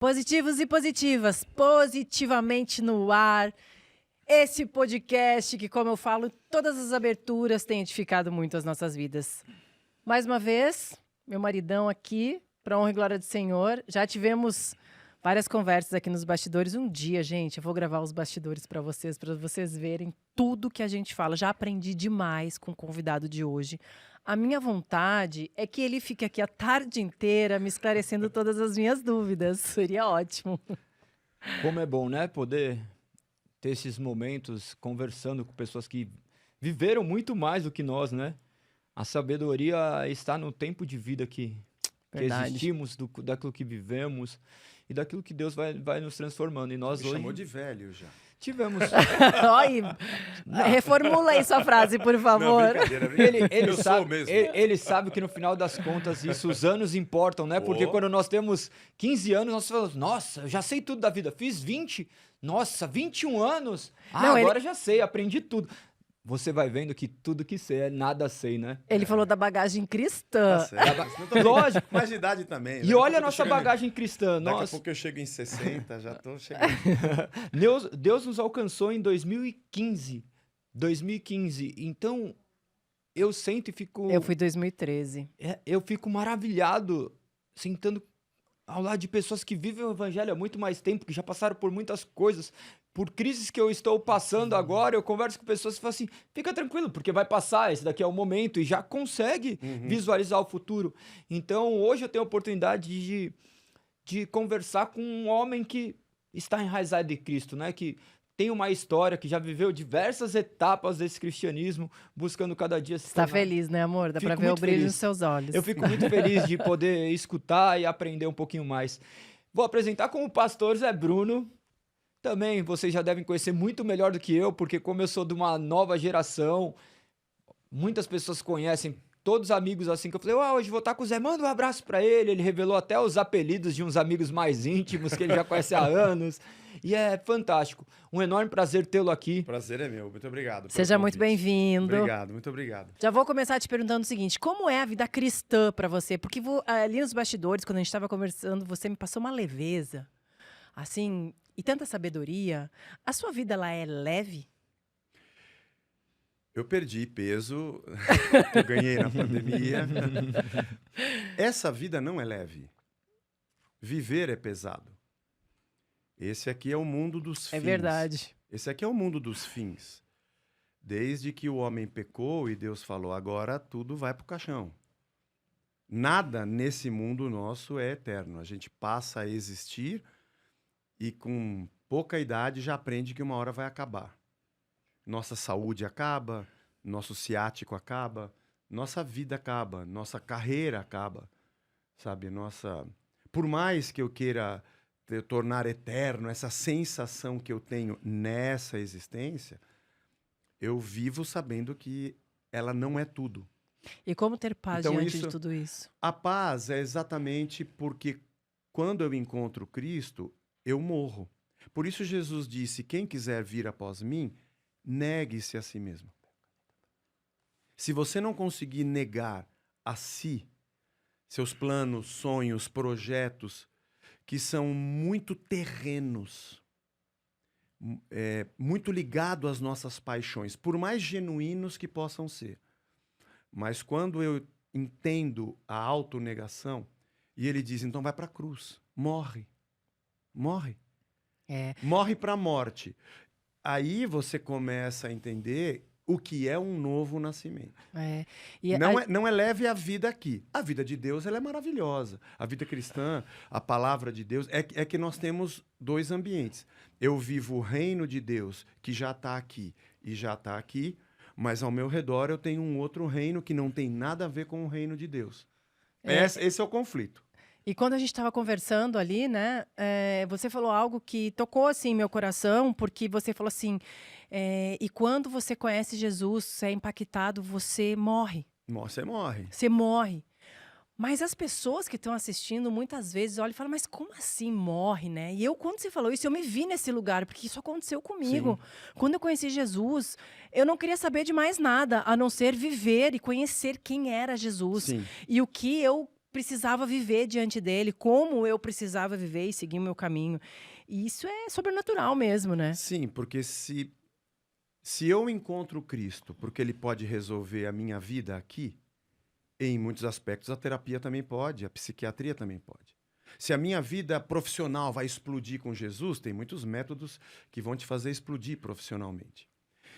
Positivos e positivas, positivamente no ar. Esse podcast que, como eu falo, todas as aberturas têm edificado muito as nossas vidas. Mais uma vez, meu maridão aqui, para honra e glória do Senhor. Já tivemos várias conversas aqui nos bastidores. Um dia, gente, eu vou gravar os bastidores para vocês verem tudo que a gente fala. Já aprendi demais com o convidado de hoje. A minha vontade é que ele fique aqui a tarde inteira me esclarecendo todas as minhas dúvidas. Seria ótimo. Como é bom, né? Poder ter esses momentos conversando com pessoas que viveram muito mais do que nós, né? A sabedoria está no tempo de vida que existimos, daquilo que vivemos e daquilo que Deus vai nos transformando. E nós hoje chamou de velho já. Tivemos. Olha, reformula aí sua frase, por favor. Não, brincadeira. Ele Eu sabe, sou mesmo. ele sabe que no final das contas os anos importam, né? Porque quando nós temos 15 anos, nós falamos, nossa, eu já sei tudo da vida. Fiz 20, nossa, 21 anos. Não, agora já sei, aprendi tudo. Você vai vendo que tudo que sei é nada sei, né? Ele falou da bagagem cristã. Tá certo. Lógico. Mais de idade também. E olha a nossa bagagem cristã. Daqui a pouco eu chego em 60, já tô chegando. Deus nos alcançou em 2015. 2015. Então, eu sento e fico... Eu fui em 2013. Eu fico maravilhado sentando ao lado de pessoas que vivem o evangelho há muito mais tempo, que já passaram por muitas coisas, por crises que eu estou passando agora. Eu converso com pessoas que falam assim, fica tranquilo, porque vai passar, esse daqui é o momento, e já consegue visualizar o futuro. Então, hoje eu tenho a oportunidade de conversar com um homem que está enraizado em Cristo, né? Que tem uma história, que já viveu diversas etapas desse cristianismo, buscando cada dia se Você tá tornar... feliz, né, amor? Dá pra Fico ver o muito brilho feliz. nos seus olhos. Eu fico muito feliz de poder escutar e aprender um pouquinho mais. Vou apresentar como o pastor Zé Bruno. Também vocês já devem conhecer muito melhor do que eu, porque como eu sou de uma nova geração, muitas pessoas conhecem, todos amigos assim, que eu falei, hoje vou estar com o Zé, manda um abraço pra ele. Ele revelou até os apelidos de uns amigos mais íntimos, que ele já conhece há anos. E é fantástico. Um enorme prazer tê-lo aqui. Prazer é meu, muito obrigado. pelo Seja muito convite. bem-vindo. Obrigado, muito obrigado. Já vou começar te perguntando o seguinte, como é a vida cristã pra você? Porque ali nos bastidores, quando a gente estava conversando, você me passou uma leveza, assim, e tanta sabedoria. A sua vida, ela é leve? Eu perdi peso, eu ganhei na pandemia. Essa vida não é leve. Viver é pesado. Esse aqui é o mundo dos fins. É verdade. Esse aqui é o mundo dos fins. Desde que o homem pecou e Deus falou, agora tudo vai pro caixão. Nada nesse mundo nosso é eterno. A gente passa a existir e com pouca idade já aprende que uma hora vai acabar. Nossa saúde acaba, nosso ciático acaba, nossa vida acaba, nossa carreira acaba, sabe? Por mais que eu queira tornar eterno essa sensação que eu tenho nessa existência, eu vivo sabendo que ela não é tudo. E como ter paz Então, diante de tudo isso? A paz é exatamente porque quando eu encontro Cristo, eu morro. Por isso Jesus disse, quem quiser vir após mim, negue-se a si mesmo. Se você não conseguir negar a si, seus planos, sonhos, projetos, que são muito terrenos, muito ligados às nossas paixões, por mais genuínos que possam ser. Mas quando eu entendo a autonegação, e ele diz, então vai para a cruz, morre. Morre para a morte. Aí você começa a entender o que é um novo nascimento. Não é leve a vida aqui. A vida de Deus ela é maravilhosa. A vida cristã, a palavra de Deus, é que nós temos dois ambientes. Eu vivo o reino de Deus, que já está aqui e já está aqui, mas ao meu redor eu tenho um outro reino que não tem nada a ver com o reino de Deus. Esse é o conflito. E quando a gente estava conversando ali, né, você falou algo que tocou, assim, meu coração, porque você falou assim, e quando você conhece Jesus, você é impactado, você morre. Você morre. Você morre. Mas as pessoas que estão assistindo, muitas vezes, olham e falam, mas como assim morre, né? E eu, quando você falou isso, eu me vi nesse lugar, porque isso aconteceu comigo. Sim. Quando eu conheci Jesus, eu não queria saber de mais nada, a não ser viver e conhecer quem era Jesus. Sim. E o que eu precisava viver diante dele, como eu precisava viver e seguir o meu caminho. E isso é sobrenatural mesmo, né? Sim, porque se eu encontro Cristo, porque ele pode resolver a minha vida aqui, em muitos aspectos a terapia também pode, a psiquiatria também pode. Se a minha vida profissional vai explodir com Jesus, tem muitos métodos que vão te fazer explodir profissionalmente.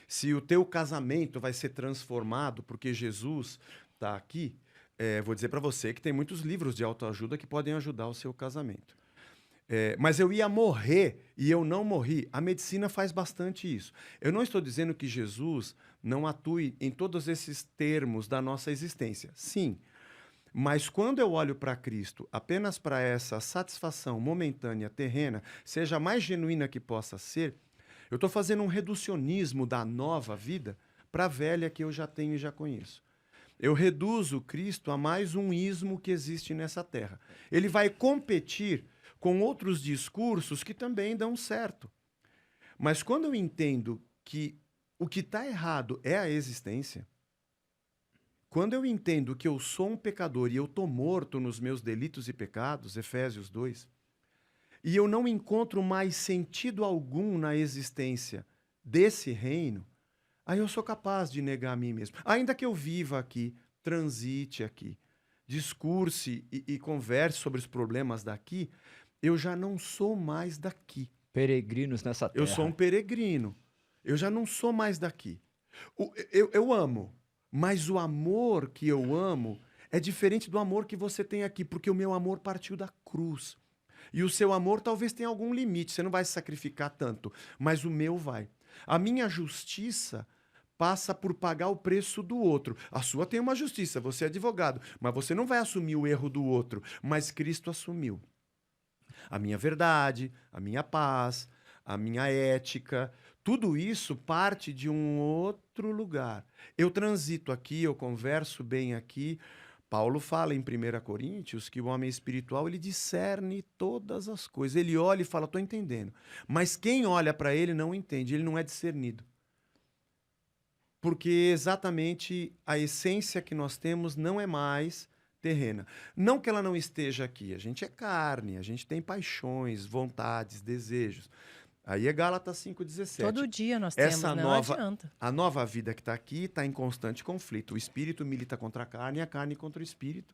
Se o teu casamento vai ser transformado porque Jesus está aqui, vou dizer para você que tem muitos livros de autoajuda que podem ajudar o seu casamento. Mas eu ia morrer e eu não morri. A medicina faz bastante isso. Eu não estou dizendo que Jesus não atue em todos esses termos da nossa existência. Sim. Mas quando eu olho para Cristo apenas para essa satisfação momentânea, terrena, seja a mais genuína que possa ser, eu estou fazendo um reducionismo da nova vida para a velha que eu já tenho e já conheço. Eu reduzo Cristo a mais um ismo que existe nessa terra. Ele vai competir com outros discursos que também dão certo. Mas quando eu entendo que o que está errado é a existência, quando eu entendo que eu sou um pecador e eu estou morto nos meus delitos e pecados, Efésios 2, e eu não encontro mais sentido algum na existência desse reino, aí eu sou capaz de negar a mim mesmo. Ainda que eu viva aqui, transite aqui, discurse e converse sobre os problemas daqui, eu já não sou mais daqui. Peregrinos nessa terra. Eu sou um peregrino. Eu já não sou mais daqui. Eu amo, mas o amor que eu amo é diferente do amor que você tem aqui, porque o meu amor partiu da cruz. E o seu amor talvez tenha algum limite, você não vai se sacrificar tanto, mas o meu vai. A minha justiça passa por pagar o preço do outro. A sua tem uma justiça, você é advogado, mas você não vai assumir o erro do outro, mas Cristo assumiu. A minha verdade, a minha paz, a minha ética, tudo isso parte de um outro lugar. Eu transito aqui, eu converso bem aqui. Paulo fala em 1 Coríntios que o homem espiritual ele discerne todas as coisas. Ele olha e fala, estou entendendo. Mas quem olha para ele não entende, ele não é discernido. Porque exatamente a essência que nós temos não é mais terrena. Não que ela não esteja aqui, a gente é carne, a gente tem paixões, vontades, desejos. Aí é Gálatas 5,17. Todo dia nós temos, né? Não adianta. A nova vida que está aqui está em constante conflito. O espírito milita contra a carne e a carne contra o espírito,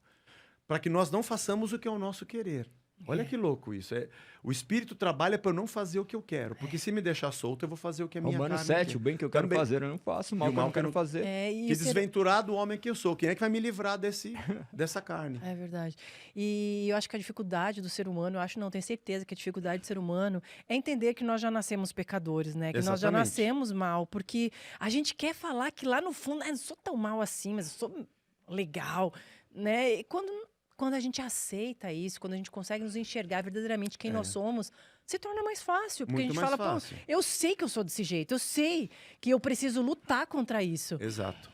para que nós não façamos o que é o nosso querer. Olha que louco isso. O espírito trabalha para eu não fazer o que eu quero, porque se me deixar solto, eu vou fazer o que a minha Romanos carne 7, quer. o bem que eu quero Também. fazer, eu não faço, o mal E o que eu não quero fazer. Que desventurado homem que eu sou. Quem é que vai me livrar dessa carne? É verdade. E eu acho que a dificuldade do ser humano, não, tenho certeza que a dificuldade do ser humano é entender que nós já nascemos pecadores, né? Que nós já Exatamente. nascemos mal, porque a gente quer falar que lá no fundo, eu não sou tão mal assim, mas eu sou legal, né? E quando a gente aceita isso, quando a gente consegue nos enxergar verdadeiramente quem nós somos, se torna mais fácil. Porque Muito a gente mais fala, fácil. pô, eu sei que eu sou desse jeito, eu sei que eu preciso lutar contra isso. Exato.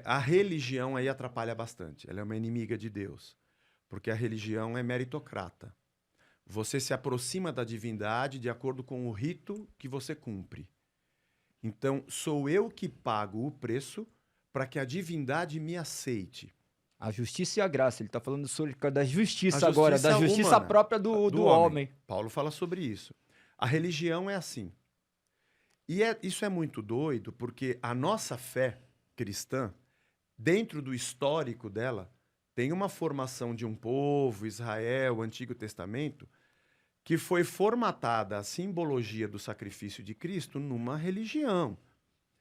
A religião aí atrapalha bastante. Ela é uma inimiga de Deus. Porque a religião é meritocrata. Você se aproxima da divindade de acordo com o rito que você cumpre. Então, sou eu que pago o preço para que a divindade me aceite. A justiça e a graça. Ele está falando da justiça A agora, justiça da justiça humana, própria do homem. Paulo fala sobre isso. A religião é assim. E isso é muito doido, porque a nossa fé cristã, dentro do histórico dela, tem uma formação de um povo, Israel, o Antigo Testamento, que foi formatada a simbologia do sacrifício de Cristo numa religião.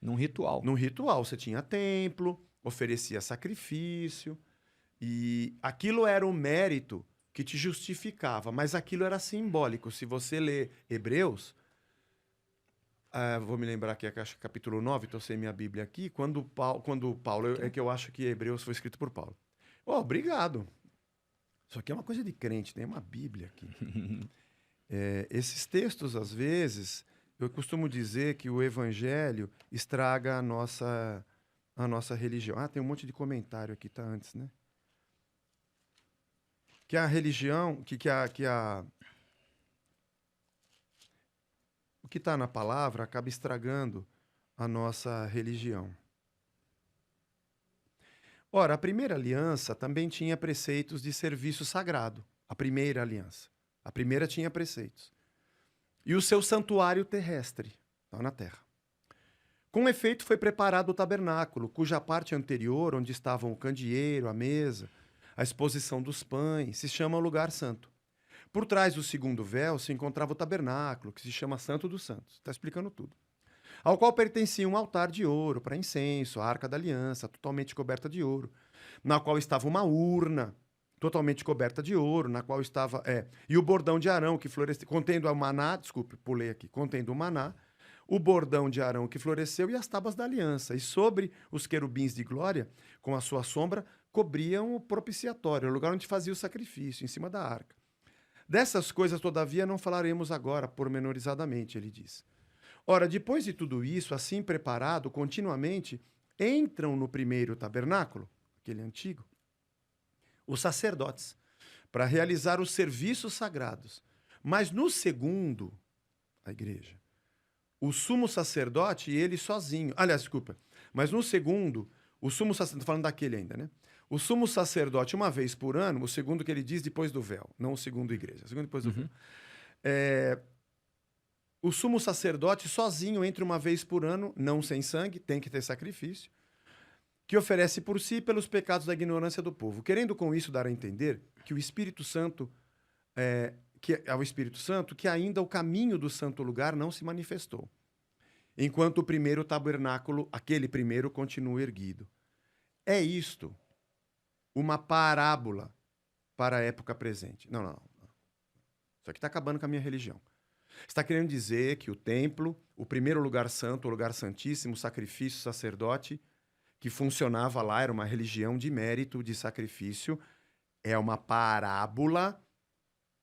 Num ritual. Num ritual. Você tinha templo, oferecia sacrifício, e aquilo era o mérito que te justificava, mas aquilo era simbólico. Se você ler Hebreus, vou me lembrar aqui, acho que capítulo 9, estou sem minha Bíblia aqui, quando Paulo, é que eu acho que Hebreus foi escrito por Paulo. Obrigado. Isso aqui é uma coisa de crente, tem uma Bíblia aqui. Esses textos, às vezes, eu costumo dizer que o Evangelho estraga a nossa religião. Tem um monte de comentário aqui, tá antes, né? Que a religião, o que está na palavra acaba estragando a nossa religião. Ora, a primeira aliança também tinha preceitos de serviço sagrado. A primeira aliança. A primeira tinha preceitos. E o seu santuário terrestre, lá na terra. Com efeito, foi preparado o tabernáculo, cuja parte anterior, onde estavam o candeeiro, a mesa, a exposição dos pães, se chama o lugar santo. Por trás do segundo véu se encontrava o tabernáculo, que se chama Santo dos Santos. Está explicando tudo. Ao qual pertencia um altar de ouro para incenso, a arca da aliança, totalmente coberta de ouro, na qual estava uma urna, totalmente coberta de ouro, na qual estava... e o bordão de Arão, que floresceu, contendo o maná, desculpe, pulei aqui, contendo o maná, o bordão de Arão que floresceu e as tábuas da aliança. E sobre os querubins de glória, com a sua sombra, cobriam o propiciatório, o lugar onde fazia o sacrifício, em cima da arca. Dessas coisas, todavia, não falaremos agora, pormenorizadamente, ele diz. Ora, depois de tudo isso, assim preparado, continuamente, entram no primeiro tabernáculo, aquele antigo, os sacerdotes, para realizar os serviços sagrados. Mas no segundo, a igreja, o sumo sacerdote, ele sozinho. Aliás, desculpa. Mas no segundo, o sumo sacerdote, estou falando daquele ainda, né? O sumo sacerdote, uma vez por ano, o segundo que ele diz depois do véu, não o segundo igreja, o segundo depois do véu. O sumo sacerdote sozinho entra uma vez por ano, não sem sangue, tem que ter sacrifício, que oferece por si pelos pecados da ignorância do povo, querendo com isso dar a entender que o Espírito Santo que ao Espírito Santo que ainda o caminho do santo lugar não se manifestou, enquanto o primeiro tabernáculo, aquele primeiro, continua erguido. É isto uma parábola para a época presente. Não. Isso aqui está acabando com a minha religião. Está querendo dizer que o templo, o primeiro lugar santo, o lugar santíssimo, o sacrifício sacerdote, que funcionava lá, era uma religião de mérito, de sacrifício, é uma parábola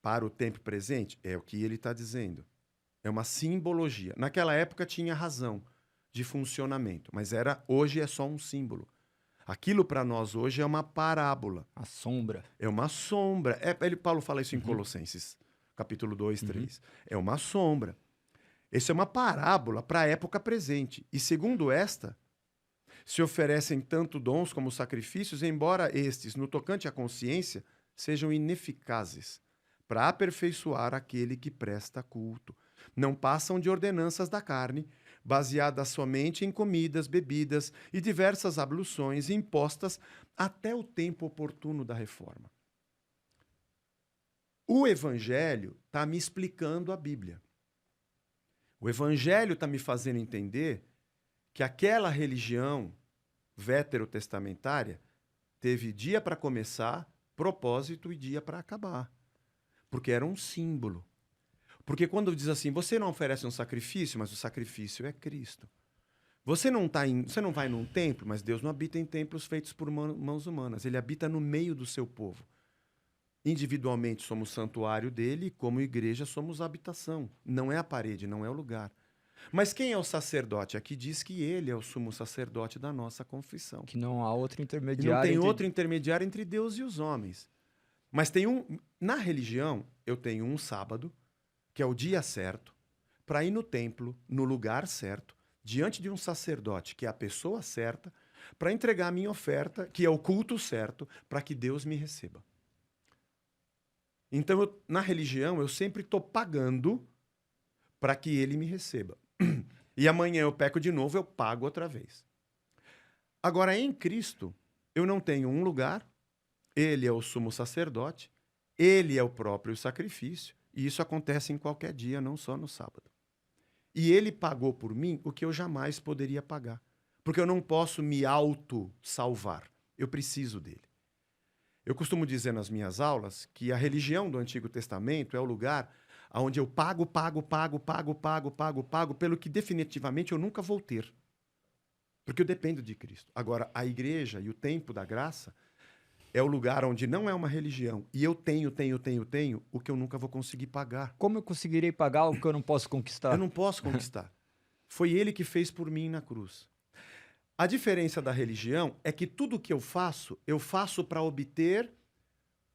para o tempo presente? É o que ele está dizendo. É uma simbologia. Naquela época tinha razão de funcionamento, mas hoje é só um símbolo. Aquilo para nós hoje é uma parábola. A sombra. É uma sombra. Paulo fala isso em Colossenses, capítulo 2, 3. É uma sombra. Isso é uma parábola para a época presente. E segundo esta, se oferecem tanto dons como sacrifícios, embora estes, no tocante à consciência, sejam ineficazes para aperfeiçoar aquele que presta culto. Não passam de ordenanças da carne, baseadas somente em comidas, bebidas e diversas abluções impostas até o tempo oportuno da reforma. O Evangelho está me explicando a Bíblia. O Evangelho está me fazendo entender que aquela religião veterotestamentária teve dia para começar, propósito e dia para acabar. Porque era um símbolo. Porque quando diz assim, você não oferece um sacrifício, mas o sacrifício é Cristo. Você não vai num templo, mas Deus não habita em templos feitos por mãos humanas. Ele habita no meio do seu povo. Individualmente somos santuário dele e como igreja somos a habitação. Não é a parede, não é o lugar. Mas quem é o sacerdote? Aqui diz que ele é o sumo sacerdote da nossa confissão. Que não há outro intermediário. Não tem outro intermediário entre Deus e os homens. Mas na religião, eu tenho um sábado, que é o dia certo, para ir no templo, no lugar certo, diante de um sacerdote, que é a pessoa certa, para entregar a minha oferta, que é o culto certo, para que Deus me receba. Então, na religião, eu sempre estou pagando para que ele me receba. E amanhã eu peco de novo, eu pago outra vez. Agora, em Cristo, eu não tenho um lugar, ele é o sumo sacerdote, ele é o próprio sacrifício, e isso acontece em qualquer dia, não só no sábado. E ele pagou por mim o que eu jamais poderia pagar, porque eu não posso me auto-salvar, eu preciso dele. Eu costumo dizer nas minhas aulas que a religião do Antigo Testamento é o lugar onde eu pago pelo que definitivamente eu nunca vou ter. Porque eu dependo de Cristo. Agora, a igreja e o tempo da graça é o lugar onde não é uma religião. E eu tenho o que eu nunca vou conseguir pagar. Como eu conseguirei pagar algo que eu não posso conquistar? Eu não posso conquistar. Foi ele que fez por mim na cruz. A diferença da religião é que tudo que eu faço para obter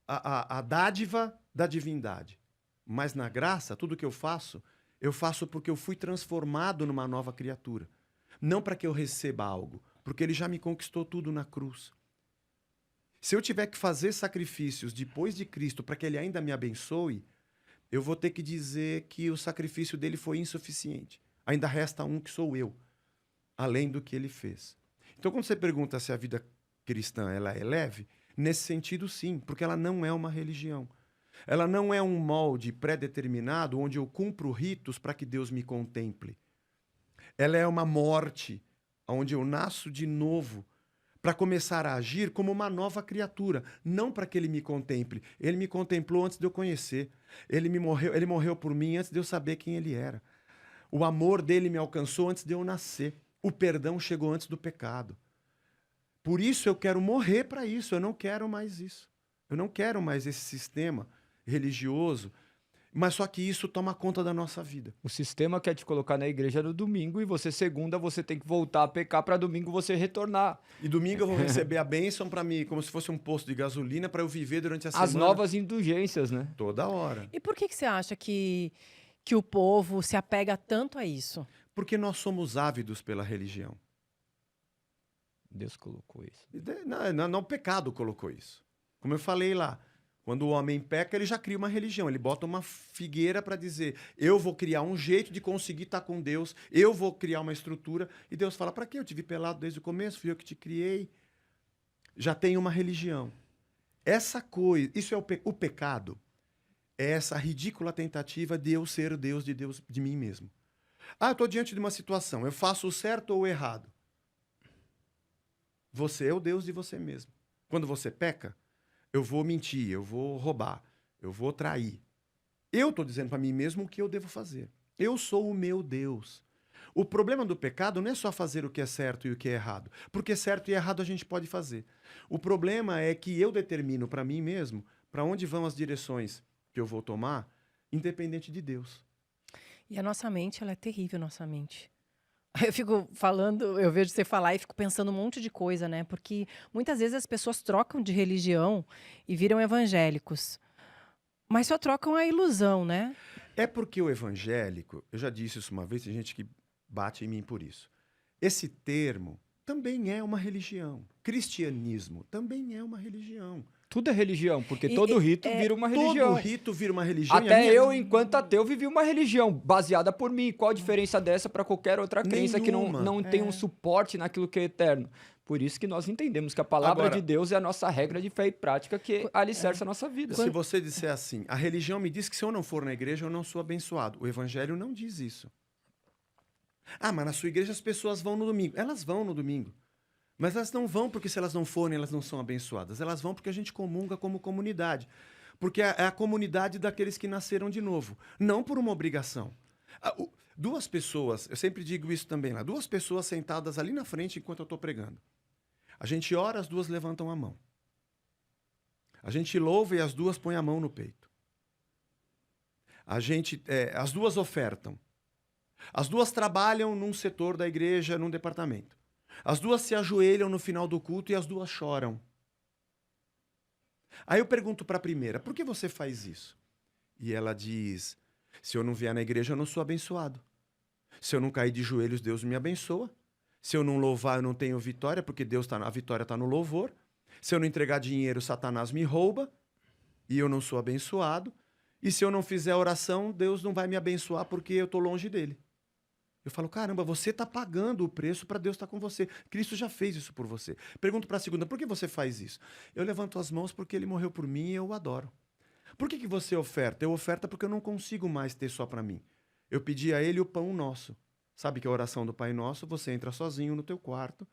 a dádiva da divindade. Mas na graça, tudo que eu faço porque eu fui transformado numa nova criatura. Não para que eu receba algo, porque ele já me conquistou tudo na cruz. Se eu tiver que fazer sacrifícios depois de Cristo para que ele ainda me abençoe, eu vou ter que dizer que o sacrifício dele foi insuficiente. Ainda resta um que sou eu, além do que ele fez. Então, quando você pergunta se a vida cristã ela é leve, nesse sentido, sim, porque ela não é uma religião. Ela não é um molde pré-determinado onde eu cumpro ritos para que Deus me contemple. Ela é uma morte onde eu nasço de novo para começar a agir como uma nova criatura, não para que ele me contemple. Ele me contemplou antes de eu conhecer. Ele morreu por mim antes de eu saber quem ele era. O amor dele me alcançou antes de eu nascer. O perdão chegou antes do pecado. Por isso eu quero morrer para isso. Eu não quero mais isso. Eu não quero mais esse sistema religioso. Mas só que isso toma conta da nossa vida. O sistema quer te colocar na igreja no domingo e você, segunda, você tem que voltar a pecar para domingo você retornar. E domingo eu vou receber a bênção para mim, como se fosse um posto de gasolina para eu viver durante a semana. As novas indulgências, né? Toda hora. E por que você acha que o povo se apega tanto a isso? Porque nós somos ávidos pela religião. Deus colocou isso. Não, o pecado colocou isso. Como eu falei lá, quando o homem peca, ele já cria uma religião. Ele bota uma figueira para dizer, eu vou criar um jeito de conseguir estar com Deus, eu vou criar uma estrutura. E Deus fala, para quê? Eu te vi pelado desde o começo, fui eu que te criei. Já tem uma religião. Essa coisa, isso é o pecado, é essa ridícula tentativa de eu ser Deus de mim mesmo. Ah, eu estou diante de uma situação, eu faço o certo ou o errado. Você é o Deus de você mesmo. Quando você peca, eu vou mentir, eu vou roubar, eu vou trair. Eu estou dizendo para mim mesmo o que eu devo fazer. Eu sou o meu Deus. O problema do pecado não é só fazer o que é certo e o que é errado, porque certo e errado a gente pode fazer. O problema é que eu determino para mim mesmo para onde vão as direções que eu vou tomar, independente de Deus. E a nossa mente, ela é terrível, nossa mente. Eu fico falando, eu vejo você falar e fico pensando um monte de coisa, né? Porque muitas vezes as pessoas trocam de religião e viram evangélicos. Mas só trocam a ilusão, né? É porque o evangélico, eu já disse isso uma vez, tem gente que bate em mim por isso. Esse termo também é uma religião. Cristianismo também é uma religião. Tudo é religião, porque todo rito vira uma religião. Todo rito vira uma religião. Até eu, enquanto ateu, vivi uma religião baseada por mim. Qual a diferença dessa para qualquer outra crença que não tem um suporte naquilo que é eterno? Por isso que nós entendemos que a palavra de Deus é a nossa regra de fé e prática que alicerça a nossa vida. Se você disser assim, a religião me diz que se eu não for na igreja, eu não sou abençoado. O evangelho não diz isso. Ah, mas na sua igreja as pessoas vão no domingo. Elas vão no domingo. Mas elas não vão porque se elas não forem, elas não são abençoadas. Elas vão porque a gente comunga como comunidade. Porque é a comunidade daqueles que nasceram de novo. Não por uma obrigação. Duas pessoas, eu sempre digo isso também lá, duas pessoas sentadas ali na frente enquanto eu estou pregando. A gente ora, as duas levantam a mão. A gente louva e as duas põem a mão no peito. As duas ofertam. As duas trabalham num setor da igreja, num departamento. As duas se ajoelham no final do culto e as duas choram. Aí eu pergunto para a primeira, por que você faz isso? E ela diz, se eu não vier na igreja, eu não sou abençoado. Se eu não cair de joelhos, Deus me abençoa. Se eu não louvar, eu não tenho vitória, porque a vitória está no louvor. Se eu não entregar dinheiro, Satanás me rouba e eu não sou abençoado. E se eu não fizer oração, Deus não vai me abençoar porque eu estou longe dele. Eu falo, caramba, você está pagando o preço para Deus estar com você. Cristo já fez isso por você. Pergunto para a segunda, por que você faz isso? Eu levanto as mãos porque ele morreu por mim e eu o adoro. Por que você oferta? Eu oferto porque eu não consigo mais ter só para mim. Eu pedi a ele o pão nosso. Sabe que a oração do Pai Nosso, você entra sozinho no teu quarto,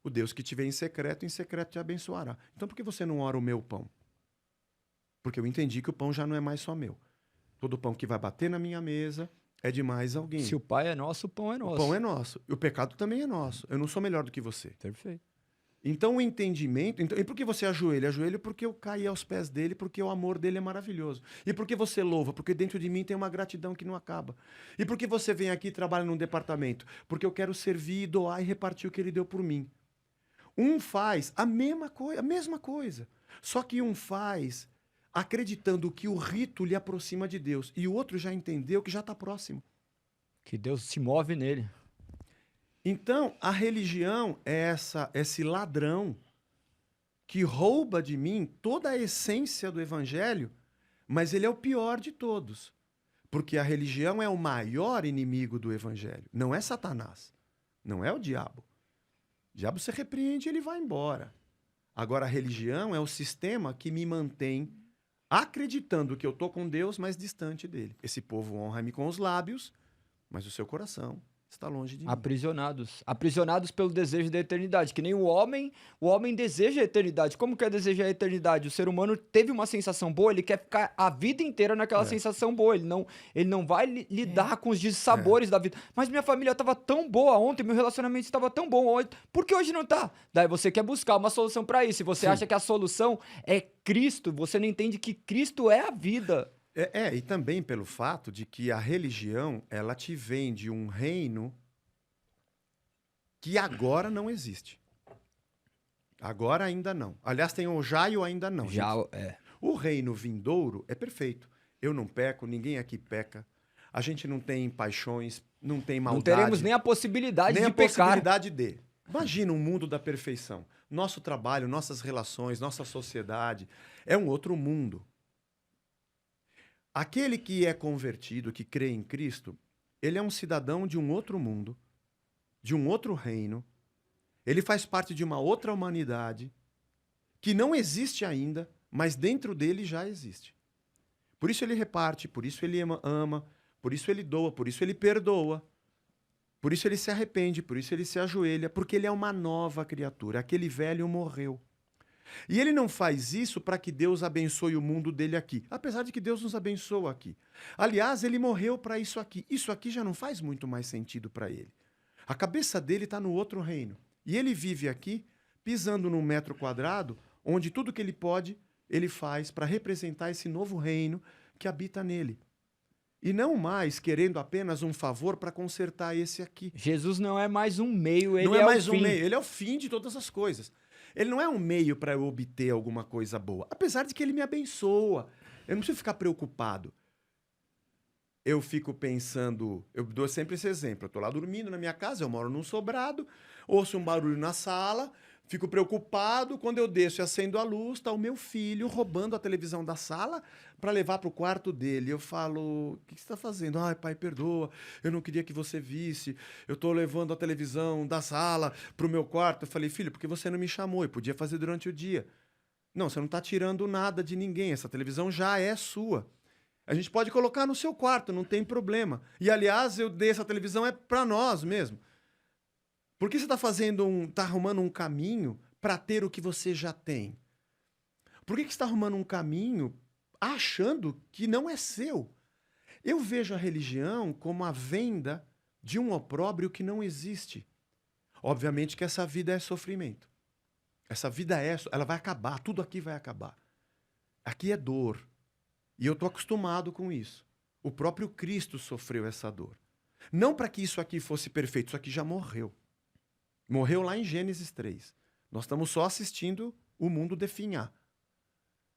o Deus que te vê em secreto te abençoará. Então por que você não ora o meu pão? Porque eu entendi que o pão já não é mais só meu. Todo pão que vai bater na minha mesa é de mais alguém. Se o Pai é nosso, o pão é nosso. O pão é nosso. E o pecado também é nosso. Eu não sou melhor do que você. Perfeito. Então o entendimento... e por que você ajoelha? Ajoelho porque eu caí aos pés dele, porque o amor dele é maravilhoso. E por que você louva? Porque dentro de mim tem uma gratidão que não acaba. E por que você vem aqui e trabalha num departamento? Porque eu quero servir, doar e repartir o que ele deu por mim. Um faz a mesma coisa. Só que um faz acreditando que o rito lhe aproxima de Deus. E o outro já entendeu que já está próximo. Que Deus se move nele. Então, a religião é esse ladrão que rouba de mim toda a essência do evangelho, mas ele é o pior de todos. Porque a religião é o maior inimigo do evangelho. Não é Satanás. Não é o diabo. O diabo você repreende e ele vai embora. Agora, a religião é o sistema que me mantém acreditando que eu estou com Deus, mas distante dele. Esse povo honra-me com os lábios, mas o seu coração está longe de mim. Aprisionados pelo desejo da eternidade, que nem o homem deseja a eternidade. Como que é desejar a eternidade? O ser humano teve uma sensação boa, ele quer ficar a vida inteira naquela sensação boa, ele não vai lidar com os dissabores da vida. Mas minha família estava tão boa ontem, meu relacionamento estava tão bom hoje, por que hoje não tá? Daí você quer buscar uma solução para isso, e você acha que a solução é Cristo, você não entende que Cristo é a vida. E também pelo fato de que a religião, ela te vende um reino que agora não existe. Agora ainda não. Aliás, tem o já e o ainda não. Já gente. é. O reino vindouro é perfeito. Eu não peco, ninguém aqui peca. A gente não tem paixões, não tem maldade. Não teremos nem a possibilidade nem de a pecar. possibilidade de. Imagina um mundo da perfeição. Nosso trabalho, nossas relações, nossa sociedade é um outro mundo. Aquele que é convertido, que crê em Cristo, ele é um cidadão de um outro mundo, de um outro reino. Ele faz parte de uma outra humanidade que não existe ainda, mas dentro dele já existe. Por isso ele reparte, por isso ele ama, por isso ele doa, por isso ele perdoa, por isso ele se arrepende, por isso ele se ajoelha, porque ele é uma nova criatura. Aquele velho morreu. E ele não faz isso para que Deus abençoe o mundo dele aqui, apesar de que Deus nos abençoa aqui. Aliás, ele morreu para isso aqui. Isso aqui já não faz muito mais sentido para ele. A cabeça dele está no outro reino. E ele vive aqui, pisando num metro quadrado, onde tudo que ele pode, ele faz para representar esse novo reino que habita nele. E não mais querendo apenas um favor para consertar esse aqui. Jesus não é mais um meio, ele não é mais o fim. um meio, ele é o fim de todas as coisas. Ele não é um meio para eu obter alguma coisa boa. Apesar de que ele me abençoa. Eu não preciso ficar preocupado. Eu fico pensando... Eu dou sempre esse exemplo. Eu estou lá dormindo na minha casa, eu moro num sobrado, ouço um barulho na sala, fico preocupado. Quando eu desço e acendo a luz, está o meu filho roubando a televisão da sala para levar para o quarto dele. Eu falo, o que você está fazendo? Ai, pai, perdoa, eu não queria que você visse. Eu estou levando a televisão da sala para o meu quarto. Eu falei, filho, por que você não me chamou? Eu podia fazer durante o dia. Não, você não está tirando nada de ninguém. Essa televisão já é sua. A gente pode colocar no seu quarto, não tem problema. E, aliás, eu dei essa televisão é para nós mesmo. Por que você está arrumando um caminho para ter o que você já tem? Por que você está arrumando um caminho achando que não é seu? Eu vejo a religião como a venda de um opróbrio que não existe. Obviamente que essa vida é sofrimento. Essa vida ela vai acabar, tudo aqui vai acabar. Aqui é dor. E eu estou acostumado com isso. O próprio Cristo sofreu essa dor. Não para que isso aqui fosse perfeito, isso aqui já morreu. Morreu lá em Gênesis 3. Nós estamos só assistindo o mundo definhar.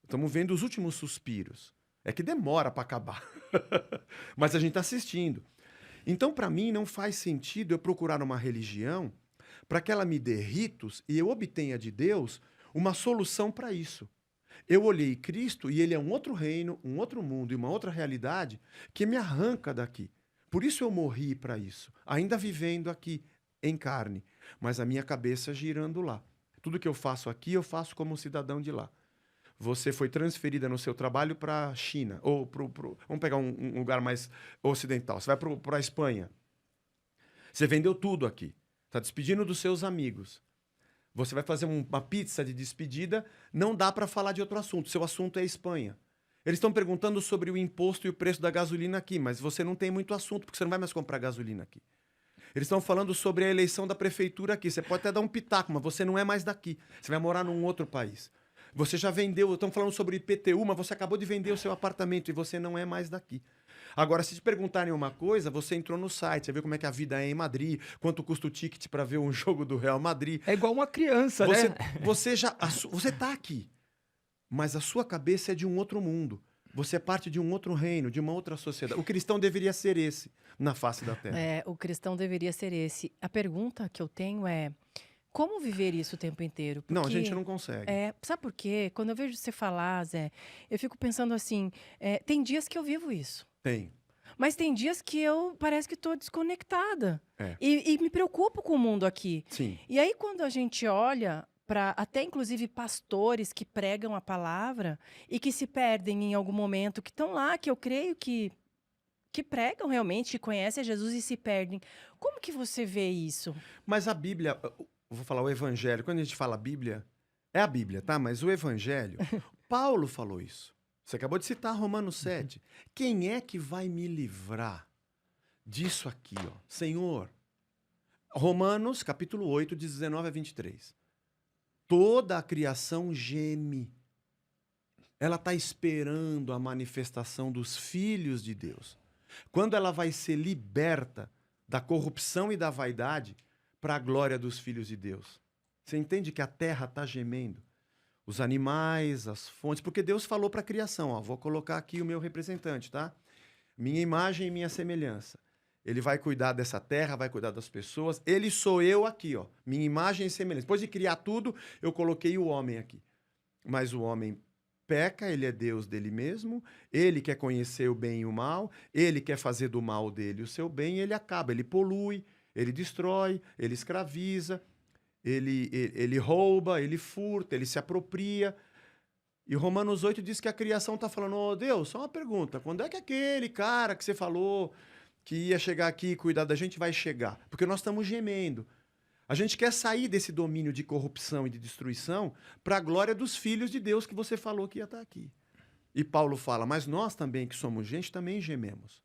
Estamos vendo os últimos suspiros. É que demora para acabar. Mas a gente está assistindo. Então, para mim, não faz sentido eu procurar uma religião para que ela me dê ritos e eu obtenha de Deus uma solução para isso. Eu olhei Cristo e ele é um outro reino, um outro mundo e uma outra realidade que me arranca daqui. Por isso eu morri para isso, ainda vivendo aqui em carne, mas a minha cabeça girando lá. Tudo que eu faço aqui, eu faço como cidadão de lá. Você foi transferida no seu trabalho para a China, ou vamos pegar um lugar mais ocidental, você vai para a Espanha. Você vendeu tudo aqui, está despedindo dos seus amigos. Você vai fazer uma pizza de despedida, não dá para falar de outro assunto. Seu assunto é a Espanha. Eles estão perguntando sobre o imposto e o preço da gasolina aqui, mas você não tem muito assunto, porque você não vai mais comprar gasolina aqui. Eles estão falando sobre a eleição da prefeitura aqui. Você pode até dar um pitaco, mas você não é mais daqui. Você vai morar num outro país. Você já vendeu, estão falando sobre IPTU, mas você acabou de vender o seu apartamento e você não é mais daqui. Agora, se te perguntarem uma coisa, você entrou no site, você viu como é que a vida é em Madrid, quanto custa o ticket para ver um jogo do Real Madrid. É igual uma criança, né? Você tá aqui, mas a sua cabeça é de um outro mundo. Você é parte de um outro reino, de uma outra sociedade. O cristão deveria ser esse na face da terra. O cristão deveria ser esse. A pergunta que eu tenho é: como viver isso o tempo inteiro? Não, a Porque, gente não consegue. sabe por quê? Quando eu vejo você falar, Zé, eu fico pensando assim, tem dias que eu vivo isso. Tem. Mas tem dias que eu parece que estou desconectada. É. E me preocupo com o mundo aqui. Sim. E aí, quando a gente olha para até inclusive pastores que pregam a palavra e que se perdem em algum momento, que estão lá, que eu creio que pregam realmente, que conhecem a Jesus e se perdem. Como que você vê isso? Mas a Bíblia, eu vou falar o Evangelho, quando a gente fala Bíblia, é a Bíblia, tá? Mas o Evangelho, Paulo falou isso. Você acabou de citar Romanos 7. Quem é que vai me livrar disso aqui, ó? Senhor, Romanos, capítulo 8, de 19 a 23. Toda a criação geme. Ela está esperando a manifestação dos filhos de Deus. Quando ela vai ser liberta da corrupção e da vaidade para a glória dos filhos de Deus. Você entende que a terra está gemendo? Os animais, as fontes, porque Deus falou para a criação, ó, vou colocar aqui o meu representante, tá? Minha imagem e minha semelhança. Ele vai cuidar dessa terra, vai cuidar das pessoas. Ele sou eu aqui, ó, minha imagem e semelhança. Depois de criar tudo, eu coloquei o homem aqui. Mas o homem peca, ele é Deus dele mesmo, ele quer conhecer o bem e o mal, ele quer fazer do mal dele o seu bem, e ele acaba, ele polui, ele destrói, ele escraviza, ele rouba, ele furta, ele se apropria. E Romanos 8 diz que a criação está falando, ô Deus, só uma pergunta, quando é que aquele cara que você falou que ia chegar aqui e cuidar da gente vai chegar? Porque nós estamos gemendo. A gente quer sair desse domínio de corrupção e de destruição para a glória dos filhos de Deus que você falou que ia estar aqui. E Paulo fala, mas nós também, que somos gente, também gememos.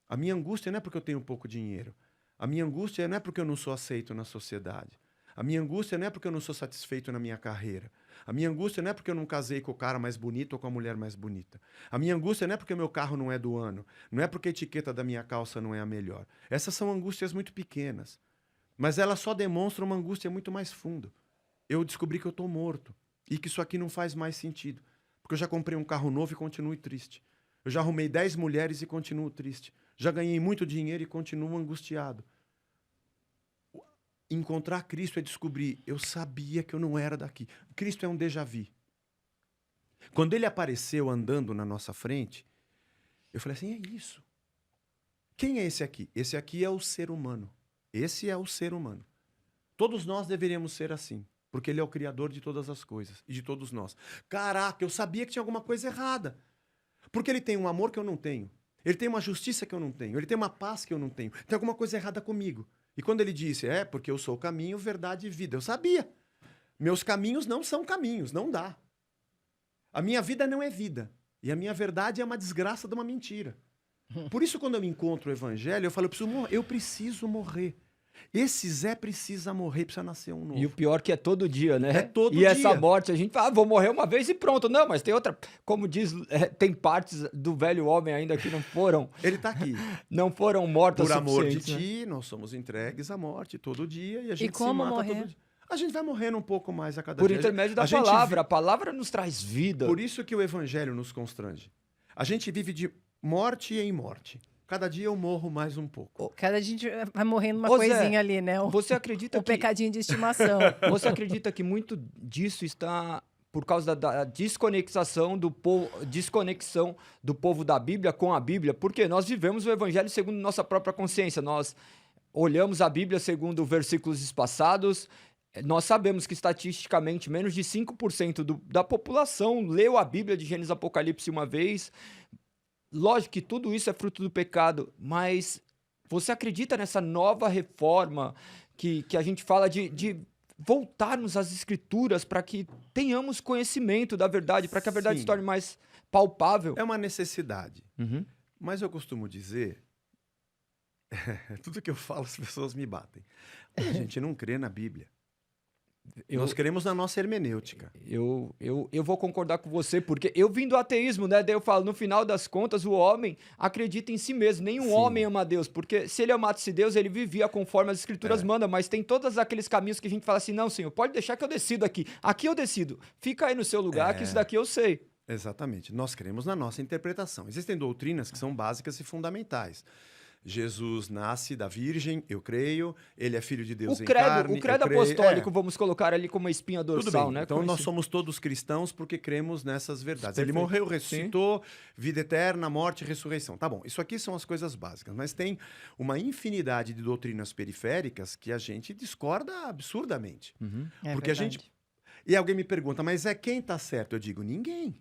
A minha angústia não é porque eu tenho pouco dinheiro. A minha angústia não é porque eu não sou aceito na sociedade. A minha angústia não é porque eu não sou satisfeito na minha carreira. A minha angústia não é porque eu não casei com o cara mais bonito ou com a mulher mais bonita. A minha angústia não é porque o meu carro não é do ano. Não é porque a etiqueta da minha calça não é a melhor. Essas são angústias muito pequenas. Mas elas só demonstram uma angústia muito mais funda. Eu descobri que eu estou morto e que isso aqui não faz mais sentido. Porque eu já comprei um carro novo e continuo triste. Eu já arrumei 10 mulheres e continuo triste. Já ganhei muito dinheiro e continuo angustiado. Encontrar Cristo é descobrir, eu sabia que eu não era daqui. Cristo é um déjà vu. Quando ele apareceu andando na nossa frente, eu falei assim, é isso. Quem é esse aqui? Esse aqui é o ser humano. Esse é o ser humano. Todos nós deveríamos ser assim, porque ele é o criador de todas as coisas e de todos nós. Caraca, eu sabia que tinha alguma coisa errada. Porque ele tem um amor que eu não tenho. Ele tem uma justiça que eu não tenho. Ele tem uma paz que eu não tenho. Tem alguma coisa errada comigo. E quando ele disse, porque eu sou o caminho, verdade e vida. Eu sabia. Meus caminhos não são caminhos, não dá. A minha vida não é vida. E a minha verdade é uma desgraça de uma mentira. Por isso, quando eu encontro o evangelho, eu falo, eu preciso morrer. Esse Zé precisa morrer, precisa nascer um novo. E o pior que é todo dia, né? É todo dia. E essa morte, a gente fala, vou morrer uma vez e pronto. Não, mas tem outra, como diz, tem partes do velho homem ainda que não foram... Ele está aqui. Não foram mortas por amor de né? ti, nós somos entregues à morte todo dia e a gente como se mata morrer? todo dia. A gente vai morrendo um pouco mais a cada Por dia. intermédio da palavra. A palavra nos traz vida. Por isso que o evangelho nos constrange. A gente vive de morte em morte. Cada dia eu morro mais um pouco. Cada dia vai morrendo uma Ô, coisinha Zé, ali, né? Você acredita o pecadinho de estimação. Você acredita que muito disso está por causa da desconexão do povo da Bíblia com a Bíblia? Porque nós vivemos o evangelho segundo nossa própria consciência. Nós olhamos a Bíblia segundo versículos espaçados. Nós sabemos que, estatisticamente, menos de 5% da população leu a Bíblia de Gênesis e Apocalipse uma vez. Lógico que tudo isso é fruto do pecado, mas você acredita nessa nova reforma que a gente fala de voltarmos às Escrituras para que tenhamos conhecimento da verdade, para que a verdade se torne mais palpável? É uma necessidade. Uhum. Mas eu costumo dizer... tudo que eu falo, as pessoas me batem. A gente não crê na Bíblia. Nós cremos na nossa hermenêutica. Eu vou concordar com você, porque eu vim do ateísmo, né? Daí eu falo, no final das contas, o homem acredita em si mesmo. Nenhum homem ama Deus, porque se ele amasse Deus, ele vivia conforme as Escrituras mandam, mas tem todos aqueles caminhos que a gente fala assim, não, Senhor, pode deixar que eu decido aqui. Aqui eu decido. Fica aí no seu lugar, que isso daqui eu sei. Exatamente. Nós cremos na nossa interpretação. Existem doutrinas que são básicas e fundamentais. Jesus nasce da Virgem, eu creio. Ele é filho de Deus O em credo, carne, o credo eu creio. apostólico, vamos colocar ali como uma espinha Tudo dorsal, bem. né? Então nós Conhecido. somos todos cristãos porque cremos nessas verdades. Perfeito. Ele morreu, ressuscitou, vida eterna, morte e ressurreição. Tá bom, isso aqui são as coisas básicas, mas tem uma infinidade de doutrinas periféricas que a gente discorda absurdamente. É Porque a verdade. gente... E alguém me pergunta, mas quem tá certo? Eu digo, ninguém.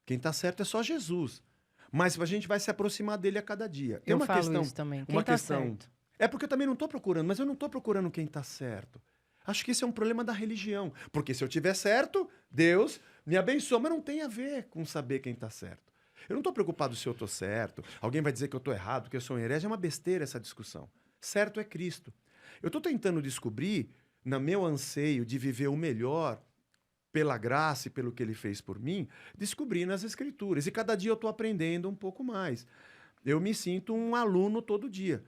Quem tá certo é só Jesus. Mas a gente vai se aproximar dele a cada dia. Tem Eu uma falo questão, isso também. Quem uma tá questão. certo? É porque eu também não estou procurando, mas eu não estou procurando quem está certo. Acho que esse é um problema da religião. Porque se eu tiver certo, Deus me abençoa, mas não tem a ver com saber quem está certo. Eu não estou preocupado se eu estou certo. Alguém vai dizer que eu estou errado, que eu sou um herege. É uma besteira essa discussão. Certo é Cristo. Eu estou tentando descobrir, no meu anseio de viver o melhor, pela graça e pelo que ele fez por mim, descobrir nas Escrituras. E cada dia eu estou aprendendo um pouco mais. Eu me sinto um aluno todo dia.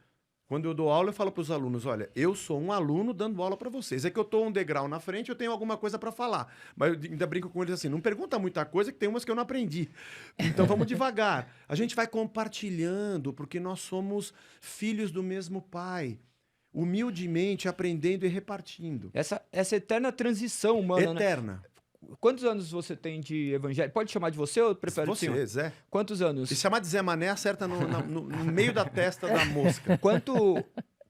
Quando eu dou aula, eu falo para os alunos, olha, eu sou um aluno dando aula para vocês. É que eu estou um degrau na frente, eu tenho alguma coisa para falar. Mas eu ainda brinco com eles assim, não pergunta muita coisa, que tem umas que eu não aprendi. Então vamos devagar. A gente vai compartilhando, porque nós somos filhos do mesmo pai. Humildemente aprendendo e repartindo. Essa eterna transição humana, né? Eterna. Quantos anos você tem de evangelho? Pode chamar de você ou eu prefiro de Você, senhor? Zé. Quantos anos? Se chamar de Zé Mané, acerta no meio da testa da mosca.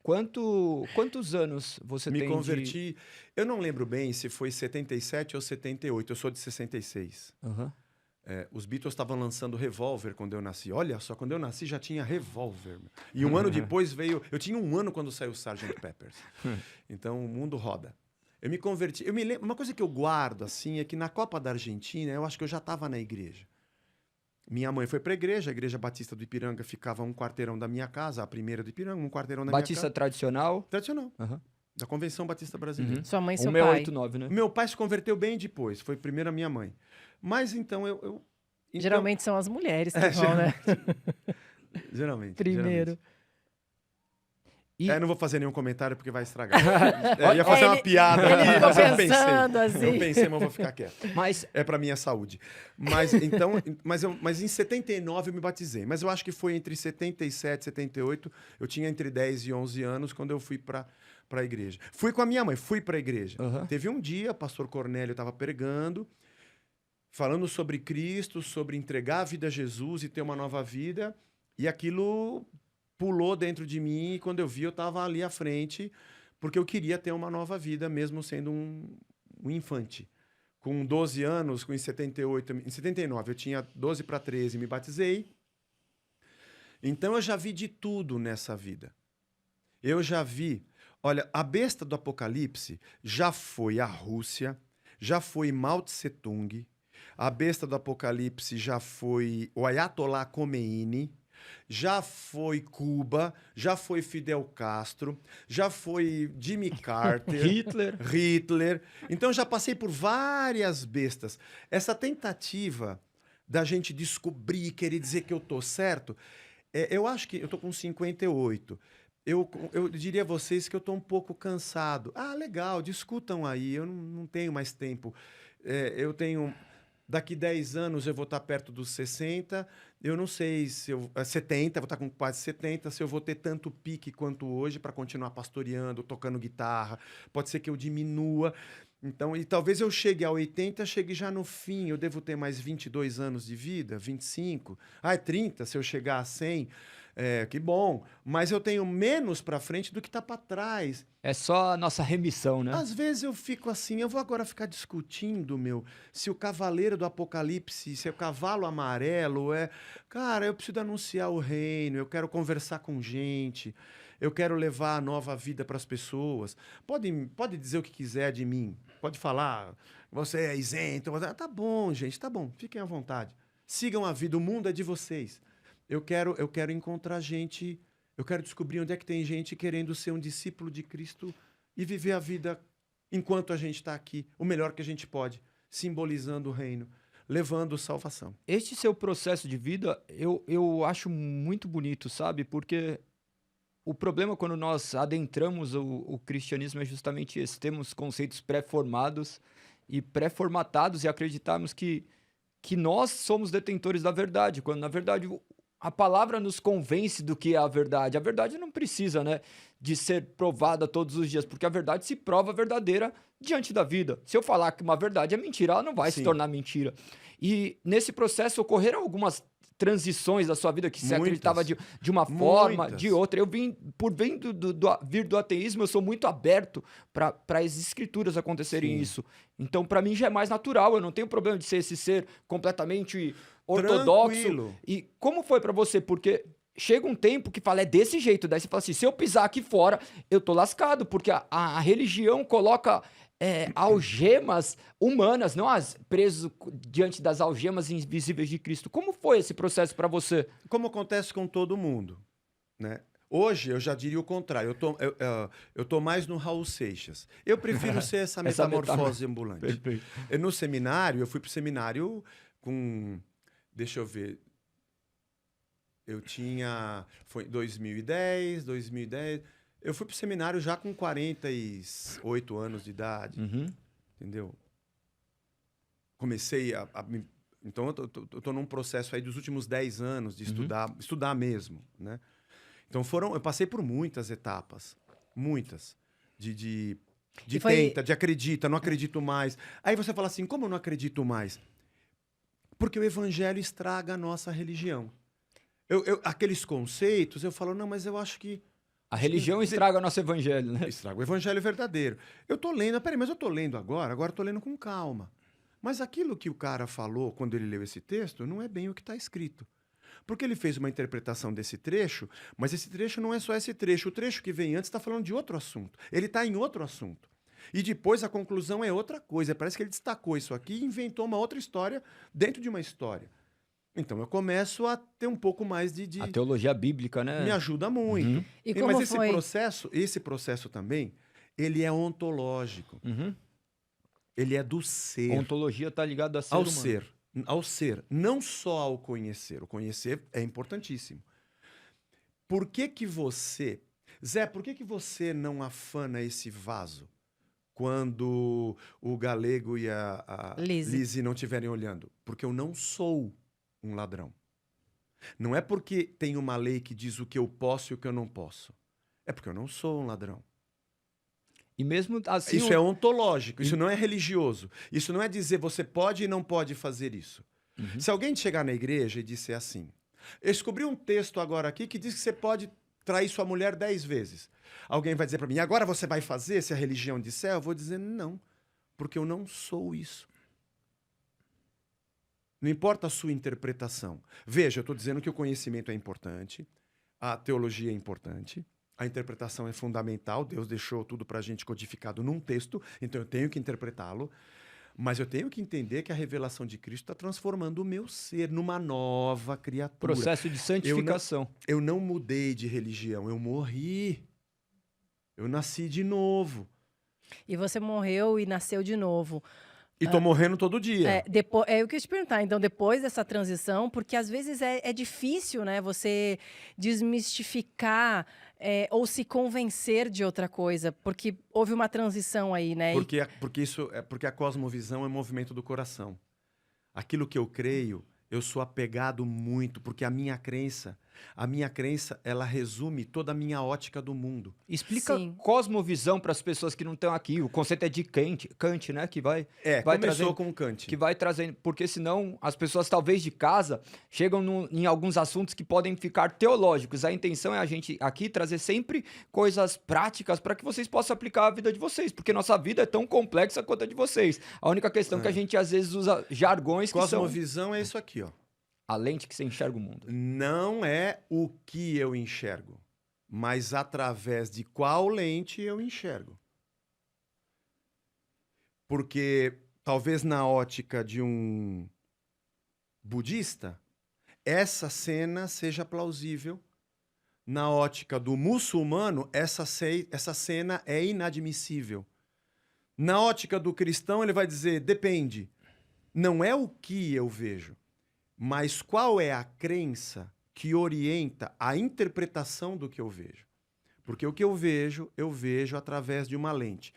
Quantos anos você Me tem converti... Eu não lembro bem se foi 77 ou 78. Eu sou de 66. Aham. Os Beatles estavam lançando Revolver quando eu nasci. Olha só, quando eu nasci já tinha Revolver. E um ano depois veio... Eu tinha um ano quando saiu Sgt. Peppers. Então o mundo roda. Eu me converti... Eu me lembro... Uma coisa que eu guardo, assim, é que na Copa da Argentina, eu acho que eu já estava na igreja. Minha mãe foi para a Igreja Batista do Ipiranga ficava um quarteirão da minha casa, a primeira do Ipiranga, um quarteirão da Batista minha casa. tradicional. Tradicional, Aham. da Convenção Batista Brasileira. Sua mãe e seu pai. 1689, né? Meu pai se converteu bem depois, foi primeiro a minha mãe. Mas então então- Geralmente são as mulheres que É, vão, né? Geralmente. Primeiro. geralmente. E- Não vou fazer nenhum comentário porque vai estragar. Eu ia fazer uma piada ele aqui, ficou mas eu pensando, pensei. assim. Eu pensei, mas vou ficar quieto. Mas É para minha saúde. Mas então, mas em 79 eu me batizei. Mas eu acho que foi entre 77 e 78. Eu tinha entre 10 e 11 anos quando eu fui para a igreja. Fui com a minha mãe, fui para a igreja. Aham. Teve um dia, o pastor Cornélio estava pregando, falando sobre Cristo, sobre entregar a vida a Jesus e ter uma nova vida. E aquilo pulou dentro de mim e quando eu vi eu estava ali à frente porque eu queria ter uma nova vida mesmo sendo um infante. Com 12 anos, em 79 eu tinha 12 para 13 me batizei. Então eu já vi de tudo nessa vida. Eu já vi, olha, a besta do Apocalipse já foi a Rússia, já foi Mao Tse Tung, a besta do Apocalipse já foi o Ayatollah Khomeini, já foi Cuba, já foi Fidel Castro, já foi Jimmy Carter, Hitler. Então já passei por várias bestas. Essa tentativa da gente descobrir, querer dizer que eu tô certo, eu acho que eu tô com 58. Eu diria a vocês que eu tô um pouco cansado. Ah, legal, discutam aí, eu não tenho mais tempo. Eu tenho... Daqui 10 anos eu vou estar perto dos 60. Eu não sei se eu... 70, vou estar com quase 70. Se eu vou ter tanto pique quanto hoje para continuar pastoreando, tocando guitarra. Pode ser que eu diminua. Então, e talvez eu chegue a 80, chegue já no fim. Eu devo ter mais 22 anos de vida, 25. 30 se eu chegar a 100. Que bom. Mas eu tenho menos para frente do que está para trás. é só a nossa remissão, né? Às vezes eu fico assim, eu vou agora ficar discutindo, se o cavaleiro do Apocalipse, se é o cavalo amarelo, Cara, eu preciso anunciar o reino, eu quero conversar com gente, eu quero levar a nova vida para as pessoas. Pode dizer o que quiser de mim, pode falar, você é isento. Tá bom, gente, tá bom, fiquem à vontade. Sigam a vida, o mundo é de vocês. Eu quero encontrar gente... Eu quero descobrir onde é que tem gente querendo ser um discípulo de Cristo e viver a vida enquanto a gente está aqui, o melhor que a gente pode, simbolizando o reino, levando salvação. Este seu processo de vida, eu acho muito bonito, sabe? Porque o problema quando nós adentramos o cristianismo é justamente esse. Temos conceitos pré-formados e pré-formatados e acreditarmos que nós somos detentores da verdade, quando na verdade a palavra nos convence do que é a verdade. A verdade não precisa, né, de ser provada todos os dias, porque a verdade se prova verdadeira diante da vida. Se eu falar que uma verdade é mentira, ela não vai se Sim. tornar mentira. E nesse processo ocorreram algumas transições da sua vida que você Muitas. acreditava de uma forma, Muitas. de outra. Eu vim, por vir do ateísmo, eu sou muito aberto para as escrituras acontecerem Sim. isso. Então, para mim já é mais natural. Eu não tenho problema de ser esse ser completamente ortodoxo. Tranquilo. E como foi pra você? Porque chega um tempo que fala, é desse jeito. Daí você fala assim, se eu pisar aqui fora, eu tô lascado. Porque a religião coloca algemas humanas, não presos diante das algemas invisíveis de Cristo. Como foi esse processo pra você? Como acontece com todo mundo, né? Hoje eu já diria o contrário. Eu tô mais no Raul Seixas. Eu prefiro ser essa Essa metamorfose ambulante. Perfeito. No seminário, eu fui pro seminário com... Deixa eu ver. Foi em 2010. Eu fui pro seminário já com 48 anos de idade, entendeu? Comecei Então, eu tô num processo aí dos últimos 10 anos de estudar mesmo, né? Então, eu passei por muitas etapas, muitas, de tenta, de acredita, não acredito mais. Aí você fala assim, como eu não acredito mais? Porque o evangelho estraga a nossa religião. Aqueles conceitos, eu falo, não, mas eu acho que... A religião estraga nosso evangelho, né? Estraga o evangelho verdadeiro. Eu tô lendo, peraí, mas eu tô lendo agora eu tô lendo com calma. Mas aquilo que o cara falou quando ele leu esse texto não é bem o que está escrito. Porque ele fez uma interpretação desse trecho, mas esse trecho não é só esse trecho. O trecho que vem antes está falando de outro assunto. Ele está em outro assunto. E depois a conclusão é outra coisa. Parece que ele destacou isso aqui e inventou uma outra história dentro de uma história. Então eu começo a ter um pouco mais de... A teologia bíblica, né? Me ajuda muito. E Mas como esse processo também, ele é ontológico. Ele é do ser. Ontologia tá ligada a ser ao humano. ser. Ao ser. Não só ao conhecer. O conhecer é importantíssimo. Por que você... Zé, por que você não afana esse vaso quando o Galego e a Lizzie não estiverem olhando? Porque eu não sou um ladrão. Não é porque tem uma lei que diz o que eu posso e o que eu não posso. É porque eu não sou um ladrão. E mesmo assim... Isso é ontológico, isso não é religioso. Isso não é dizer você pode e não pode fazer isso. Se alguém chegar na igreja e disser assim, eu descobri um texto agora aqui que diz que você pode trair sua mulher 10 vezes. Alguém vai dizer para mim, agora você vai fazer se a religião disser? Eu vou dizer não, porque eu não sou isso. Não importa a sua interpretação. Veja, eu estou dizendo que o conhecimento é importante, a teologia é importante, a interpretação é fundamental, Deus deixou tudo para a gente codificado num texto, então eu tenho que interpretá-lo, mas eu tenho que entender que a revelação de Cristo está transformando o meu ser numa nova criatura. Processo de santificação. Eu não mudei de religião, eu morri. Eu nasci de novo. E você morreu e nasceu de novo. E tô morrendo todo dia. Eu queria te perguntar, então, depois dessa transição, porque às vezes é difícil, né, você desmistificar ou se convencer de outra coisa, porque houve uma transição aí, né? Porque a cosmovisão é movimento do coração. Aquilo que eu creio, eu sou apegado muito, porque a minha crença, ela resume toda a minha ótica do mundo. Explica Sim. cosmovisão para as pessoas que não estão aqui. O conceito é de Kant, né? Que vai Começou trazendo, com Kant. que vai trazendo, porque senão as pessoas talvez de casa chegam em alguns assuntos que podem ficar teológicos. A intenção é a gente aqui trazer sempre coisas práticas para que vocês possam aplicar a vida de vocês, porque nossa vida é tão complexa quanto a de vocês. A única questão é que a gente às vezes usa jargões que são Cosmovisão é isso aqui, ó. a lente que você enxerga o mundo. Não é o que eu enxergo, mas através de qual lente eu enxergo. Porque talvez na ótica de um budista, essa cena seja plausível. Na ótica do muçulmano, essa cena é inadmissível. Na ótica do cristão, ele vai dizer, depende. Não é o que eu vejo, mas qual é a crença que orienta a interpretação do que eu vejo. Porque o que eu vejo através de uma lente.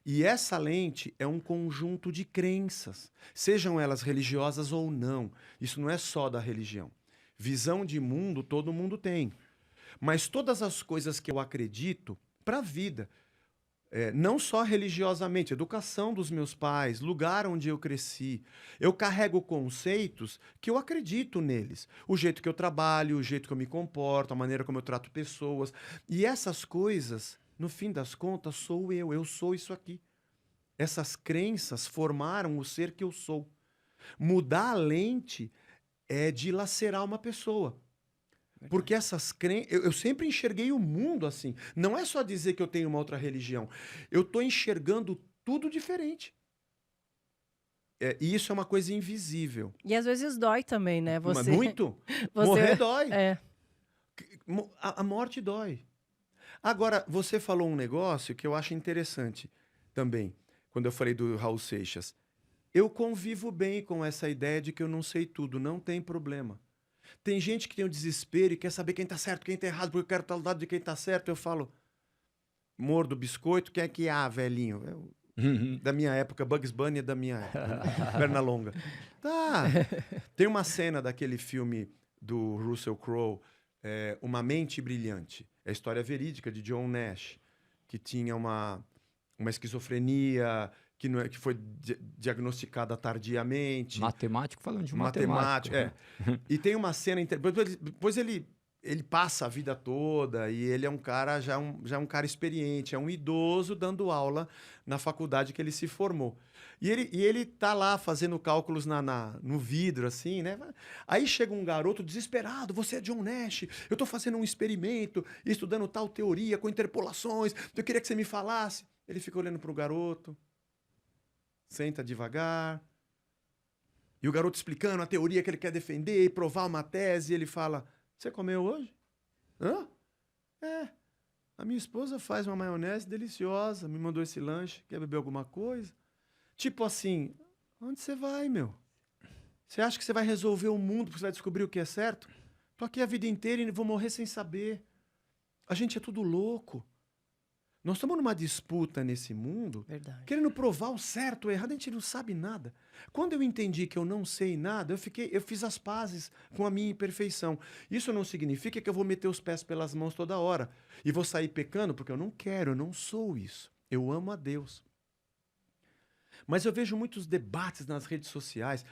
E essa lente é um conjunto de crenças, sejam elas religiosas ou não. Isso não é só da religião. Visão de mundo todo mundo tem. Mas todas as coisas que eu acredito para a vida, não só religiosamente, educação dos meus pais, lugar onde eu cresci, eu carrego conceitos que eu acredito neles. O jeito que eu trabalho, o jeito que eu me comporto, a maneira como eu trato pessoas. E essas coisas, no fim das contas, sou eu sou isso aqui. Essas crenças formaram o ser que eu sou. Mudar a lente é dilacerar uma pessoa. Porque essas crenças... Eu sempre enxerguei o mundo assim. Não é só dizer que eu tenho uma outra religião. Eu estou enxergando tudo diferente. E isso é uma coisa invisível. E às vezes dói também, né? Mas muito. Morrer dói. A morte dói. Agora, você falou um negócio que eu acho interessante também, quando eu falei do Raul Seixas. Eu convivo bem com essa ideia de que eu não sei tudo, não tem problema. Tem gente que tem o desespero e quer saber quem tá certo, quem tá errado, porque eu quero estar do lado de quem tá certo. Eu falo, mordo biscoito, quem é que velhinho? Da minha época, Bugs Bunny é da minha época, perna longa. Tá. Tem uma cena daquele filme do Russell Crowe, Uma Mente Brilhante. É a história verídica de John Nash, que tinha uma esquizofrenia... que foi diagnosticada tardiamente. Matemático falando de matemático. E tem uma cena... Depois ele passa a vida toda e ele é um cara, já um cara experiente, é um idoso dando aula na faculdade que ele se formou. E ele tá lá fazendo cálculos no vidro, assim, né? Aí chega um garoto desesperado, você é John Nash, eu tô fazendo um experimento, estudando tal teoria com interpolações, eu queria que você me falasse. Ele fica olhando pro garoto, senta devagar. E o garoto explicando a teoria que ele quer defender e provar uma tese. E ele fala, você comeu hoje? Hã? A minha esposa faz uma maionese deliciosa, me mandou esse lanche, quer beber alguma coisa? Tipo assim, onde você vai, meu? Você acha que você vai resolver o mundo porque você vai descobrir o que é certo? Tô aqui a vida inteira e vou morrer sem saber. A gente é tudo louco. Nós estamos numa disputa nesse mundo, querendo provar o certo ou o errado, a gente não sabe nada. Quando eu entendi que eu não sei nada, eu fiz as pazes com a minha imperfeição. Isso não significa que eu vou meter os pés pelas mãos toda hora e vou sair pecando, porque eu não quero, eu não sou isso. Eu amo a Deus. Mas eu vejo muitos debates nas redes sociais.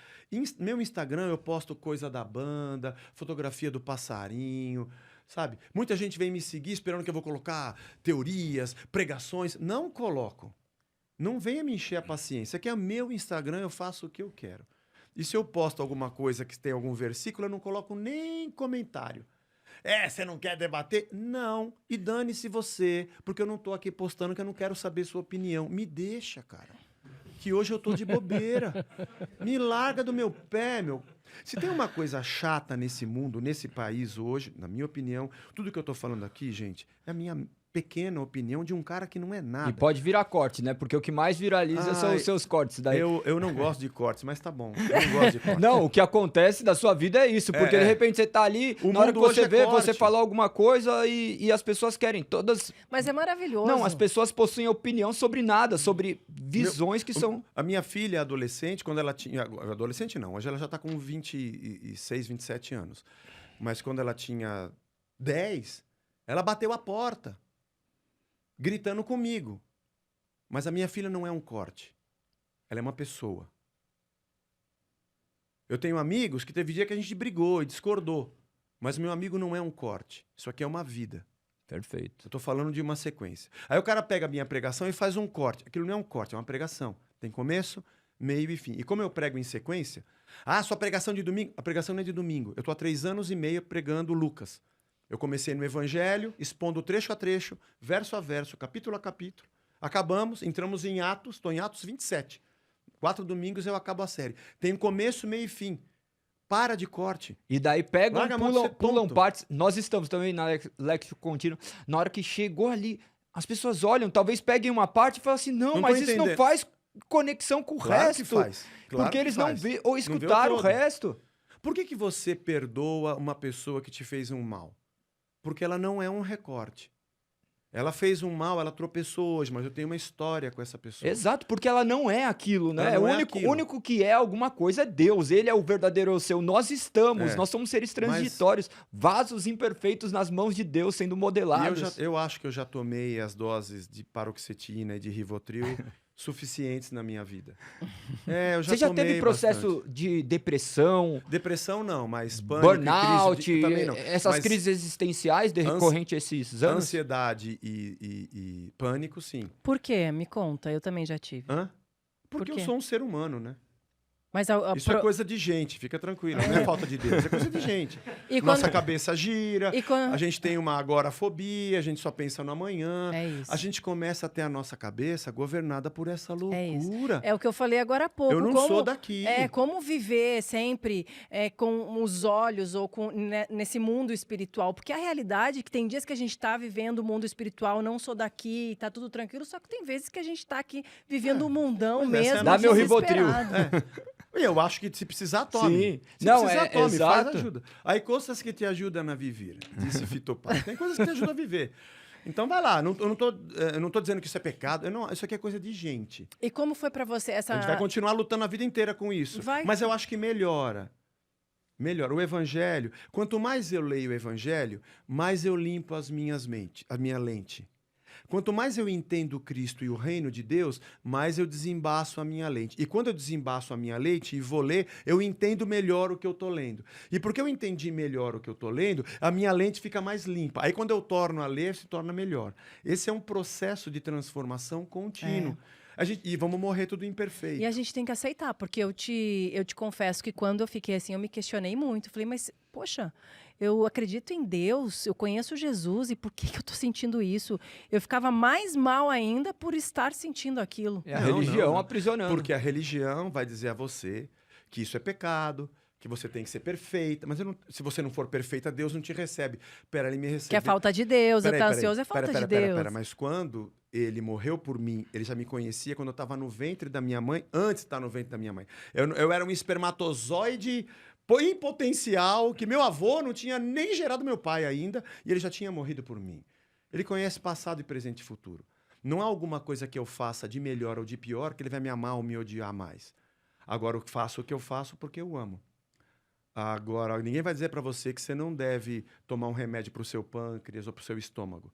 Meu Instagram eu posto coisa da banda, fotografia do passarinho... Sabe? Muita gente vem me seguir esperando que eu vou colocar teorias, pregações. Não coloco. Não venha me encher a paciência. Aqui é meu Instagram, eu faço o que eu quero. E se eu posto alguma coisa que tem algum versículo, eu não coloco nem comentário. Você não quer debater? Não. E dane-se você, porque eu não tô aqui postando que eu não quero saber sua opinião. Me deixa, cara. Que hoje eu tô de bobeira. Me larga do meu pé, meu. Se tem uma coisa chata nesse mundo, nesse país hoje, na minha opinião, tudo que eu tô falando aqui, gente, é a minha pequena opinião de um cara que não é nada. E pode virar corte, né? Porque o que mais viraliza são os seus cortes. Daí. Eu não gosto de cortes, mas tá bom. Eu não gosto de cortes. Não, o que acontece da sua vida é isso. Porque de repente você tá ali, na hora que você vê, você falar alguma coisa e as pessoas querem todas... Mas é maravilhoso. Não, as pessoas possuem opinião sobre nada, sobre visões que são... A minha filha adolescente, quando ela tinha... Adolescente não, hoje ela já tá com 26, 27 anos. Mas quando ela tinha 10, ela bateu a porta. Gritando comigo. Mas a minha filha não é um corte. Ela é uma pessoa. Eu tenho amigos que teve dia que a gente brigou e discordou. Mas meu amigo não é um corte. Isso aqui é uma vida. Perfeito. Eu tô falando de uma sequência. Aí o cara pega a minha pregação e faz um corte. Aquilo não é um corte, é uma pregação. Tem começo, meio e fim. E como eu prego em sequência... sua pregação de domingo... A pregação não é de domingo. Eu tô há 3 anos e meio pregando Lucas. Eu comecei no Evangelho, expondo trecho a trecho, verso a verso, capítulo a capítulo. Acabamos, entramos em Atos, estou em Atos 27. 4 domingos eu acabo a série. Tem começo, meio e fim. Para de corte. E daí pegam, pulam partes. Nós estamos também na Lexio Contínuo. Na hora que chegou ali, as pessoas olham, talvez peguem uma parte e falam assim, não mas isso não faz conexão com o resto. Que faz. Claro porque eles não vê ou escutaram escutaram o resto. Por que você perdoa uma pessoa que te fez um mal? Porque ela não é um recorte. Ela fez um mal, ela tropeçou hoje, mas eu tenho uma história com essa pessoa. Exato, porque ela não é aquilo, né? Ela não O é único, aquilo. único que é alguma coisa é Deus. Ele é o verdadeiro eu seu. Nós estamos, É. nós somos seres transitórios, vasos imperfeitos nas mãos de Deus sendo E modelados. eu acho que eu já tomei as doses de paroxetina e de Rivotril suficientes na minha vida. Eu já Você já tomei teve processo bastante. de depressão, Depressão não, mas pânico e burnout, crise também não. essas Mas crises existenciais decorrente a esses anos? ansiedade e pânico, sim. Por quê? Me conta, eu também já tive. Hã? Porque Por eu quê? sou um ser humano, né? Mas Isso é coisa de gente, fica tranquilo. Não é falta de Deus, é coisa de gente. E Nossa quando- cabeça gira, E quando... a gente tem uma agorafobia, a gente só pensa no amanhã. É isso. A gente começa a ter a nossa cabeça governada por essa isso. loucura. É o que eu falei agora há pouco. Eu não como, sou daqui. Como viver sempre com os olhos ou nesse mundo espiritual. Porque a realidade é que tem dias que a gente está vivendo o mundo espiritual, não sou daqui, tá tudo tranquilo, só que tem vezes que a gente está aqui vivendo um mundão Mas essa é a mesmo. Dá meu Rivotril. desesperado. E eu acho que se precisar, tome. Sim. Se Não, precisar, tome, exato. faz ajuda. Aí coisas que te ajudam a viver, disse Fitopá. Tem coisas que te ajudam a viver. Então vai lá, eu não tô dizendo que isso é pecado, isso aqui é coisa de gente. E como foi para você essa... A gente vai continuar lutando a vida inteira com isso. Vai. Mas eu acho que melhora. Melhora. O evangelho, quanto mais eu leio o evangelho, mais eu limpo a minha lente. Quanto mais eu entendo Cristo e o reino de Deus, mais eu desembaço a minha lente. E quando eu desembaço a minha lente e vou ler, eu entendo melhor o que eu estou lendo. E porque eu entendi melhor o que eu estou lendo, a minha lente fica mais limpa. Aí quando eu torno a ler, se torna melhor. Esse é um processo de transformação contínuo. E vamos morrer tudo imperfeito. E a gente tem que aceitar, porque eu te confesso que quando eu fiquei assim, eu me questionei muito. Falei, mas, poxa, eu acredito em Deus, eu conheço Jesus, e por que eu tô sentindo isso? Eu ficava mais mal ainda por estar sentindo aquilo. É a Não, religião não. aprisionando. Porque a religião vai dizer a você que isso é pecado, que você tem que ser perfeita. Mas se você não for perfeita, Deus não te recebe. Pera, ele me recebe. Que é falta de Deus, eu Peraí, tô peraí. ansioso, é falta Pera, de Deus. Pera, mas quando ele morreu por mim, ele já me conhecia quando eu estava no ventre da minha mãe, antes de estar no ventre da minha mãe. Eu era um espermatozoide em potencial, que meu avô não tinha nem gerado meu pai ainda, e ele já tinha morrido por mim. Ele conhece passado e presente e futuro. Não há alguma coisa que eu faça de melhor ou de pior que ele vai me amar ou me odiar mais. Agora, eu faço o que eu faço porque eu amo. Agora, ninguém vai dizer para você que você não deve tomar um remédio para o seu pâncreas ou para o seu estômago.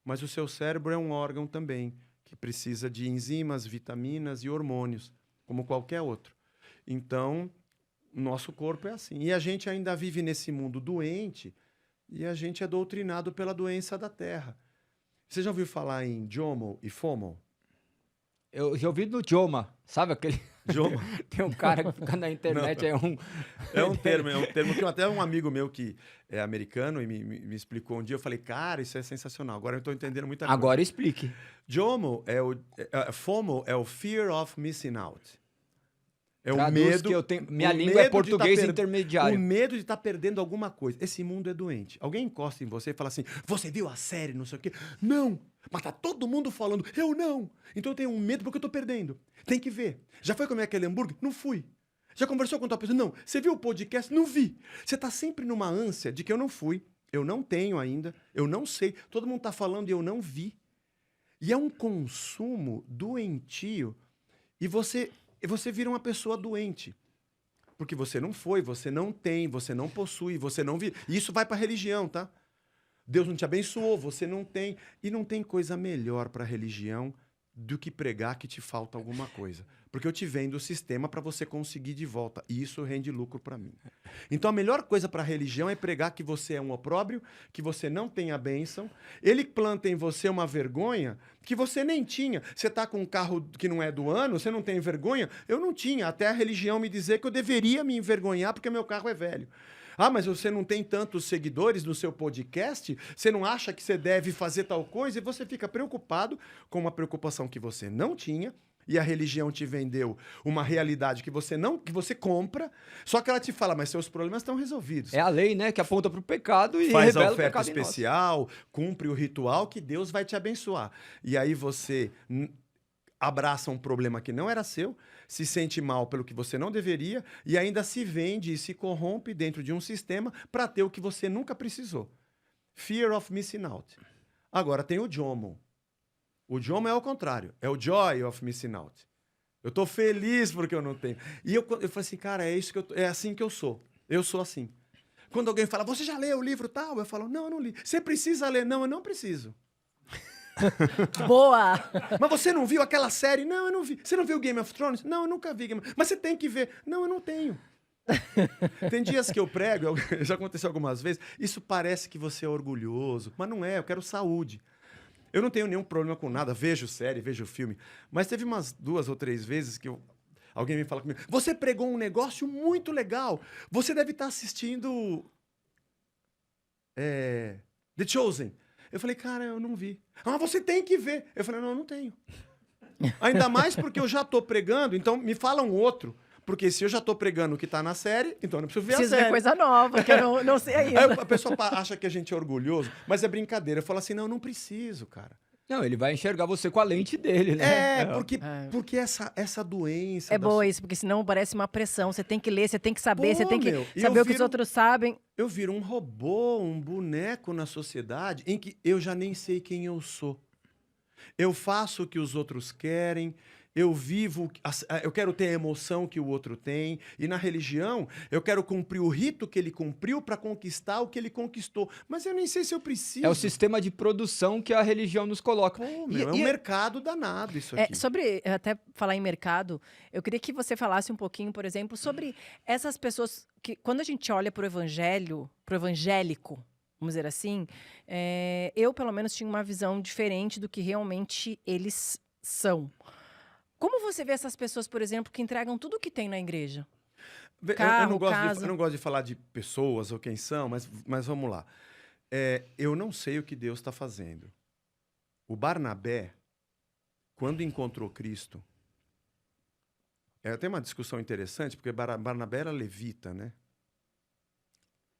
Mas o seu cérebro é um órgão também, que precisa de enzimas, vitaminas e hormônios, como qualquer outro. Então, nosso corpo é assim. E a gente ainda vive nesse mundo doente e a gente é doutrinado pela doença da Terra. Você já ouviu falar em JOMO e FOMO? Eu já ouvi no Joma, sabe aquele... JOMO Tem um cara que fica na internet, é um... é um termo que até um amigo meu que é americano e me explicou um dia, eu falei, cara, isso é sensacional, agora eu estou entendendo muita coisa. Agora explique. JOMO FOMO é o Fear of Missing Out. É Traduz o medo. que eu tenho... Minha o língua é medo de português tá intermediário. O medo de estar perdendo alguma coisa. Esse mundo é doente. Alguém encosta em você e fala assim: você viu a série, não sei o quê? Não! Mas tá todo mundo falando, eu não! Então eu tenho um medo porque eu tô perdendo. Tem que ver. Já foi comer aquele hambúrguer? Não fui. Já conversou com outra pessoa? Não. Você viu o podcast? Não vi. Você tá sempre numa ânsia de que eu não fui, eu não tenho ainda, eu não sei. Todo mundo tá falando e eu não vi. E é um consumo doentio. E você vira uma pessoa doente. Porque você não foi, você não tem, você não possui, você não vive. E isso vai para a religião, tá? Deus não te abençoou, você não tem. E não tem coisa melhor para a religião do que pregar que te falta alguma coisa. Porque eu te vendo o sistema para você conseguir de volta. E isso rende lucro para mim. Então a melhor coisa para a religião é pregar que você é um opróbrio, que você não tem a bênção. Ele planta em você uma vergonha que você nem tinha. Você está com um carro que não é do ano, você não tem vergonha? Eu não tinha. Até a religião me dizer que eu deveria me envergonhar porque meu carro é velho. Ah, mas você não tem tantos seguidores no seu podcast? Você não acha que você deve fazer tal coisa? E você fica preocupado com uma preocupação que você não tinha. E a religião te vendeu uma realidade que você compra, só que ela te fala, mas seus problemas estão resolvidos. É a lei, né, que aponta pro pecado e Faz a revela o oferta pecado em nós. especial, cumpre o ritual que Deus vai te abençoar. E aí você abraça um problema que não era seu, se sente mal pelo que você não deveria e ainda se vende e se corrompe dentro de um sistema para ter o que você nunca precisou. Fear of missing out. Agora tem o JOMO. O JOMO é o contrário. É o Joy of Missing Out. Eu tô feliz porque eu não tenho. E eu falei assim, cara, é assim que eu sou. Eu sou assim. Quando alguém fala, você já leu o livro tal? Eu falo, não, eu não li. Você precisa ler? Não, eu não preciso. Boa! Mas você não viu aquela série? Não, eu não vi. Você não viu Game of Thrones? Não, eu nunca vi Game of Thrones. Mas você tem que ver. Não, eu não tenho. Tem dias que eu prego, já aconteceu algumas vezes, isso parece que você é orgulhoso, mas não é, eu quero saúde. Eu não tenho nenhum problema com nada, vejo série, vejo filme, mas teve umas 2 ou 3 vezes que alguém me fala comigo, você pregou um negócio muito legal, você deve estar assistindo The Chosen. Eu falei, cara, eu não vi. Ah, você tem que ver. Eu falei, não, eu não tenho. Ainda mais porque eu já estou pregando, então me fala um outro. Porque se eu já estou pregando o que está na série, então eu não preciso ver Preciso a série. ver coisa nova, que eu não sei ainda. Aí a pessoa acha que a gente é orgulhoso, mas é brincadeira. Eu falo assim, não, eu não preciso, cara. Não, ele vai enxergar você com a lente dele, né? Porque essa doença... É boa isso, porque senão parece uma pressão. Você tem que ler, você tem que saber, você tem que meu, saber o que os outros sabem. Eu viro um robô, um boneco na sociedade em que eu já nem sei quem eu sou. Eu faço o que os outros querem, eu vivo, eu quero ter a emoção que o outro tem, e na religião eu quero cumprir o rito que ele cumpriu para conquistar o que ele conquistou. Mas eu nem sei se eu preciso. É o sistema de produção que a religião nos coloca. Pô, meu, é um mercado danado isso aqui. Sobre até falar em mercado, eu queria que você falasse um pouquinho, por exemplo, sobre essas pessoas que, quando a gente olha para o evangelho, para o evangélico, vamos dizer assim, eu pelo menos tinha uma visão diferente do que realmente eles são. Como você vê essas pessoas, por exemplo, que entregam tudo o que tem na igreja? Carro, eu não gosto de falar de pessoas ou quem são, mas vamos lá. Eu não sei o que Deus está fazendo. O Barnabé, quando encontrou Cristo, tem uma discussão interessante, porque Barnabé era levita, né?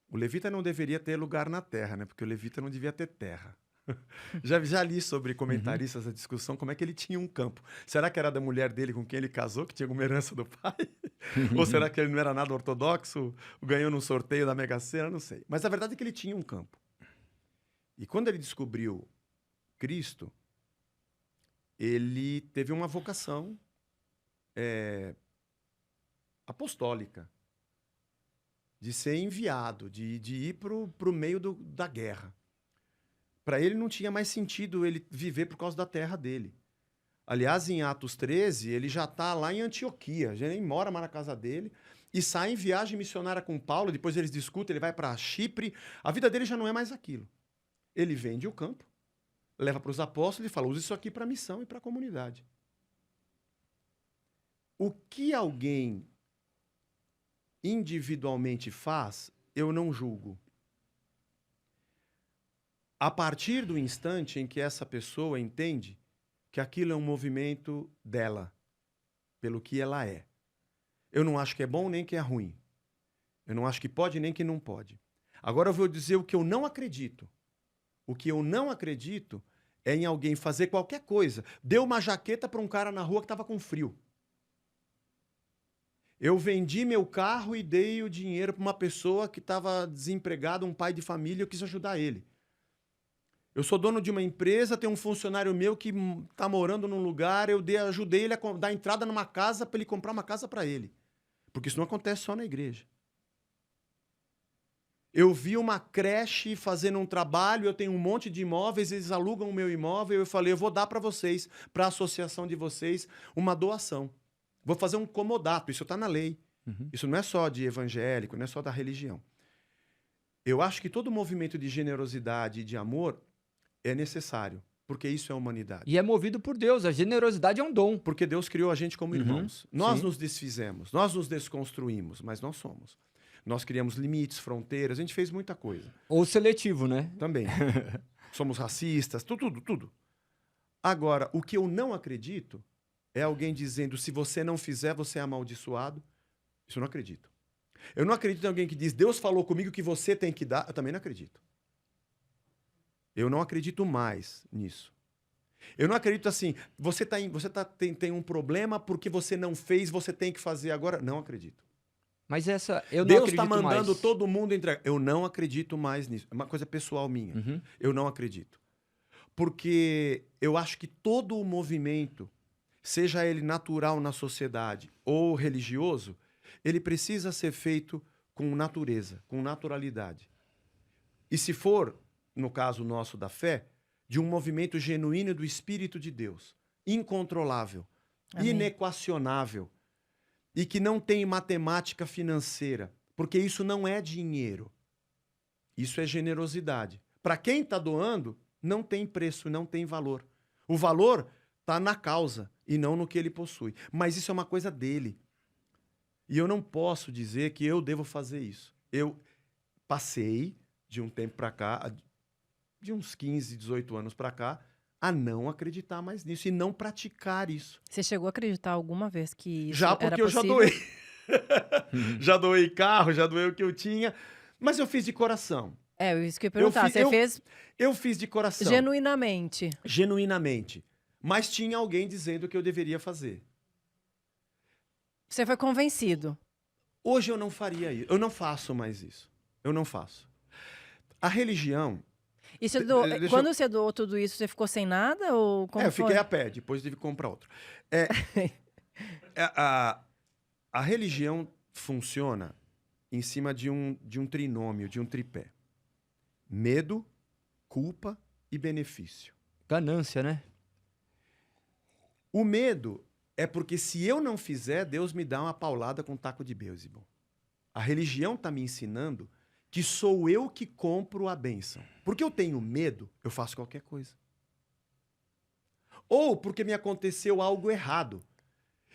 O levita não deveria ter lugar na terra, né? Porque o levita não devia ter terra. Já li sobre comentaristas a discussão, como é que ele tinha um campo. Será que era da mulher dele com quem ele casou, que tinha alguma herança do pai? Ou será que ele não era nada ortodoxo, ganhou num sorteio da Mega Sena? Não sei. Mas a verdade é que ele tinha um campo. E quando ele descobriu Cristo, ele teve uma vocação apostólica, de ser enviado, de ir para o meio da guerra. Para ele não tinha mais sentido ele viver por causa da terra dele. Aliás, em Atos 13, ele já está lá em Antioquia, já nem mora mais na casa dele, e sai em viagem missionária com Paulo, depois eles discutem, ele vai para Chipre, a vida dele já não é mais aquilo. Ele vende o campo, leva para os apóstolos e fala, usa isso aqui para a missão e para a comunidade. O que alguém individualmente faz, eu não julgo. A partir do instante em que essa pessoa entende que aquilo é um movimento dela, pelo que ela é. Eu não acho que é bom nem que é ruim. Eu não acho que pode nem que não pode. Agora eu vou dizer o que eu não acredito. O que eu não acredito é em alguém fazer qualquer coisa. Deu uma jaqueta para um cara na rua que estava com frio. Eu vendi meu carro e dei o dinheiro para uma pessoa que estava desempregada, um pai de família, eu quis ajudar ele. Eu sou dono de uma empresa, tem um funcionário meu que está morando num lugar, ajudei ele a dar entrada numa casa para ele comprar uma casa para ele. Porque isso não acontece só na igreja. Eu vi uma creche fazendo um trabalho, eu tenho um monte de imóveis, eles alugam o meu imóvel, eu falei, eu vou dar para vocês, para a associação de vocês, uma doação. Vou fazer um comodato, isso está na lei. Uhum. Isso não é só de evangélico, não é só da religião. Eu acho que todo movimento de generosidade e de amor é necessário, porque isso é a humanidade. E é movido por Deus, a generosidade é um dom. Porque Deus criou a gente como irmãos. Nós sim. nos desfizemos, nós nos desconstruímos, mas nós somos. Nós criamos limites, fronteiras, a gente fez muita coisa. Ou seletivo, né? Também. Somos racistas, tudo. Agora, o que eu não acredito é alguém dizendo, se você não fizer, você é amaldiçoado. Isso eu não acredito. Eu não acredito em alguém que diz, Deus falou comigo que você tem que dar. Eu também não acredito. Eu não acredito mais nisso. Eu não acredito assim, você tem um problema porque você não fez, você tem que fazer agora. Não acredito. Mas eu não Deus acredito está mandando mais. todo mundo entregar. Eu não acredito mais nisso. É uma coisa pessoal minha. Uhum. Eu não acredito. Porque eu acho que todo o movimento, seja ele natural na sociedade ou religioso, ele precisa ser feito com natureza, com naturalidade. E se for, no caso nosso da fé, de um movimento genuíno do Espírito de Deus, incontrolável, Amém. inequacionável, e que não tem matemática financeira, porque isso não é dinheiro, isso é generosidade. Para quem está doando, não tem preço, não tem valor. O valor está na causa e não no que ele possui. Mas isso é uma coisa dele. E eu não posso dizer que eu devo fazer isso. Eu passei, de um tempo para cá, de uns 15, 18 anos para cá, a não acreditar mais nisso e não praticar isso. Você chegou a acreditar alguma vez que isso Já era porque eu já possível? doei. Já doei carro, já doei o que eu tinha, mas eu fiz de coração. É, isso que eu ia perguntar. fiz- Você eu- fez Eu fiz de coração, genuinamente. genuinamente. Mas tinha alguém dizendo que eu deveria fazer. Você foi convencido. Hoje eu não faria isso. Eu não faço mais isso. Eu não faço. A religião... E você Deixa eu- quando você doou tudo isso, você ficou sem nada? Ou como eu foi? fiquei a pé, depois tive que comprar outro. A religião funciona em cima de um trinômio, de um tripé. Medo, culpa e benefício. Ganância, né? O medo é porque se eu não fizer, Deus me dá uma paulada com um taco de Beelzebub. A religião está me ensinando que sou eu que compro a bênção. Porque eu tenho medo, eu faço qualquer coisa. Ou porque me aconteceu algo errado.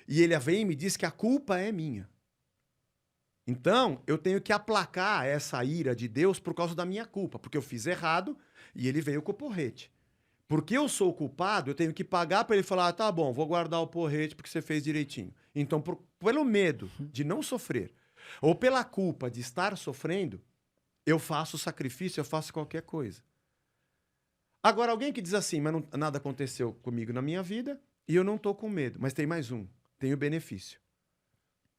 E ele vem e me diz que a culpa é minha. Então, eu tenho que aplacar essa ira de Deus por causa da minha culpa. Porque eu fiz errado e ele veio com o porrete. Porque eu sou o culpado, eu tenho que pagar para ele falar, tá bom, vou guardar o porrete porque você fez direitinho. Então, pelo medo de não sofrer, ou pela culpa de estar sofrendo, eu faço sacrifício, eu faço qualquer coisa. Agora, alguém que diz assim, mas nada aconteceu comigo na minha vida e eu não estou com medo. Mas tem mais um, tem o benefício.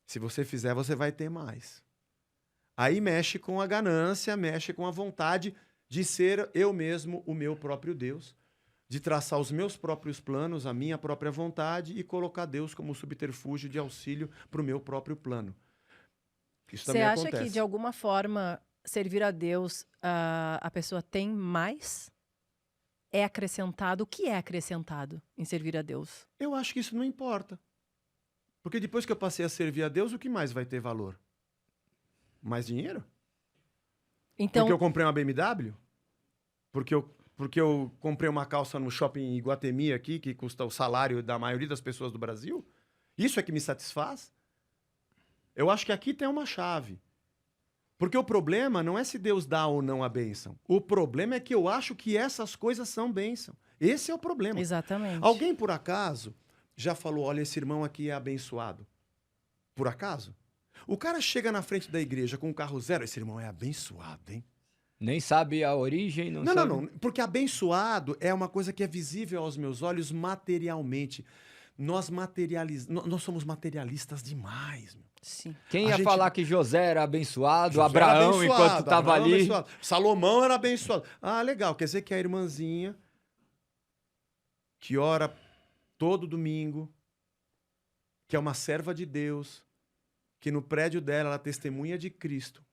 Se você fizer, você vai ter mais. Aí mexe com a ganância, mexe com a vontade de ser eu mesmo o meu próprio Deus, de traçar os meus próprios planos, a minha própria vontade e colocar Deus como subterfúgio de auxílio para o meu próprio plano. Isso Você também acha acontece. que, de alguma forma, servir a Deus, a pessoa tem mais? É acrescentado? O que é acrescentado em servir a Deus? Eu acho que isso não importa. Porque depois que eu passei a servir a Deus, o que mais vai ter valor? Mais dinheiro? Então, Porque eu comprei uma BMW? Porque eu comprei uma calça no shopping Iguatemi aqui, que custa o salário da maioria das pessoas do Brasil? Isso é que me satisfaz? Eu acho que aqui tem uma chave. Porque o problema não é se Deus dá ou não a bênção. O problema é que eu acho que essas coisas são bênção. Esse é o problema. exatamente. Alguém, por acaso, já falou, olha, esse irmão aqui é abençoado. Por acaso? O cara chega na frente da igreja com um carro zero, esse irmão é abençoado, hein? Nem sabe a origem, não sabe... Não. Porque abençoado é uma coisa que é visível aos meus olhos materialmente. Nós somos materialistas demais, meu. Sim. Quem A ia gente- falar que José era abençoado, José era Abraão, abençoado, enquanto estava Abraão ali... abençoado. Salomão era abençoado. Ah, legal. Quer dizer que a irmãzinha que ora todo domingo, que é uma serva de Deus, que no prédio dela ela testemunha de Cristo,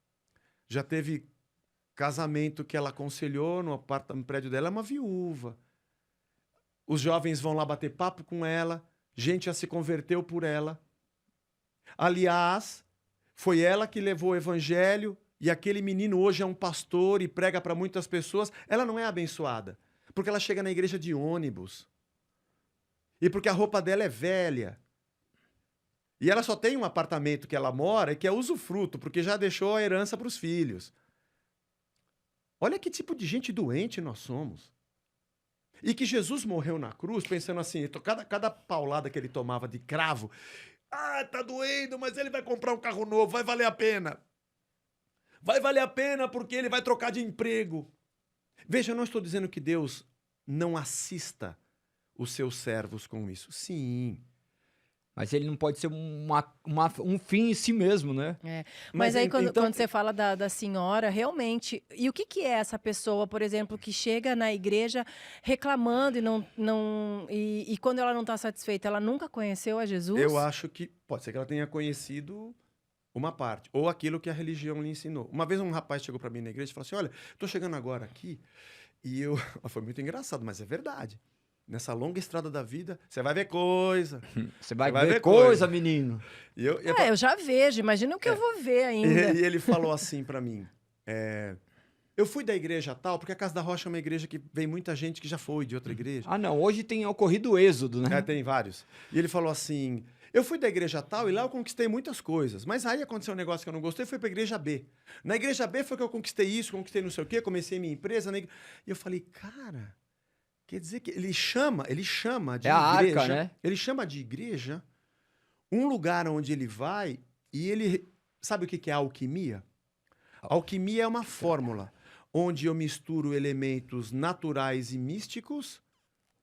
já teve casamento que ela aconselhou no prédio dela, é uma viúva. Os jovens vão lá bater papo com ela, gente já se converteu por ela. Aliás, foi ela que levou o evangelho e aquele menino hoje é um pastor e prega para muitas pessoas. Ela não é abençoada, porque ela chega na igreja de ônibus. E porque a roupa dela é velha. E ela só tem um apartamento que ela mora e que é usufruto, porque já deixou a herança para os filhos. Olha que tipo de gente doente nós somos. E que Jesus morreu na cruz pensando assim, cada paulada que ele tomava de cravo, tá doendo, mas ele vai comprar um carro novo, vai valer a pena. Vai valer a pena porque ele vai trocar de emprego. Veja, eu não estou dizendo que Deus não assista os seus servos com isso. Sim. Mas ele não pode ser um fim em si mesmo, né? Mas aí, então- quando você fala da senhora, realmente... E o que é essa pessoa, por exemplo, que chega na igreja reclamando e quando ela não está satisfeita, ela nunca conheceu a Jesus? Eu acho que pode ser que ela tenha conhecido uma parte, ou aquilo que a religião lhe ensinou. Uma vez um rapaz chegou para mim na igreja e falou assim, olha, tô chegando agora aqui e eu... Foi muito engraçado, mas é verdade. Nessa longa estrada da vida, você vai ver coisa. Você vai vai ver ver coisa, coisa. menino. E eu, Eu já vejo. Imagina o que eu vou ver ainda. E ele falou assim pra mim, eu fui da igreja tal, porque a Casa da Rocha é uma igreja que vem muita gente que já foi de outra igreja. Ah, não. Hoje tem ocorrido o êxodo, né? Tem vários. E ele falou assim, eu fui da igreja tal e lá eu conquistei muitas coisas, mas aí aconteceu um negócio que eu não gostei, fui pra igreja B. Na igreja B foi que eu conquistei isso, conquistei não sei o quê, comecei minha empresa. E eu falei, cara, quer dizer que ele chama de É a igreja, arca, né? ele chama de igreja um lugar onde ele vai e ele... Sabe o que é alquimia? Alquimia é uma fórmula onde eu misturo elementos naturais e místicos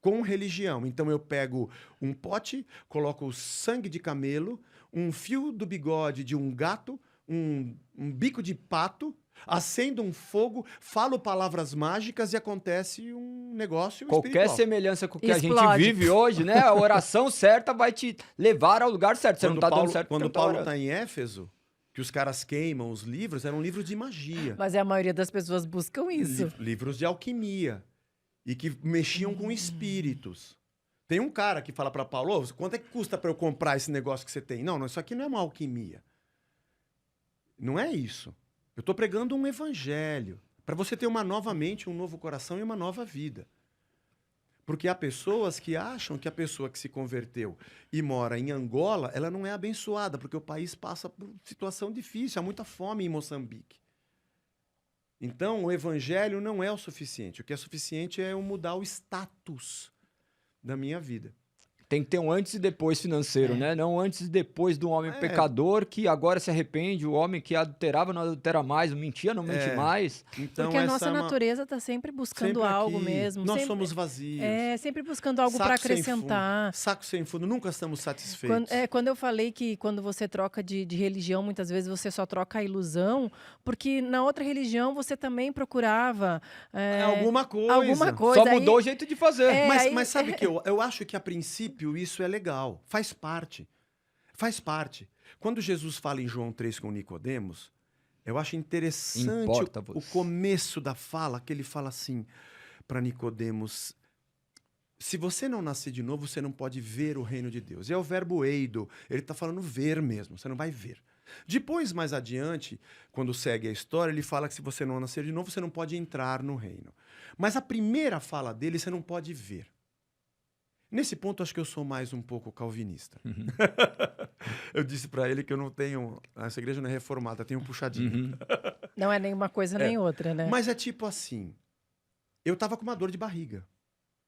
com religião. Então eu pego um pote, coloco sangue de camelo, um fio do bigode de um gato, um bico de pato, acendo um fogo, falo palavras mágicas e acontece um negócio Qualquer espiritual. semelhança com o que a Explode. gente vive hoje, né? A oração certa vai te levar ao lugar certo. Você não tá dando certo. Quando porque não tá Paulo orando. está em Éfeso, que os caras queimam os livros, eram livros de magia. Mas a maioria das pessoas buscam isso. Livros de alquimia. E que mexiam com espíritos. Tem um cara que fala para Paulo, "Ô, quanto é que custa para eu comprar esse negócio que você tem?" Não, isso aqui não é uma alquimia. Não é isso. Eu estou pregando um evangelho para você ter uma nova mente, um novo coração e uma nova vida. Porque há pessoas que acham que a pessoa que se converteu e mora em Angola, ela não é abençoada, porque o país passa por situação difícil, há muita fome em Moçambique. Então, o evangelho não é o suficiente. O que é suficiente é eu mudar o status da minha vida. Tem que ter um antes e depois financeiro, né? Não antes e depois do homem pecador que agora se arrepende, o homem que adulterava não adultera mais, mentia não mente mais. Então, Porque a essa nossa é uma... natureza está sempre buscando sempre algo aqui. mesmo. Nós sempre, somos vazios. sempre buscando algo para Saco sem acrescentar. fundo. Saco sem fundo. Nunca estamos satisfeitos. Quando eu falei que quando você troca de religião, muitas vezes você só troca a ilusão, porque na outra religião você também procurava Alguma coisa. alguma coisa. Só mudou o jeito de fazer. Mas sabe que eu acho que a princípio isso é legal. Faz parte. Faz parte. Quando Jesus fala em João 3 com Nicodemos, eu acho interessante o começo da fala, que ele fala assim para Nicodemos: se você não nascer de novo, você não pode ver o reino de Deus. É o verbo eido. Ele está falando ver mesmo, você não vai ver. Depois, mais adiante, quando segue a história, ele fala que se você não nascer de novo, você não pode entrar no reino. Mas a primeira fala dele, você não pode ver. Nesse ponto, acho que eu sou mais um pouco calvinista. Uhum. Eu disse para ele que eu não tenho... Essa igreja não é reformada, eu tenho um puxadinho. Uhum. Não é nenhuma coisa nem outra, né? Mas é tipo assim, eu tava com uma dor de barriga.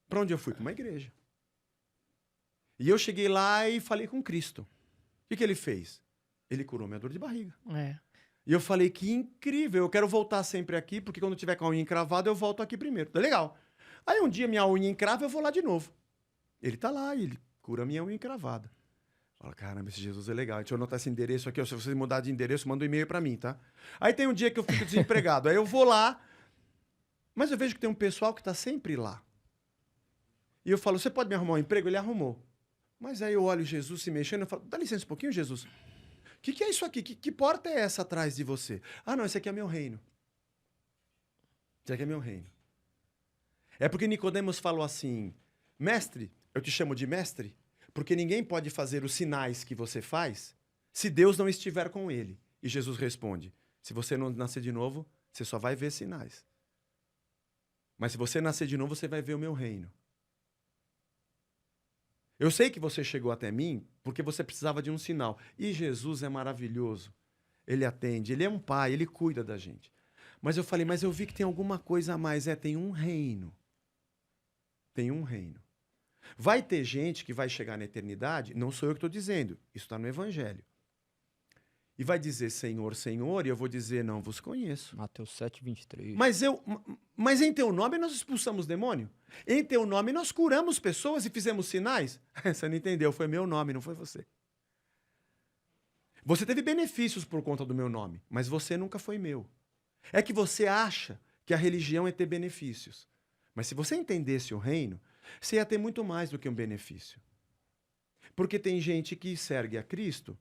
Para onde eu fui? Para uma igreja. E eu cheguei lá e falei com Cristo. O que ele fez? Ele curou minha dor de barriga. E eu falei, que incrível, eu quero voltar sempre aqui, porque quando tiver com a unha encravada, eu volto aqui primeiro. Tá legal. Aí um dia minha unha encrava, eu vou lá de novo. Ele tá lá e ele cura a minha unha encravada. Fala, caramba, esse Jesus é legal. Deixa eu anotar esse endereço aqui. Se você mudar de endereço, manda um e-mail para mim, tá? Aí tem um dia que eu fico desempregado. Aí eu vou lá, mas eu vejo que tem um pessoal que tá sempre lá. E eu falo, você pode me arrumar um emprego? Ele arrumou. Mas aí eu olho Jesus se mexendo e falo, dá licença um pouquinho, Jesus. O que é isso aqui? Que porta é essa atrás de você? Ah, não, esse aqui é meu reino. Esse aqui é meu reino. É porque Nicodemos falou assim, mestre, eu te chamo de mestre, porque ninguém pode fazer os sinais que você faz se Deus não estiver com ele. E Jesus responde, se você não nascer de novo, você só vai ver sinais. Mas se você nascer de novo, você vai ver o meu reino. Eu sei que você chegou até mim porque você precisava de um sinal. E Jesus é maravilhoso. Ele atende, ele é um pai, ele cuida da gente. Mas eu falei, mas eu vi que tem alguma coisa a mais. Tem um reino. Tem um reino. Vai ter gente que vai chegar na eternidade, não sou eu que estou dizendo, isso está no Evangelho. e vai dizer Senhor, Senhor, e eu vou dizer não vos conheço. Mateus 7:23. Mas em teu nome nós expulsamos demônio. Em teu nome nós curamos pessoas e fizemos sinais. Você não entendeu, foi meu nome, não foi você. Você teve benefícios por conta do meu nome, mas você nunca foi meu. É que você acha que a religião é ter benefícios. Mas se você entendesse o reino, você ia ter muito mais do que um benefício. Porque tem gente que segue a Cristo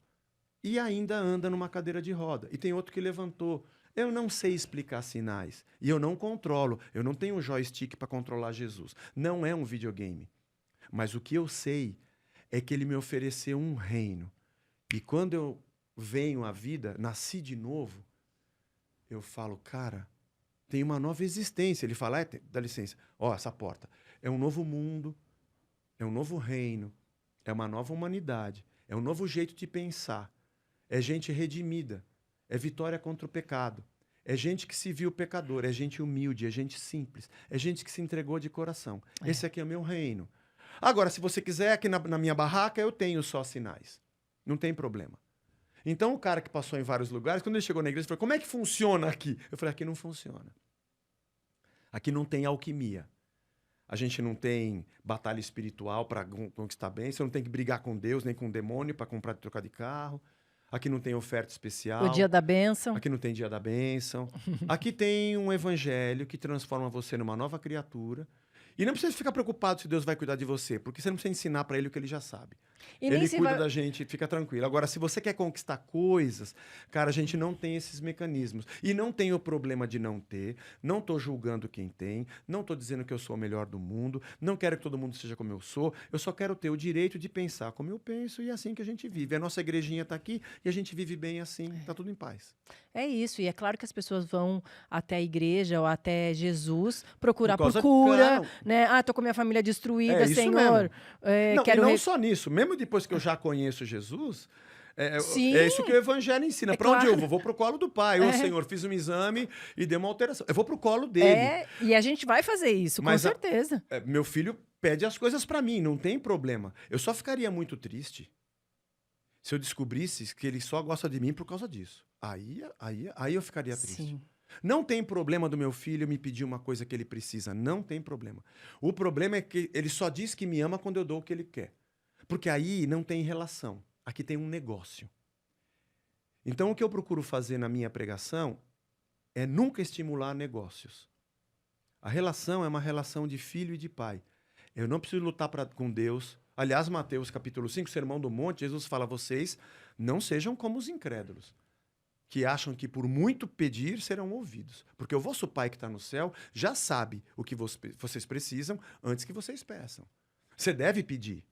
e ainda anda numa cadeira de roda. E tem outro que levantou. Eu não sei explicar sinais. E eu não controlo. Eu não tenho um joystick para controlar Jesus. Não é um videogame. Mas o que eu sei é que ele me ofereceu um reino. E quando eu venho à vida, nasci de novo, eu falo, cara, tem uma nova existência. Ele fala, dá licença, essa porta. É um novo mundo, é um novo reino, é uma nova humanidade, é um novo jeito de pensar. É gente redimida, é vitória contra o pecado. É gente que se viu pecador, é gente humilde, é gente simples, é gente que se entregou de coração. Esse aqui é o meu reino. Agora, se você quiser, aqui na minha barraca eu tenho só sinais. Não tem problema. Então, o cara que passou em vários lugares, quando ele chegou na igreja, ele falou, como é que funciona aqui? Eu falei, aqui não funciona. Aqui não tem alquimia. A gente não tem batalha espiritual para conquistar bem. Você não tem que brigar com Deus, nem com o demônio para comprar e trocar de carro. Aqui não tem oferta especial. O dia da bênção. Aqui não tem dia da bênção. Aqui tem um evangelho que transforma você numa nova criatura. E não precisa ficar preocupado se Deus vai cuidar de você, porque você não precisa ensinar para ele o que ele já sabe. Ele cuida da gente, fica tranquilo. Agora, se você quer conquistar coisas, cara, a gente não tem esses mecanismos. E não tem o problema de não ter, não tô julgando quem tem, não tô dizendo que eu sou o melhor do mundo, não quero que todo mundo seja como eu sou, eu só quero ter o direito de pensar como eu penso e é assim que a gente vive. A nossa igrejinha tá aqui e a gente vive bem assim, tá tudo em paz. É isso, e é claro que as pessoas vão até a igreja ou até Jesus procurar por causa cura, claro. né? Ah, tô com a minha família destruída, É isso Senhor. Não, Quero e não só nisso, mesmo depois que eu já conheço Jesus, Sim, é isso que o evangelho ensina. Para onde eu vou? Vou pro colo do pai. Ô, Senhor, fiz um exame e deu uma alteração. Eu vou pro colo dele. E a gente vai fazer isso, com certeza. Meu filho pede as coisas para mim, não tem problema. Eu só ficaria muito triste se eu descobrisse que ele só gosta de mim por causa disso. Aí eu ficaria triste. Sim. Não tem problema do meu filho me pedir uma coisa que ele precisa. Não tem problema. O problema é que ele só diz que me ama quando eu dou o que ele quer. Porque aí não tem relação. Aqui tem um negócio. Então, o que eu procuro fazer na minha pregação é nunca estimular negócios. A relação é uma relação de filho e de pai. Eu não preciso lutar com Deus. Aliás, Mateus capítulo 5, Sermão do Monte, Jesus fala, vocês não sejam como os incrédulos, que acham que por muito pedir serão ouvidos. Porque o vosso Pai que está no céu já sabe o que vocês precisam antes que vocês peçam. Você deve pedir.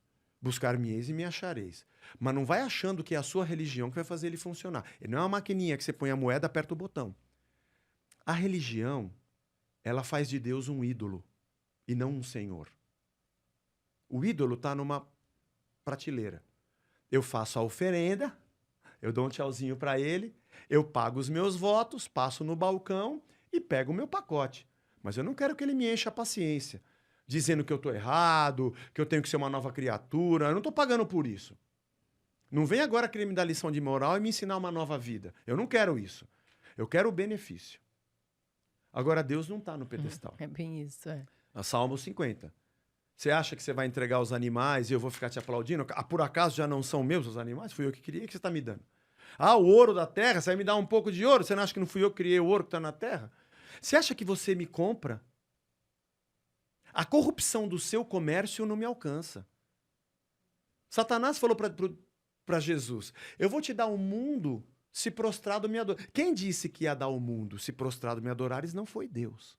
Buscar-me-eis e me achareis. Mas não vai achando que é a sua religião que vai fazer ele funcionar. Ele não é uma maquininha que você põe a moeda, aperta o botão. A religião, ela faz de Deus um ídolo e não um senhor. O ídolo está numa prateleira. Eu faço a oferenda, eu dou um tchauzinho para ele, eu pago os meus votos, passo no balcão e pego o meu pacote. Mas eu não quero que ele me encha a paciência, dizendo que eu estou errado, que eu tenho que ser uma nova criatura. Eu não estou pagando por isso. Não vem agora querer me dar lição de moral e me ensinar uma nova vida. Eu não quero isso. Eu quero o benefício. Agora, Deus não está no pedestal. É bem isso, Salmo 50. Você acha que você vai entregar os animais e eu vou ficar te aplaudindo? Por acaso já não são meus os animais? Fui eu que queria, o que você está me dando? O ouro da terra, você vai me dar um pouco de ouro? Você não acha que não fui eu que criei o ouro que está na terra? Você acha que você me compra? A corrupção do seu comércio não me alcança. Satanás falou para Jesus, eu vou te dar um mundo se prostrado me adorar. Quem disse que ia dar o mundo se prostrado me adorares não foi Deus.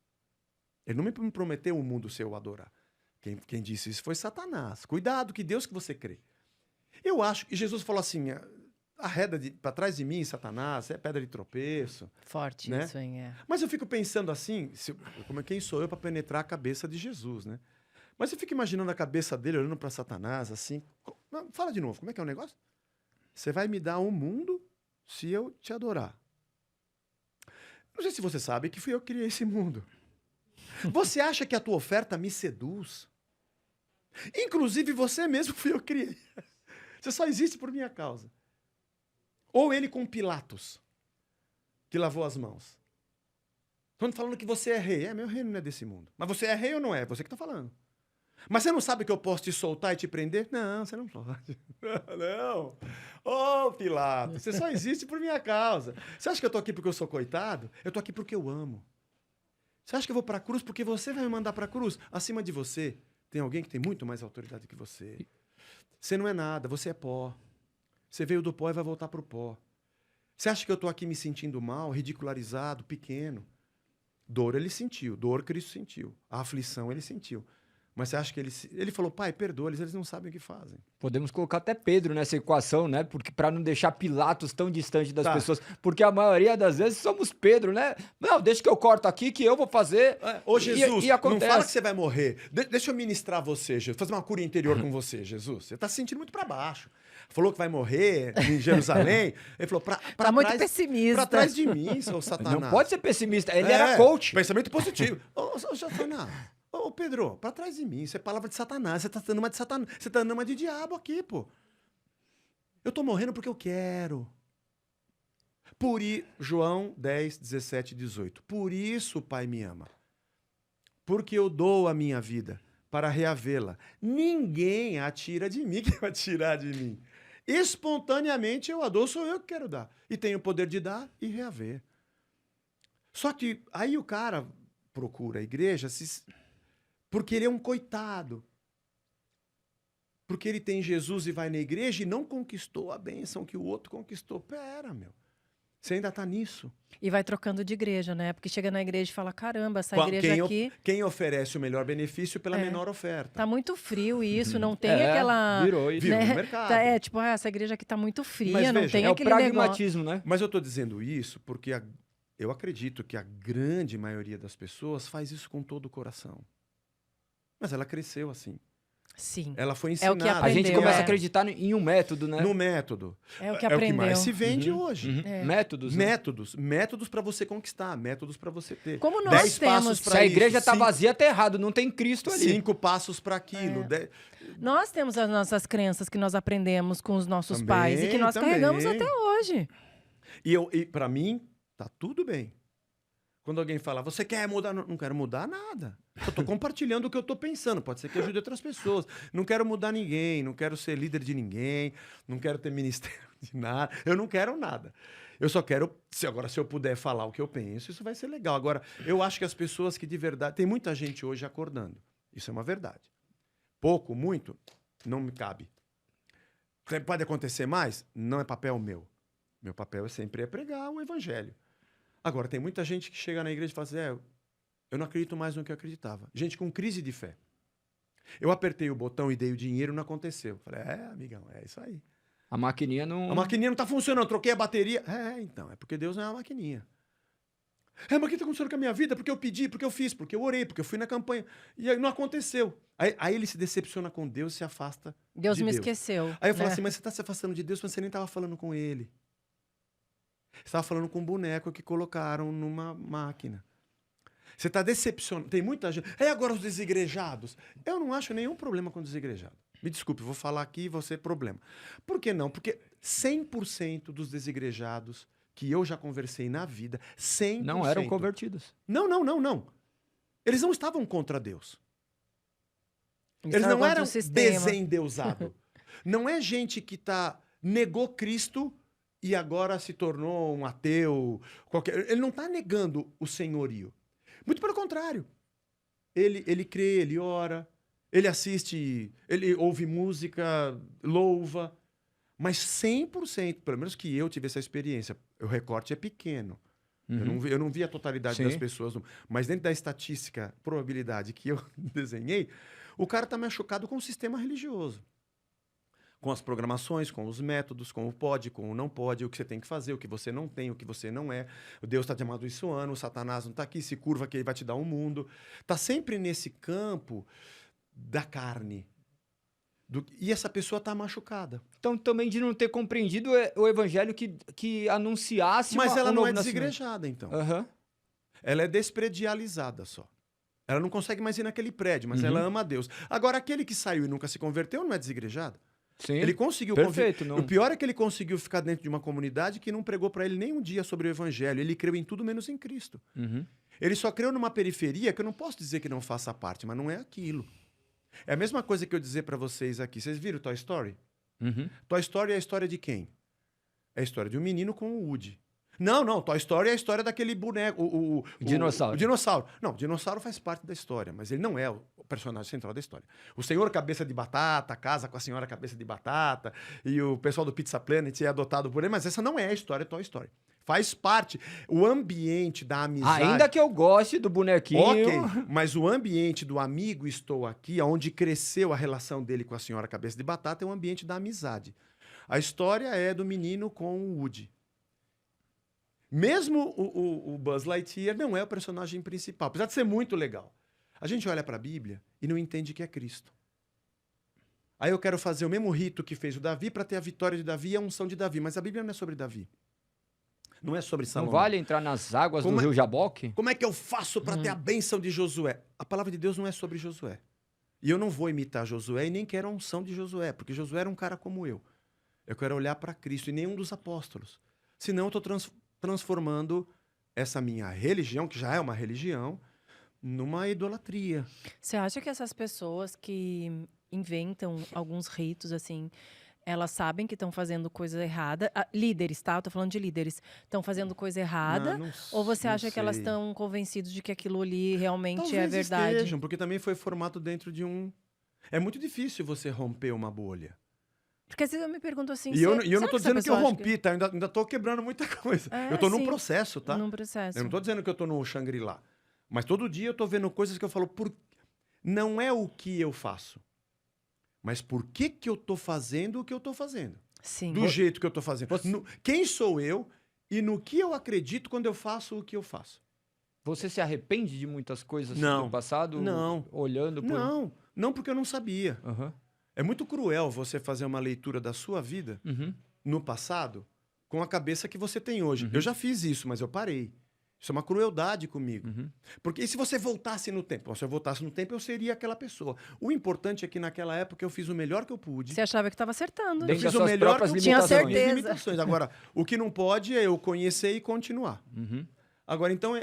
Ele não me prometeu o mundo se eu adorar. Quem disse isso foi Satanás. Cuidado, que Deus que você crê. Eu acho que Jesus falou assim, arreda para trás de mim, Satanás, é pedra de tropeço. Forte né? isso, hein? Mas eu fico pensando assim, quem sou eu para penetrar a cabeça de Jesus, né? Mas eu fico imaginando a cabeça dele olhando para Satanás assim. Fala de novo, como é que é o negócio? Você vai me dar um mundo se eu te adorar. Não sei se você sabe que fui eu que criei esse mundo. Você acha que a tua oferta me seduz? Inclusive você mesmo fui eu que criei. Você só existe por minha causa. Ou ele com Pilatos, que lavou as mãos. Quando falando que você é rei. Meu reino não é desse mundo. Mas você é rei ou não é? Você que está falando. Mas você não sabe que eu posso te soltar e te prender? Não, você não pode. Não. Ô, Pilatos, você só existe por minha causa. Você acha que eu tô aqui porque eu sou coitado? Eu tô aqui porque eu amo. Você acha que eu vou pra cruz porque você vai me mandar pra cruz? Acima de você, tem alguém que tem muito mais autoridade que você. Você não é nada, você é pó. Você veio do pó e vai voltar pro pó. Você acha que eu tô aqui me sentindo mal, ridicularizado, pequeno? Dor ele sentiu, dor Cristo sentiu. A aflição ele sentiu. Mas você acha que ele falou, pai, perdoa eles não sabem o que fazem. Podemos colocar até Pedro nessa equação, né? Porque para não deixar Pilatos tão distante das Tá. pessoas, porque a maioria das vezes somos Pedro, né? Não, deixa que eu corto aqui que eu vou fazer. Ô, Jesus, e não acontece. fala que você vai morrer. Deixa eu ministrar você, Jesus. Fazer uma cura interior com você, Jesus. Você tá se sentindo muito para baixo. Falou que vai morrer em Jerusalém. Ele falou, pra Tá muito trás, pessimista. pra trás de mim, seu Satanás. Não pode ser pessimista. Ele era coach. Pensamento positivo. Ô, Satanás. Ô, Pedro, pra trás de mim. Isso é palavra de Satanás. Você tá dando uma de Satanás. Você tá dando uma de diabo aqui, pô. Eu tô morrendo porque eu quero. João 10, 17, 18. Por isso o Pai me ama. Porque eu dou a minha vida para reavê-la. Ninguém a tira de mim. Quem vai tirar de mim? Espontaneamente eu a dou, sou eu que quero dar. E tenho o poder de dar e reaver. Só que aí o cara procura a igreja porque ele é um coitado. Porque ele tem Jesus e vai na igreja e não conquistou a bênção que o outro conquistou. Pera, meu. Você ainda está nisso. E vai trocando de igreja, né? Porque chega na igreja e fala, caramba, essa igreja aqui Quem oferece o melhor benefício pela menor oferta. tá muito frio isso, não tem aquela... Virou isso. Virou né? no mercado. Tipo, essa igreja aqui tá muito fria, Mas não veja, tem É o aquele negócio. pragmatismo, né? Mas eu estou dizendo isso porque eu acredito que a grande maioria das pessoas faz isso com todo o coração. Mas ela cresceu assim. Sim, Ela foi É o que ensinada. A gente Aprendeu, começa a é. acreditar em um método, né? No método. é o que É o que aprendeu. mais se vende hoje. Uhum. É. Métodos. né? Métodos para você conquistar, métodos para você ter. Como nós 10 temos. passos Se para a igreja isso, tá vazia, tá errado. Não tem Cristo ali. 5 passos para aquilo. Nós temos as nossas crenças que nós aprendemos com os nossos Também, pais e que nós também. carregamos até hoje. E para mim, tá tudo bem. Quando alguém fala, você quer mudar? Não quero mudar nada. Eu tô compartilhando o que eu tô pensando. Pode ser que ajude outras pessoas. Não quero mudar ninguém, não quero ser líder de ninguém, não quero ter ministério de nada. Eu não quero nada. Eu só quero, se eu puder falar o que eu penso, isso vai ser legal. Agora, eu acho que as pessoas que de verdade... Tem muita gente hoje acordando. Isso é uma verdade. Pouco, muito, não me cabe. Pode acontecer mais? Não é papel meu. Meu papel sempre é pregar o evangelho. Agora, tem muita gente que chega na igreja e fala assim, eu não acredito mais no que eu acreditava. Gente com crise de fé. Eu apertei o botão e dei o dinheiro, não aconteceu. Falei, amigão, é isso aí. A maquininha não... A maquininha não tá funcionando, troquei a bateria. Então, é porque Deus não é uma maquininha. Mas o que tá acontecendo com a minha vida? Porque eu pedi, porque eu fiz, porque eu orei, porque eu fui na campanha. E aí não aconteceu. Aí ele se decepciona com Deus e se afasta Deus de me Deus. esqueceu. Aí eu falo né? assim, mas você tá se afastando de Deus, mas você nem tava falando com ele. Você estava falando com um boneco que colocaram numa máquina. Você está decepcionado. Tem muita gente. Agora os desigrejados. Eu não acho nenhum problema com desigrejado. Me desculpe, vou falar aqui e vou ser problema. Por que não? Porque 100% dos desigrejados que eu já conversei na vida, 100%. Não eram convertidos. Não. Eles não estavam contra Deus. Eles Eles não contra eram o sistema. desendeusados. Não é gente que negou Cristo e agora se tornou um ateu. Ele não está negando o senhorio. Muito pelo contrário. Ele crê, ele ora, ele assiste, ele ouve música, louva. Mas 100%, pelo menos que eu tive essa experiência, o recorte é pequeno. Eu não vi a totalidade das pessoas. Mas dentro da estatística, probabilidade que eu desenhei, o cara está machucado com o sistema religioso. Com as programações, com os métodos, com o pode, com o não pode, o que você tem que fazer, o que você não tem, o que você não é. O Deus está te amaldiçoando, o Satanás não está aqui, se curva que ele vai te dar um mundo. Está sempre nesse campo da carne. E essa pessoa está machucada. Então, também de não ter compreendido o evangelho que anunciasse Mas ela um não novo é nascimento. desigrejada, então. Aham. Ela é despredializada só. Ela não consegue mais ir naquele prédio, mas ela ama a Deus. Agora, aquele que saiu e nunca se converteu não é desigrejado. Sim. Ele conseguiu Perfeito, não... O pior é que ele conseguiu ficar dentro de uma comunidade que não pregou para ele nem um dia sobre o evangelho. Ele creu em tudo menos em Cristo. Uhum. Ele só creu numa periferia que eu não posso dizer que não faça parte, mas não é aquilo. É a mesma coisa que eu dizer para vocês aqui. Vocês viram Toy Story? Uhum. Toy Story é a história de quem? É a história de um menino com o Woody. Não, Toy Story é a história daquele boneco, o Dinossauro. O dinossauro. Não, o dinossauro faz parte da história, mas ele não é o personagem central da história. O senhor cabeça de batata casa com a senhora cabeça de batata e o pessoal do Pizza Planet é adotado por ele, mas essa não é a história Toy Story. Faz parte. O ambiente da amizade... Ainda que eu goste do bonequinho... Ok, mas o ambiente do amigo estou aqui, onde cresceu a relação dele com a senhora cabeça de batata, é um ambiente da amizade. A história é do menino com o Woody. Mesmo o Buzz Lightyear não é o personagem principal, apesar de ser muito legal. A gente olha para a Bíblia e não entende que é Cristo. Aí eu quero fazer o mesmo rito que fez o Davi para ter a vitória de Davi e a unção de Davi, mas a Bíblia não é sobre Davi. Não é sobre Não Salomão. vale entrar nas águas do rio Jaboque? Como é que eu faço para ter a bênção de Josué? A palavra de Deus não é sobre Josué. E eu não vou imitar Josué e nem quero a unção de Josué, porque Josué era um cara como eu. Eu quero olhar para Cristo e nenhum dos apóstolos. Senão eu estou transformando essa minha religião, que já é uma religião, numa idolatria. Você acha que essas pessoas que inventam alguns ritos, assim, elas sabem que estão fazendo coisa errada? Líderes, tá? Eu tô falando de líderes. Estão fazendo coisa errada? Ou você acha que elas estão convencidas de que aquilo ali realmente Talvez é verdade? estejam, porque também foi formado dentro de um... É muito difícil você romper uma bolha. Porque às vezes eu me pergunto assim... E eu não será tô essa dizendo que eu pessoa acha rompi, tá? Eu ainda tô quebrando muita coisa. Eu tô num sim, processo, tá? num processo. Eu não tô dizendo que eu tô no Shangri-La. Mas todo dia eu tô vendo coisas que eu falo, não é o que eu faço, mas por que eu tô fazendo o que eu tô fazendo. Sim. Do jeito que eu tô fazendo. Quem sou eu e no que eu acredito quando eu faço o que eu faço. Você se arrepende de muitas coisas Não. do passado? Não. Olhando por... Não, porque eu não sabia. Uhum. É muito cruel você fazer uma leitura da sua vida Uhum. no passado com a cabeça que você tem hoje. Eu já fiz isso, mas eu parei. Isso é uma crueldade comigo. Uhum. Porque e se você voltasse no tempo? Bom, se eu voltasse no tempo, eu seria aquela pessoa. O importante é que naquela época eu fiz o melhor que eu pude. Você achava que estava acertando. Eu Dentro fiz das o suas melhor que próprias eu pude. Tinha limitações. certeza. Minhas limitações. Agora, o que não pode é eu conhecer e continuar. Uhum. Agora, então,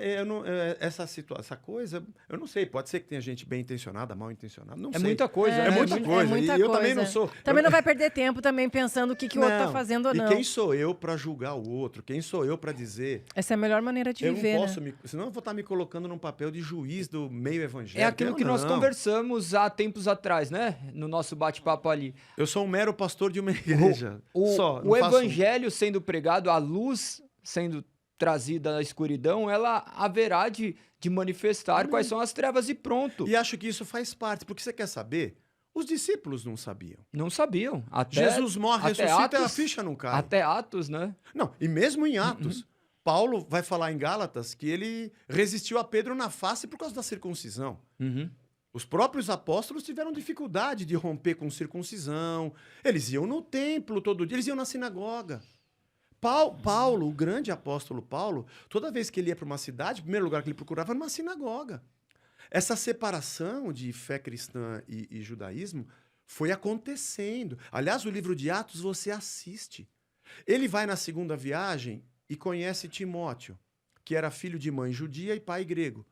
essa coisa, eu não sei, pode ser que tenha gente bem intencionada, mal intencionada, não É sei. muita coisa. É muita coisa. muita E eu coisa. também não sou... Também não vai perder tempo também pensando o que o outro tá Não. fazendo ou não. E quem sou eu para julgar o outro? Quem sou eu para dizer... Essa é a melhor maneira de Eu viver, não posso né? senão eu vou estar me colocando num papel de juiz do meio evangélico. É aquilo Eu que nós não. conversamos há tempos atrás, né? No nosso bate-papo ali. Eu sou um mero pastor de uma igreja. Só, O não faço- evangelho sendo pregado, a luz sendo trazida na escuridão, ela haverá de manifestar quais são as trevas e pronto. E acho que isso faz parte, porque você quer saber? Os discípulos não sabiam. Não sabiam. Até, Jesus morre, até ressuscita e a Atos, ficha não cai. Até Atos, né? Não, e mesmo em Atos, Paulo vai falar em Gálatas que ele resistiu a Pedro na face por causa da circuncisão. Uhum. Os próprios apóstolos tiveram dificuldade de romper com circuncisão. Eles iam no templo todo dia, eles iam na sinagoga. Paulo, o grande apóstolo Paulo, toda vez que ele ia para uma cidade, o primeiro lugar que ele procurava era uma sinagoga. Essa separação de fé cristã e judaísmo foi acontecendo. Aliás, o livro de Atos você assiste. Ele vai na segunda viagem e conhece Timóteo, que era filho de mãe judia e pai grego.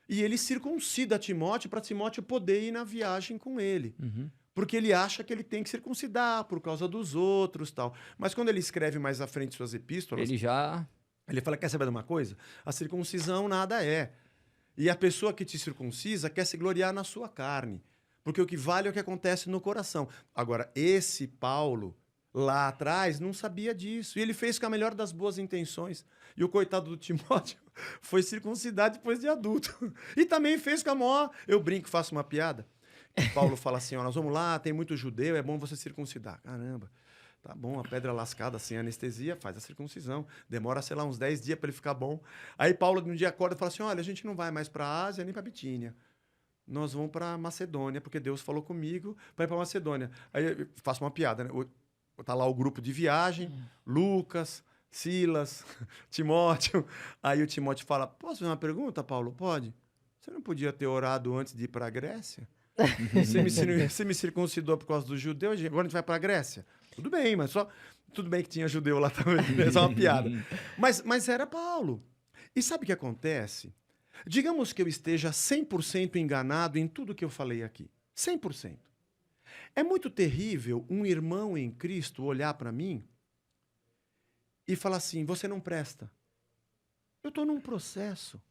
E ele circuncida Timóteo para Timóteo poder ir na viagem com ele. Uhum. Porque ele acha que ele tem que circuncidar por causa dos outros, tal. Mas quando ele escreve mais à frente suas epístolas, ele fala, quer saber de uma coisa? A circuncisão nada é. E a pessoa que te circuncisa quer se gloriar na sua carne. Porque o que vale é o que acontece no coração. Agora, esse Paulo, lá atrás, não sabia disso. E ele fez com a melhor das boas intenções. E o coitado do Timóteo foi circuncidar depois de adulto. E também fez com a maior... Eu brinco, faço uma piada. Paulo fala assim, ó, nós vamos lá, tem muito judeu, é bom você circuncidar. Caramba, tá bom, a pedra lascada sem anestesia, faz a circuncisão. Demora, sei lá, uns 10 dias para ele ficar bom. Aí Paulo, no dia acorda e fala assim, olha, a gente não vai mais para a Ásia nem para Bitínia. Nós vamos para Macedônia, porque Deus falou comigo para ir para Macedônia. Aí eu faço uma piada, né? Tá lá o grupo de viagem, Lucas, Silas, Timóteo. Aí o Timóteo fala, posso fazer uma pergunta, Paulo? Pode. Você não podia ter orado antes de ir para a Grécia? Você me circuncidou por causa do judeu, agora a gente vai para a Grécia. Tudo bem, mas só... Tudo bem que tinha judeu lá também, é só uma piada. Mas era Paulo. E sabe o que acontece? Digamos que eu esteja 100% enganado em tudo que eu falei aqui. 100%. É muito terrível um irmão em Cristo olhar para mim e falar assim, você não presta. Eu estou num processo.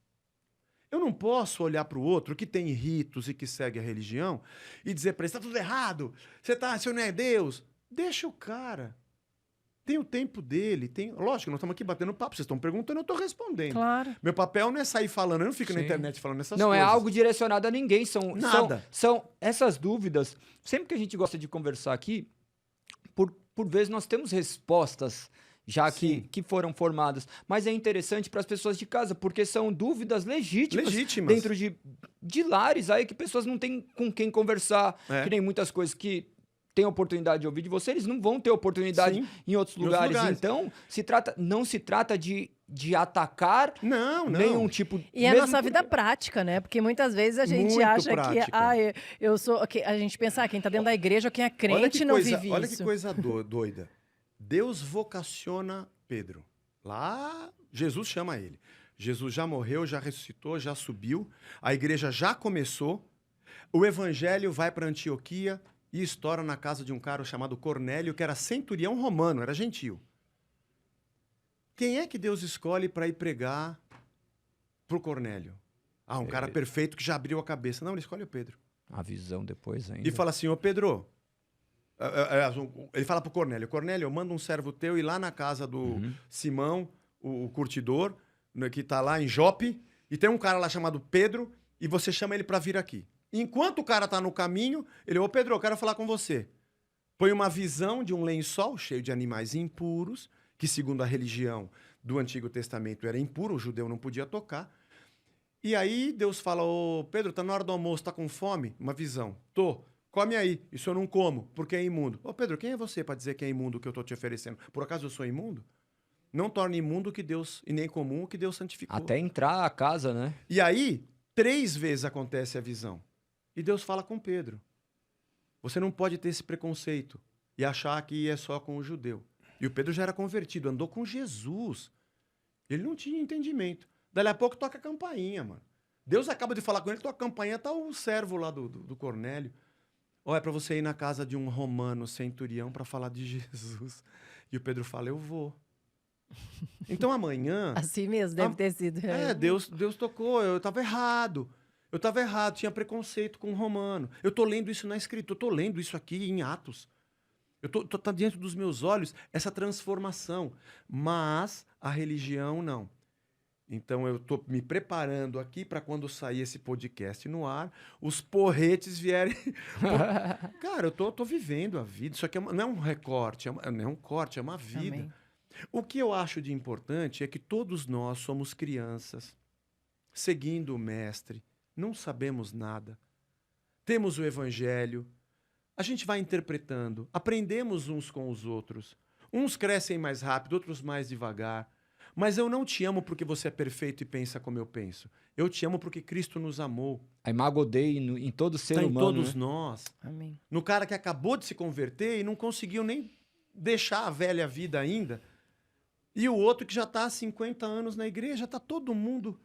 Eu não posso olhar para o outro que tem ritos e que segue a religião e dizer para ele, está tudo errado, você não é Deus. Deixa o cara. Tem o tempo dele. Lógico, nós estamos aqui batendo papo, vocês estão perguntando, eu estou respondendo. Claro. Meu papel não é sair falando, eu não fico na internet falando essas Não coisas. é algo direcionado a ninguém, Nada. são essas dúvidas. Sempre que a gente gosta de conversar aqui, por vezes nós temos respostas já que foram formadas, mas é interessante para as pessoas de casa, porque são dúvidas legítimas. Dentro de lares aí que pessoas não têm com quem conversar, que nem muitas coisas que têm oportunidade de ouvir de você, eles não vão ter oportunidade em outros lugares. Então, não se trata de atacar nenhum tipo... E a nossa vida prática, né? Porque muitas vezes a gente acha prática. Que eu sou... a gente pensa, quem está dentro da igreja ou quem é crente não vive isso. Olha que coisa doida. Deus vocaciona Pedro. Lá, Jesus chama ele. Jesus já morreu, já ressuscitou, já subiu. A igreja já começou. O evangelho vai para Antioquia e estoura na casa de um cara chamado Cornélio, que era centurião romano, era gentil. Quem é que Deus escolhe para ir pregar pro Cornélio? Um cara perfeito que já abriu a cabeça. Não, ele escolhe o Pedro. A visão depois ainda. E fala assim, ô Pedro... Ele fala pro Cornélio, eu mando um servo teu ir lá na casa do Simão, o curtidor, que tá lá em Jope, e tem um cara lá chamado Pedro, e você chama ele para vir aqui. Enquanto o cara tá no caminho, ele, ô Pedro, eu quero falar com você. Põe uma visão de um lençol cheio de animais impuros, que segundo a religião do Antigo Testamento era impuro, o judeu não podia tocar. E aí Deus fala, ô Pedro, tá na hora do almoço, tá com fome? Uma visão. Tô. Come aí. Isso eu não como, porque é imundo. Ô Pedro, quem é você para dizer que é imundo o que eu tô te oferecendo? Por acaso eu sou imundo? Não torne imundo o que Deus, e nem comum o que Deus santificou. Até entrar a casa, né? E aí, 3 vezes acontece a visão. E Deus fala com Pedro. Você não pode ter esse preconceito e achar que é só com o judeu. E o Pedro já era convertido, andou com Jesus. Ele não tinha entendimento. Dali a pouco toca a campainha, mano. Deus acaba de falar com ele, toca a campainha, tá o servo lá do Cornélio. É para você ir na casa de um romano centurião para falar de Jesus. E o Pedro fala, eu vou. Então amanhã... Assim mesmo, deve ter sido. Deus tocou, eu estava errado. Tinha preconceito com o romano. Eu estou lendo isso na escritura, eu estou lendo isso aqui em Atos. Tá diante dos meus olhos essa transformação. Mas a religião não. Então eu estou me preparando aqui para quando sair esse podcast no ar, os porretes vierem. Cara, eu tô vivendo a vida. Isso aqui não é um recorte, não é um corte, é uma vida. Amém. O que eu acho de importante é que todos nós somos crianças, seguindo o mestre, não sabemos nada. Temos o evangelho, a gente vai interpretando, aprendemos uns com os outros. Uns crescem mais rápido, outros mais devagar. Mas eu não te amo porque você é perfeito e pensa como eu penso. Eu te amo porque Cristo nos amou. A imago Dei em todo ser humano. Em todos nós. Amém. No cara que acabou de se converter e não conseguiu nem deixar a velha vida ainda. E o outro que já está há 50 anos na igreja, está todo mundo...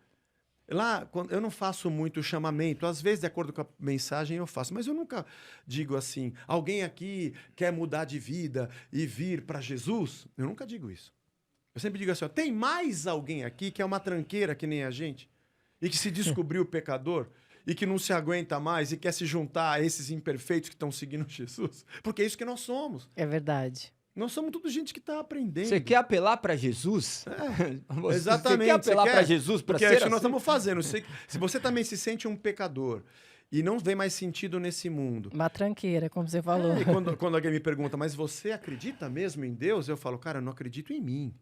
Lá, eu não faço muito chamamento. Às vezes, de acordo com a mensagem, eu faço. Mas eu nunca digo assim, alguém aqui quer mudar de vida e vir para Jesus? Eu nunca digo isso. Eu sempre digo assim, tem mais alguém aqui que é uma tranqueira que nem a gente e que se descobriu pecador e que não se aguenta mais e quer se juntar a esses imperfeitos que estão seguindo Jesus? Porque é isso que nós somos. É verdade. Nós somos tudo gente que está aprendendo. Você quer apelar para Jesus? Exatamente. Você quer apelar para Jesus? Porque é isso que nós estamos fazendo. Se você também se sente um pecador e não vê mais sentido nesse mundo... Uma tranqueira, como você falou. E quando alguém me pergunta, mas você acredita mesmo em Deus? Eu falo, cara, eu não acredito em mim.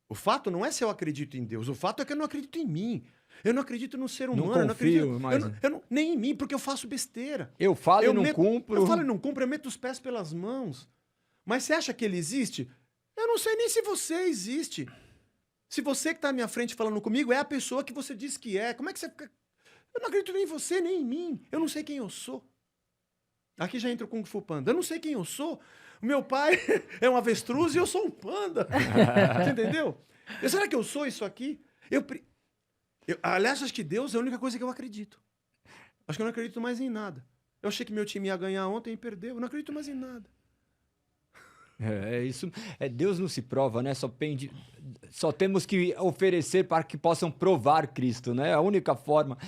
O fato não é se eu acredito em Deus, o fato é que eu não acredito em mim. Eu não acredito no ser humano. Não confio mais. Nem em mim, porque eu faço besteira. Eu falo e não cumpro. Eu falo e não cumpro, eu meto os pés pelas mãos. Mas você acha que ele existe? Eu não sei nem se você existe. Se você que está à minha frente falando comigo é a pessoa que você diz que é, como é que você fica... Eu não acredito nem em você, nem em mim. Eu não sei quem eu sou. Aqui já entra o Kung Fu Panda. Eu não sei quem eu sou. O meu pai é um avestruz e eu sou um panda. Você entendeu? Será que eu sou isso aqui? Aliás, acho que Deus é a única coisa que eu acredito. Acho que eu não acredito mais em nada. Eu achei que meu time ia ganhar ontem e perdeu. Eu não acredito mais em nada. Isso. Deus não se prova, né? Só temos que oferecer para que possam provar Cristo, né? A única forma.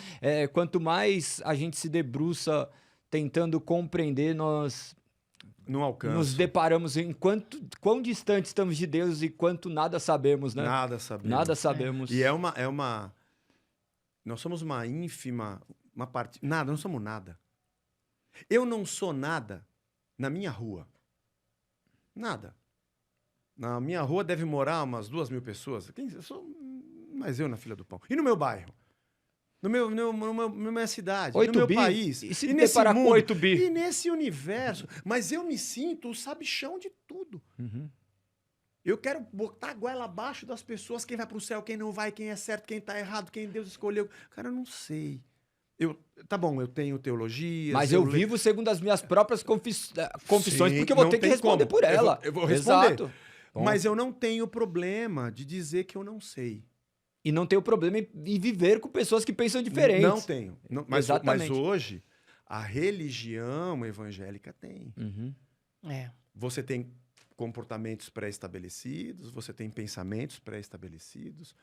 Quanto mais a gente se debruça tentando compreender, nós não alcança. Nos deparamos em quão distante estamos de Deus e quanto nada sabemos, né? Nada sabemos. Nada sabemos. E nós somos uma ínfima, uma parte. Nada, não somos nada. Eu não sou nada na minha rua. Nada. Na minha rua deve morar umas 2.000 pessoas. Mas eu na fila do pão. E no meu bairro? Na minha cidade, 8 no meu bi? país. E se nesse deparar com mundo, 8 bi? E nesse universo. Mas eu me sinto o sabichão de tudo. Uhum. Eu quero botar a goela abaixo das pessoas. Quem vai pro céu, quem não vai, quem é certo, quem tá errado, quem Deus escolheu. Cara, eu não sei. Tá bom, eu tenho teologia. Mas eu vivo segundo as minhas próprias confissões, Sim, porque eu vou ter que responder por ela. Eu vou responder. Exato. Mas eu não tenho problema de dizer que eu não sei. E não tenho problema em viver com pessoas que pensam diferentes. Não tenho. Mas Exatamente. hoje, a religião evangélica tem. Uhum. Você tem comportamentos pré-estabelecidos, você tem pensamentos pré-estabelecidos,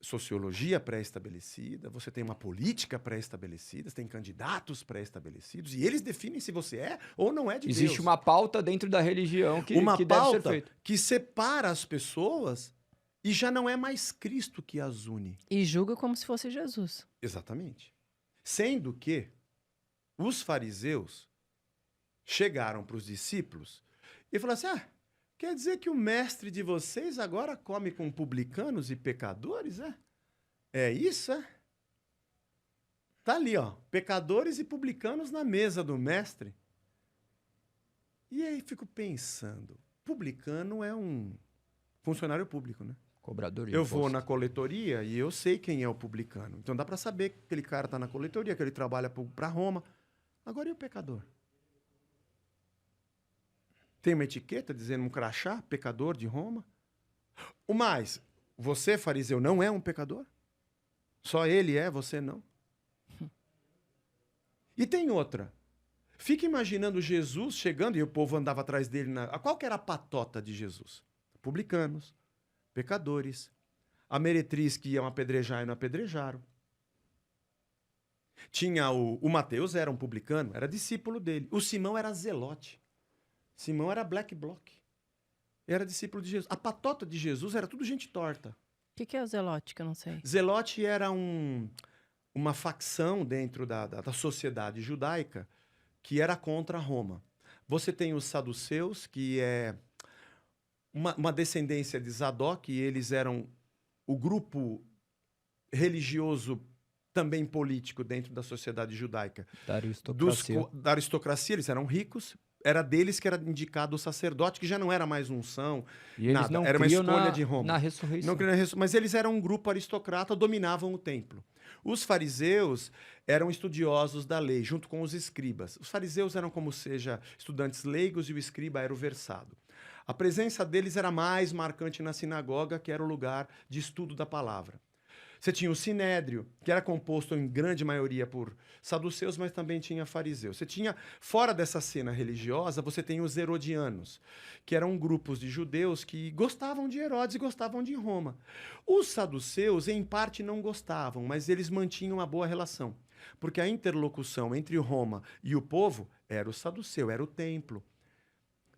sociologia pré-estabelecida, você tem uma política pré-estabelecida, você tem candidatos pré-estabelecidos, e eles definem se você é ou não é de Deus. Existe uma pauta dentro da religião que uma deve pauta ser feita. que separa as pessoas e já não é mais Cristo que as une. E julga como se fosse Jesus. Exatamente. Sendo que os fariseus chegaram para os discípulos e falaram assim, quer dizer que o mestre de vocês agora come com publicanos e pecadores, é? É isso, é? Tá ali, ó, pecadores e publicanos na mesa do mestre. E aí fico pensando, publicano é um funcionário público, né? Cobrador de Eu imposto. vou na coletoria e eu sei quem é o publicano. Então dá para saber que aquele cara tá na coletoria, que ele trabalha para Roma. Agora e o pecador? Tem uma etiqueta dizendo um crachá, pecador de Roma? O mais, você, fariseu, não é um pecador? Só ele é, você não? E tem outra. Fica imaginando Jesus chegando e o povo andava atrás dele. Qual que era a patota de Jesus? Publicanos, pecadores, a meretriz que iam apedrejar e não apedrejaram. Tinha o Mateus, era um publicano, era discípulo dele. O Simão era zelote. Simão era black bloc. Era discípulo de Jesus. A patota de Jesus era tudo gente torta. O que é o zelote, que eu não sei? Zelote era uma facção dentro da sociedade judaica que era contra Roma. Você tem os saduceus, que é uma descendência de Zadok, e eles eram o grupo religioso também político dentro da sociedade judaica. Da aristocracia. Da aristocracia, eles eram ricos. Era deles que era indicado o sacerdote, que já não era mais unção, E eles nada. não Era uma criam escolha de Roma. na ressurreição. Não criam mas eles eram um grupo aristocrata, dominavam o templo. Os fariseus eram estudiosos da lei, junto com os escribas. Os fariseus eram como seja estudantes leigos e o escriba era o versado. A presença deles era mais marcante na sinagoga, que era o lugar de estudo da palavra. Você tinha o Sinédrio, que era composto em grande maioria por saduceus, mas também tinha fariseus. Você tinha, fora dessa cena religiosa, você tem os herodianos, que eram grupos de judeus que gostavam de Herodes e gostavam de Roma. Os saduceus, em parte, não gostavam, mas eles mantinham uma boa relação, porque a interlocução entre Roma e o povo era o saduceu, era o templo.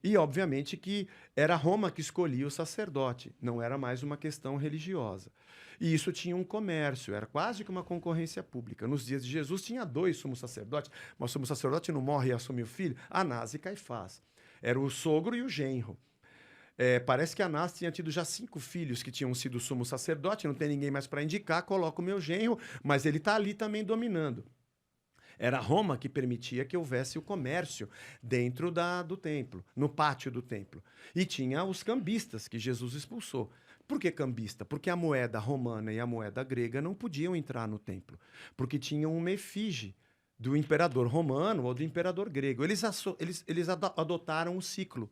E, obviamente, que era Roma que escolhia o sacerdote, não era mais uma questão religiosa. E isso tinha um comércio, era quase que uma concorrência pública. Nos dias de Jesus tinha 2 sumos sacerdotes, mas o sumo sacerdote não morre e assume o filho? Anás e Caifás. Era o sogro e o genro. Parece que Anás tinha tido já 5 filhos que tinham sido sumo sacerdote, não tem ninguém mais para indicar, coloca o meu genro, mas ele está ali também dominando. Era Roma que permitia que houvesse o comércio dentro do templo, no pátio do templo. E tinha os cambistas, que Jesus expulsou. Por que cambista? Porque a moeda romana e a moeda grega não podiam entrar no templo, porque tinham uma efígie do imperador romano ou do imperador grego. Eles adotaram o ciclo,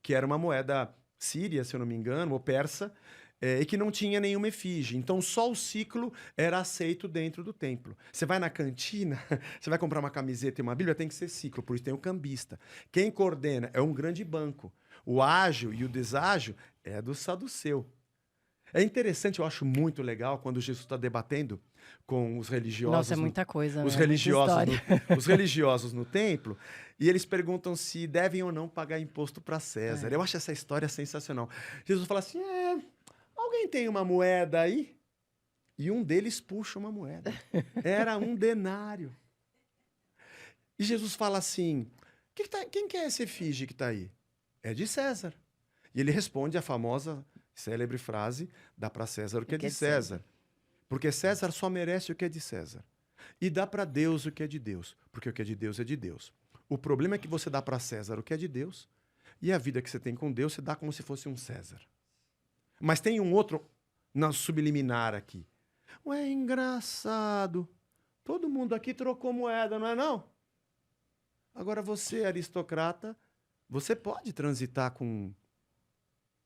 que era uma moeda síria, se eu não me engano, ou persa, e que não tinha nenhuma efígie. Então, só o ciclo era aceito dentro do templo. Você vai na cantina, você vai comprar uma camiseta e uma bíblia, tem que ser ciclo, por isso tem o cambista. Quem coordena é um grande banco. O ágio e o deságio é do saduceu. É interessante, eu acho muito legal quando Jesus está debatendo com os religiosos. Nossa, é muita coisa, os né? religiosos, Muita história. os religiosos no templo, e eles perguntam se devem ou não pagar imposto para César. Eu acho essa história sensacional. Jesus fala assim: alguém tem uma moeda aí? E um deles puxa uma moeda. Era um denário. E Jesus fala assim: quem que é esse efígie que está aí? É de César. E ele responde a famosa, célebre frase: dá para César o que é de César. Porque César só merece o que é de César. E dá para Deus o que é de Deus. Porque o que é de Deus é de Deus. O problema é que você dá para César o que é de Deus, e a vida que você tem com Deus, você dá como se fosse um César. Mas tem um outro na subliminar aqui. Ué, engraçado. Todo mundo aqui trocou moeda, não é não? Agora você, aristocrata, você pode transitar com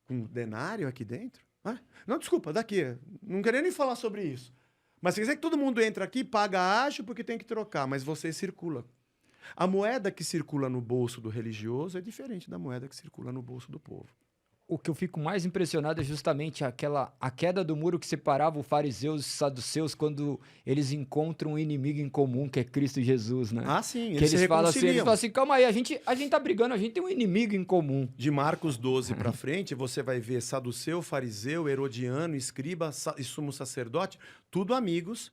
um denário aqui dentro? Não, desculpa, daqui. Não queria nem falar sobre isso. Mas quer dizer que todo mundo entra aqui, paga ágio porque tem que trocar, mas você circula. A moeda que circula no bolso do religioso é diferente da moeda que circula no bolso do povo. O que eu fico mais impressionado é justamente a queda do muro que separava os fariseus e os saduceus quando eles encontram um inimigo em comum, que é Cristo Jesus, né? Ah, sim, Que eles falam reconciliam. assim, calma aí, a gente tá brigando, a gente tem um inimigo em comum. De Marcos 12 para frente, você vai ver saduceu, fariseu, herodiano, escriba e sumo sacerdote, tudo amigos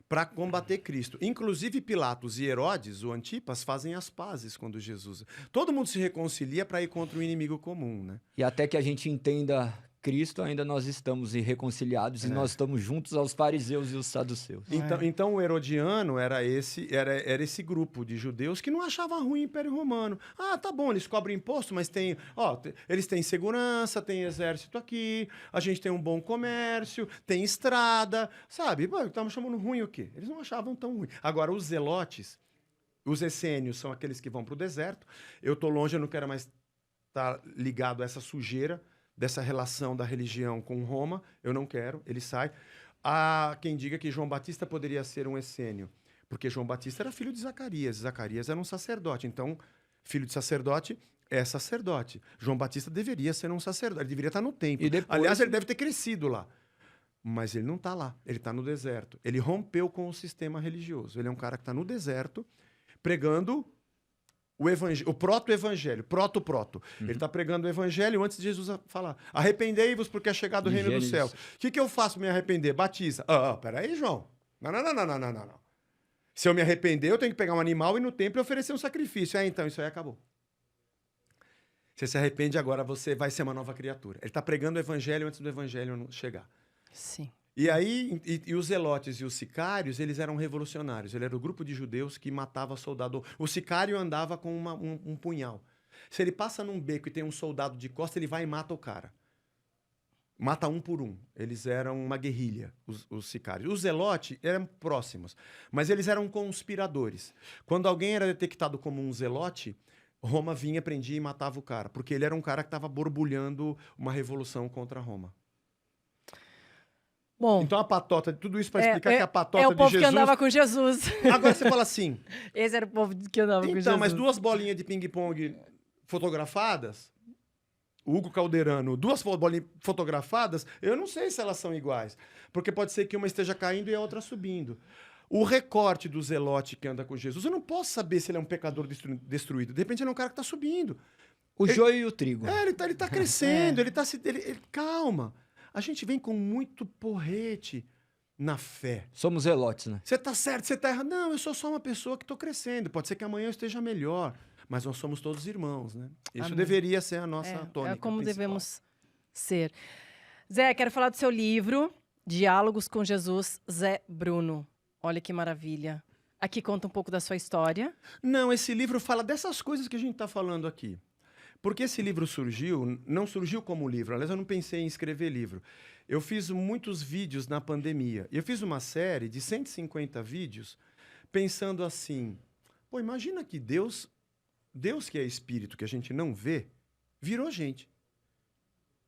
para combater Cristo. Inclusive Pilatos e Herodes, o Antipas, fazem as pazes quando Jesus... Todo mundo se reconcilia para ir contra o inimigo comum, né? E até que a gente entenda Cristo, ainda nós estamos irreconciliados e nós estamos juntos aos fariseus e os saduceus. Então o herodiano era esse grupo de judeus que não achava ruim o Império Romano. Ah, tá bom, eles cobram imposto, mas eles têm segurança, tem exército aqui, a gente tem um bom comércio, tem estrada, sabe? Estavam chamando ruim o quê? Eles não achavam tão ruim. Agora, os zelotes, os essênios, são aqueles que vão para o deserto. Eu tô longe, eu não quero mais estar ligado a essa sujeira dessa relação da religião com Roma, eu não quero, ele sai. Há quem diga que João Batista poderia ser um essênio, porque João Batista era filho de Zacarias, Zacarias era um sacerdote, então filho de sacerdote é sacerdote. João Batista deveria ser um sacerdote, ele deveria estar no templo. Aliás, ele deve ter crescido lá, mas ele não está lá, ele está no deserto. Ele rompeu com o sistema religioso, ele é um cara que está no deserto, pregando o proto-evangelho, proto-proto. Ele está pregando o evangelho antes de Jesus falar: arrependei-vos porque é chegado o reino dos céus. O que eu faço para me arrepender? Batiza. Peraí, João. Não. Se eu me arrepender, eu tenho que pegar um animal e ir no templo e oferecer um sacrifício. Então, isso aí acabou. Você se arrepende agora, você vai ser uma nova criatura. Ele está pregando o evangelho antes do evangelho chegar. Sim. E aí, os zelotes e os sicários, eles eram revolucionários. Ele era o grupo de judeus que matava soldado. O sicário andava com um punhal. Se ele passa num beco e tem um soldado de costa, ele vai e mata o cara. Mata um por um. Eles eram uma guerrilha, os sicários. Os zelotes eram próximos, mas eles eram conspiradores. Quando alguém era detectado como um zelote, Roma vinha, prendia e matava o cara, porque ele era um cara que estava borbulhando uma revolução contra Roma. Bom, então a patota, tudo isso para explicar que a patota de Jesus... É o povo que andava com Jesus. Agora você fala assim... Esse era o povo que andava com Jesus. Então, mas duas bolinhas de ping-pong fotografadas, o Hugo Calderano, duas bolinhas fotografadas, eu não sei se elas são iguais. Porque pode ser que uma esteja caindo e a outra subindo. O recorte do zelote que anda com Jesus, eu não posso saber se ele é um pecador destruído. De repente ele é um cara que está subindo. O joio e o trigo. Ele tá crescendo, ele calma. A gente vem com muito porrete na fé. Somos zelotes, né? Você tá certo, você tá errado. Não, eu sou só uma pessoa que tô crescendo. Pode ser que amanhã eu esteja melhor. Mas nós somos todos irmãos, né? Isso Amém. Deveria ser a nossa tônica É como principal. devemos ser. Zé, quero falar do seu livro, Diálogos com Jesus, Zé Bruno. Olha que maravilha. Aqui conta um pouco da sua história. Não, esse livro fala dessas coisas que a gente tá falando aqui. Porque esse livro surgiu, não surgiu como livro. Aliás, eu não pensei em escrever livro. Eu fiz muitos vídeos na pandemia. Eu fiz uma série de 150 vídeos pensando assim, pô, imagina que Deus que é espírito, que a gente não vê, virou gente.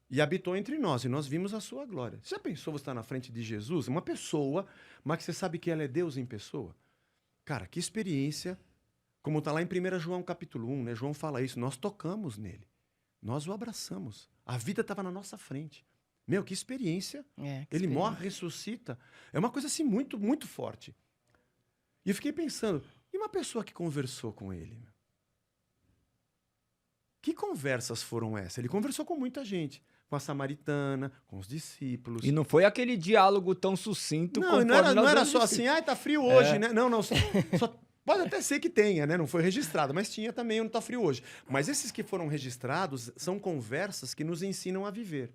E habitou entre nós, e nós vimos a sua glória. Você já pensou você estar na frente de Jesus? Uma pessoa, mas que você sabe que ela é Deus em pessoa? Cara, que experiência. Como está lá em 1 João capítulo 1, né? João fala isso, nós tocamos nele. Nós o abraçamos. A vida estava na nossa frente. Meu, que experiência. Ele morre, ressuscita. É uma coisa assim muito, muito forte. E eu fiquei pensando, e uma pessoa que conversou com ele? Que conversas foram essas? Ele conversou com muita gente. Com a samaritana, com os discípulos. E não foi aquele diálogo tão sucinto. Não, não era só assim, tá frio hoje, né? Não, só pode até ser que tenha, né? Não foi registrado, mas tinha também, não tá frio hoje. Mas esses que foram registrados são conversas que nos ensinam a viver.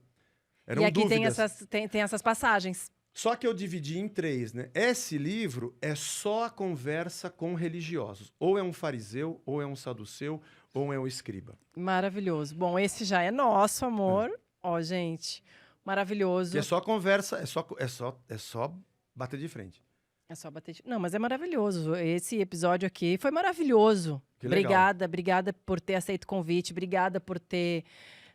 Eram e aqui dúvidas. tem essas passagens. Só que eu dividi em 3, né? Esse livro é só a conversa com religiosos. Ou é um fariseu, ou é um saduceu, ou é um escriba. Maravilhoso. Bom, esse já é nosso, amor. Ó, gente, maravilhoso. E é só conversa, é só bater de frente. É só bater de... Não, mas é maravilhoso. Esse episódio aqui foi maravilhoso. Que legal. Obrigada por ter aceito o convite. Obrigada por ter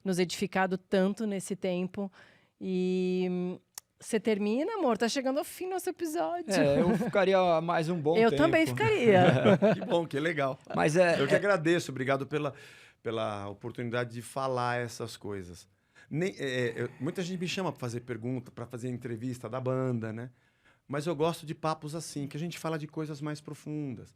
nos edificado tanto nesse tempo. E você termina, amor? Tá chegando ao fim nosso episódio. Eu ficaria mais um bom tempo. Eu também ficaria. Que bom, que legal. Mas eu que agradeço. Obrigado pela oportunidade de falar essas coisas. Muita gente me chama para fazer pergunta, para fazer entrevista da banda, né? Mas eu gosto de papos assim, que a gente fala de coisas mais profundas,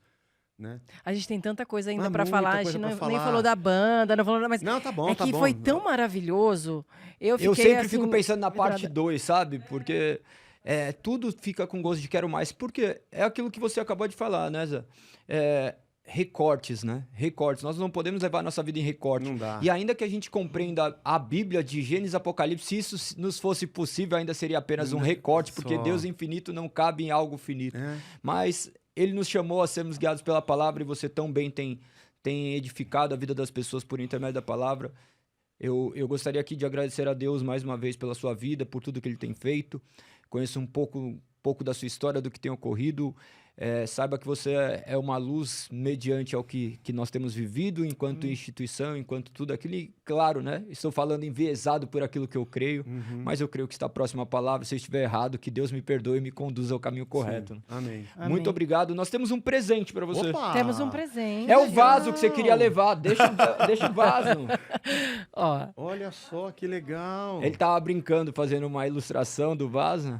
né? A gente tem tanta coisa ainda para falar. A gente nem falou da banda, não falou... Mas não, tá bom, tá bom. Foi tão maravilhoso. Eu sempre fico pensando na parte 2, sabe? Porque tudo fica com gosto de quero mais. Porque é aquilo que você acabou de falar, né, Zé? Recortes, né? Recortes. Nós não podemos levar a nossa vida em recorte. Não dá. E ainda que a gente compreenda a Bíblia de Gênesis e Apocalipse, se isso nos fosse possível, ainda seria apenas um recorte, porque Deus infinito não cabe em algo finito. Mas Ele nos chamou a sermos guiados pela palavra e você tão bem tem edificado a vida das pessoas por intermédio da palavra. Eu gostaria aqui de agradecer a Deus mais uma vez pela sua vida, por tudo que Ele tem feito. Conheço um pouco da sua história, do que tem ocorrido. Saiba que você é uma luz mediante ao que nós temos vivido enquanto instituição, enquanto tudo aquilo. E, claro, né? Estou falando enviesado por aquilo que eu creio, mas eu creio que está próximo à palavra. Se eu estiver errado, que Deus me perdoe e me conduza ao caminho correto. Sim. Amém. Muito obrigado. Nós temos um presente para você. Opa! Temos um presente. É o vaso que você queria levar. Deixa o vaso. Ó. Olha só, que legal. Ele estava brincando, fazendo uma ilustração do vaso.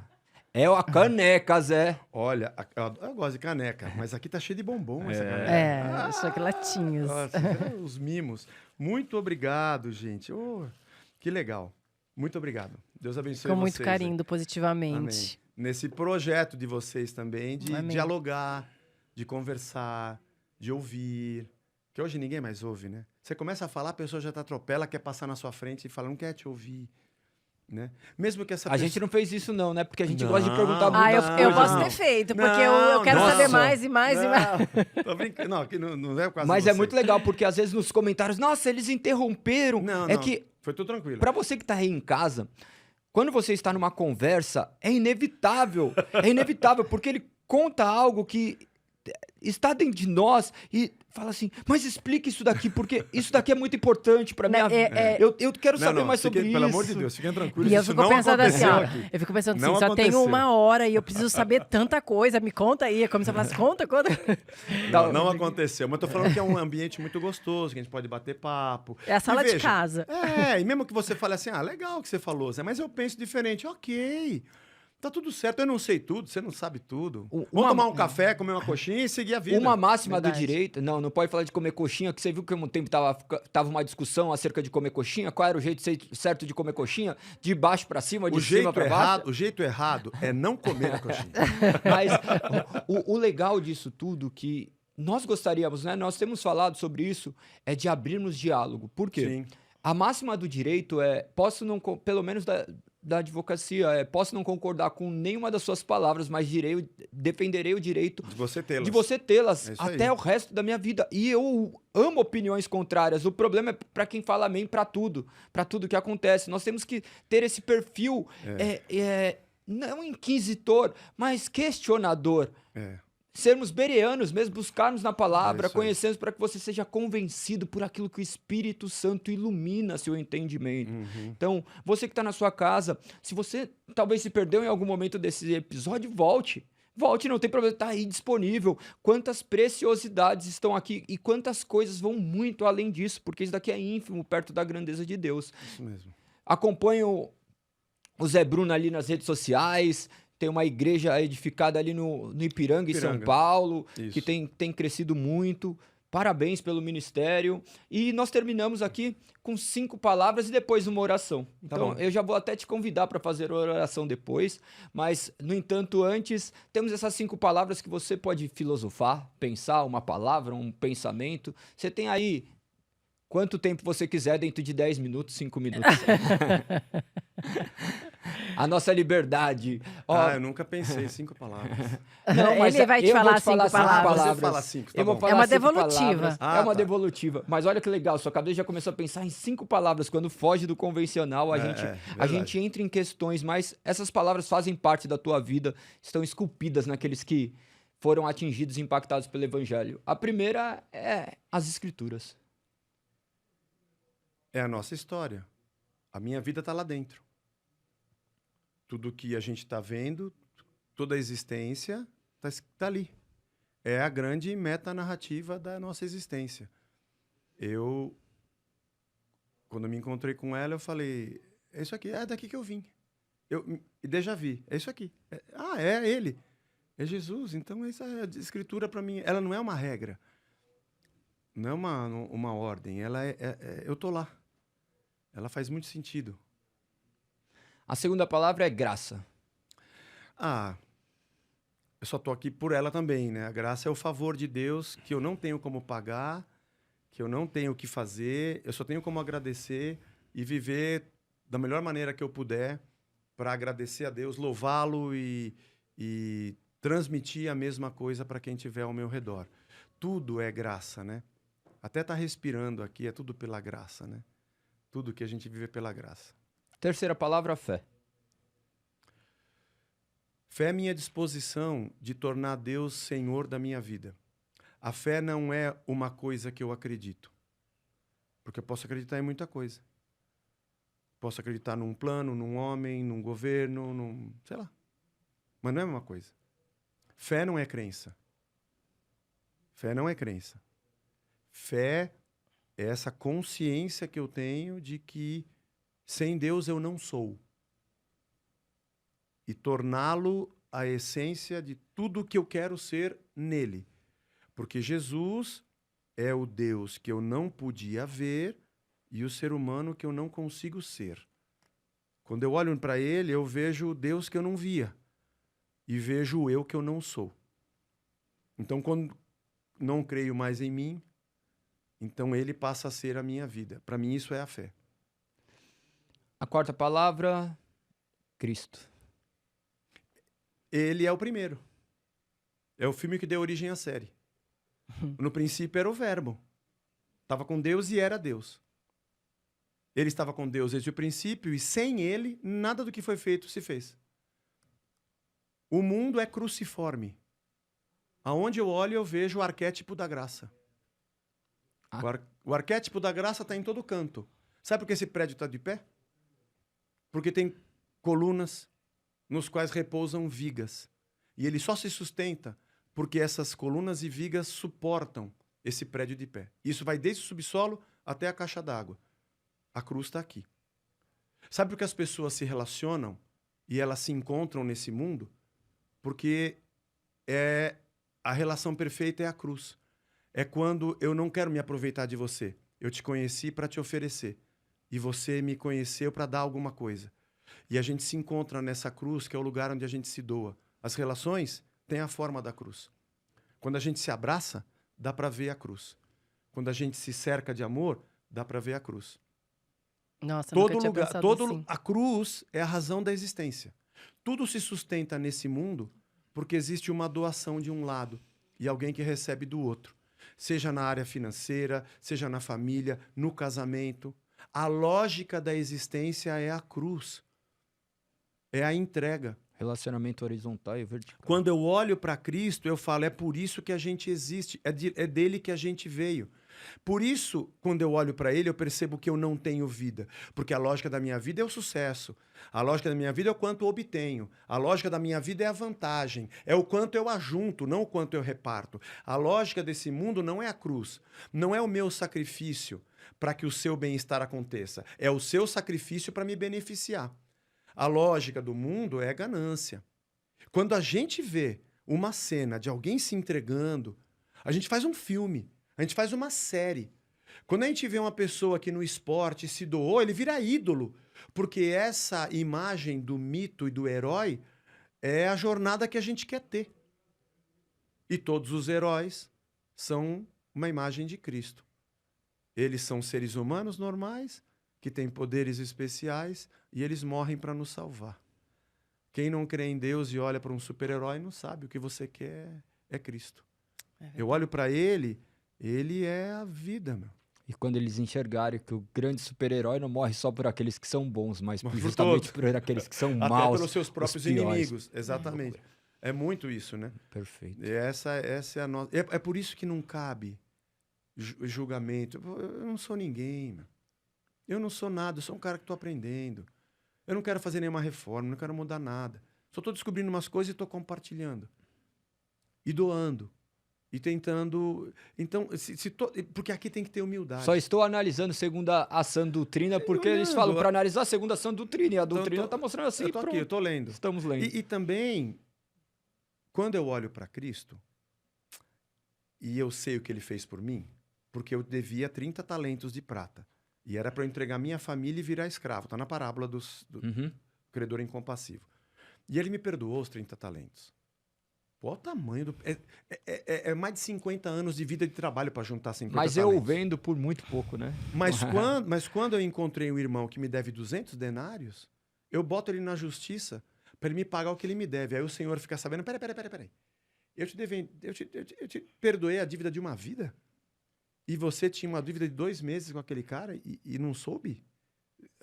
É a caneca, Zé. Olha, eu gosto de caneca, mas aqui tá cheio de bombom essa caneca. Chocolatinhos. Nossa, os mimos. Muito obrigado, gente. Que legal. Muito obrigado. Deus abençoe vocês. Com muito carinho, positivamente. Amém. Nesse projeto de vocês também, de dialogar, de conversar, de ouvir. Que hoje ninguém mais ouve, né? Você começa a falar, a pessoa já te atropela, quer passar na sua frente e fala, não quer te ouvir. Né? Mesmo que essa a gente não fez isso não, né? Porque a gente gosta de perguntar muito. Eu posso ter feito, porque eu quero saber mais e mais e mais. Tô brincando. Não é o caso. Mas é muito legal, porque às vezes nos comentários, nossa, eles interromperam. Não, que foi tudo tranquilo. Pra você que tá aí em casa, quando você está numa conversa, é inevitável, porque ele conta algo que está dentro de nós e fala assim, mas explica isso daqui, porque isso daqui é muito importante pra minha vida. Eu quero saber mais sobre isso. Pelo amor de Deus, fiquem tranquilos. E eu fico pensando assim, eu fico pensando assim, só tenho 1 hora e eu preciso saber tanta coisa, me conta aí. É como se eu falasse, conta. Não aconteceu, mas tô falando que é um ambiente muito gostoso, que a gente pode bater papo. É a sala de casa. E mesmo que você fale assim, legal o que você falou, Zé, mas eu penso diferente. Ok. Tá tudo certo, eu não sei tudo, você não sabe tudo. Vamos tomar um café, comer uma coxinha e seguir a vida. Uma máxima do direito, não pode falar de comer coxinha, que você viu que há um tempo tava uma discussão acerca de comer coxinha, qual era o jeito certo de comer coxinha, de baixo pra cima, de cima pra baixo. O jeito errado é não comer a coxinha. Mas o legal disso tudo, que nós gostaríamos, né, nós temos falado sobre isso, é de abrirmos diálogo. Por quê? Sim. A máxima do direito pelo menos da advocacia. Posso não concordar com nenhuma das suas palavras, mas defenderei o direito De você tê-las. de você tê-las É isso até aí. o resto da minha vida. E eu amo opiniões contrárias. O problema é para quem fala amém para tudo que acontece. Nós temos que ter esse perfil não inquisitor, mas questionador. É. Sermos bereanos mesmo, buscarmos na palavra, É isso aí. conhecermos para que você seja convencido por aquilo que o Espírito Santo ilumina seu entendimento. Então, você que está na sua casa, se você talvez se perdeu em algum momento desse episódio, volte. Volte, não tem problema, está aí disponível. Quantas preciosidades estão aqui e quantas coisas vão muito além disso, porque isso daqui é ínfimo perto da grandeza de Deus. Isso mesmo. Acompanho o Zé Bruno ali nas redes sociais. Tem uma igreja edificada ali no Ipiranga, em São Paulo, Isso. que tem crescido muito. Parabéns pelo ministério. E nós terminamos aqui com 5 palavras e depois uma oração. Então, eu já vou até te convidar para fazer a oração depois. Mas, no entanto, antes, temos essas 5 palavras que você pode filosofar, pensar uma palavra, um pensamento. Você tem aí quanto tempo você quiser, dentro de 10 minutos, 5 minutos. A nossa liberdade. Ó, eu nunca pensei em 5 palavras. não, mas Ele vai te eu vou falar te falar 5 5 palavras. Você fala 5, tá Eu vou bom. falar É uma 5 devolutiva. palavras. É uma tá. devolutiva. Mas olha que legal, sua cabeça já começou a pensar em 5 palavras. Quando foge do convencional, a verdade. gente entra em questões, mas essas palavras fazem parte da tua vida, estão esculpidas naqueles que foram atingidos e impactados pelo evangelho. A primeira é as escrituras. É a nossa história. A minha vida está lá dentro. Tudo que a gente está vendo, toda a existência está ali. É a grande metanarrativa da nossa existência. Quando me encontrei com ela, eu falei, é isso aqui, é daqui que eu vim. E déjà vu, é isso aqui. É ele. É Jesus. Então, essa escritura para mim, ela não é uma regra. Não é uma ordem. Ela eu tô lá. Ela faz muito sentido. A segunda palavra é graça. Eu só tô aqui por ela também, né? A graça é o favor de Deus que eu não tenho como pagar, que eu não tenho o que fazer, eu só tenho como agradecer e viver da melhor maneira que eu puder para agradecer a Deus, louvá-lo e transmitir a mesma coisa para quem estiver ao meu redor. Tudo é graça, né? Até tá respirando aqui, é tudo pela graça, né? Tudo que a gente vive é pela graça. Terceira palavra, fé. Fé é minha disposição de tornar Deus Senhor da minha vida. A fé não é uma coisa que eu acredito. Porque eu posso acreditar em muita coisa. Posso acreditar num plano, num homem, num governo, sei lá. Mas não é a mesma coisa. Fé não é crença. Fé não é crença. Fé é essa consciência que eu tenho de que sem Deus eu não sou. E torná-lo a essência de tudo que eu quero ser nele. Porque Jesus é o Deus que eu não podia ver e o ser humano que eu não consigo ser. Quando eu olho para ele, eu vejo o Deus que eu não via e vejo o eu que eu não sou. Então, quando não creio mais em mim, então ele passa a ser a minha vida. Para mim, isso é a fé. A quarta palavra, Cristo. Ele é o primeiro. É o filme que deu origem à série. No princípio era o verbo. Estava com Deus e era Deus. Ele estava com Deus desde o princípio e sem ele, nada do que foi feito se fez. O mundo é cruciforme. Aonde eu olho, eu vejo o arquétipo da graça. O arquétipo da graça está em todo canto. Sabe por que esse prédio está de pé? Porque tem colunas nos quais repousam vigas. E ele só se sustenta porque essas colunas e vigas suportam esse prédio de pé. Isso vai desde o subsolo até a caixa d'água. A cruz está aqui. Sabe por que as pessoas se relacionam e elas se encontram nesse mundo? Porque a relação perfeita é a cruz. É quando eu não quero me aproveitar de você. Eu te conheci para te oferecer. E você me conheceu para dar alguma coisa. E a gente se encontra nessa cruz, que é o lugar onde a gente se doa. As relações têm a forma da cruz. Quando a gente se abraça, dá para ver a cruz. Quando a gente se cerca de amor, dá para ver a cruz. Nossa, Todo nunca tinha lugar, pensado todo, assim. a cruz é a razão da existência. Tudo se sustenta nesse mundo porque existe uma doação de um lado e alguém que recebe do outro. Seja na área financeira, seja na família, no casamento. A lógica da existência é a cruz. É a entrega. Relacionamento horizontal e vertical. Quando eu olho para Cristo, eu falo, é por isso que a gente existe, é dele que a gente veio. Por isso, quando eu olho para ele, eu percebo que eu não tenho vida. Porque a lógica da minha vida é o sucesso. A lógica da minha vida é o quanto eu obtenho. A lógica da minha vida é a vantagem. É o quanto eu ajunto, não o quanto eu reparto. A lógica desse mundo não é a cruz. Não é o meu sacrifício para que o seu bem-estar aconteça. É o seu sacrifício para me beneficiar. A lógica do mundo é ganância. Quando a gente vê uma cena de alguém se entregando, a gente faz um filme, a gente faz uma série. Quando a gente vê uma pessoa que no esporte se doou, ele vira ídolo, porque essa imagem do mito e do herói é a jornada que a gente quer ter. E todos os heróis são uma imagem de Cristo. Eles são seres humanos normais, que têm poderes especiais, e eles morrem para nos salvar. Quem não crê em Deus e olha para um super-herói não sabe. O que você quer é Cristo. Eu olho para ele é a vida, meu. E quando eles enxergarem que o grande super-herói não morre só por aqueles que são bons, mas Mas por justamente todos. por aqueles que são Até maus. pelos seus próprios piores. inimigos. Exatamente. É muito isso, né? Perfeito. E essa é a nossa... É por isso que não cabe julgamento. Eu não sou ninguém, meu. Eu não sou nada, eu sou um cara que estou aprendendo. Eu não quero fazer nenhuma reforma, não quero mudar nada. Só estou descobrindo umas coisas e estou compartilhando. E doando. E tentando... Então, porque aqui tem que ter humildade. Só estou analisando segundo a sã doutrina, porque eles falam para analisar segundo a sã doutrina, e a doutrina está mostrando assim. Eu tô aqui, eu tô lendo. Estamos lendo. E também, quando eu olho para Cristo, e eu sei o que ele fez por mim, porque eu devia 30 talentos de prata. E era para eu entregar minha família e virar escravo. Está na parábola do credor incompassivo. E ele me perdoou os 30 talentos. Pô, o tamanho do... É mais de 50 anos de vida de trabalho para juntar 50 Mas talentos. eu vendo por muito pouco, né? Mas quando eu encontrei um irmão que me deve 200 denários, eu boto ele na justiça para ele me pagar o que ele me deve. Aí o senhor fica sabendo, peraí. Eu te perdoei a dívida de uma vida? E você tinha uma dívida de 2 meses com aquele cara e não soube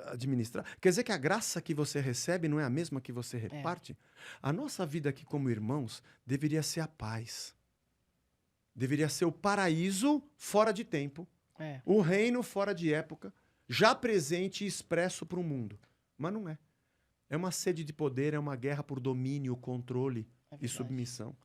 administrar? Quer dizer que a graça que você recebe não é a mesma que você reparte? A nossa vida aqui como irmãos deveria ser a paz. Deveria ser o paraíso fora de tempo. O reino fora de época, já presente e expresso para o mundo. Mas não é. É uma sede de poder, é uma guerra por domínio, controle e submissão.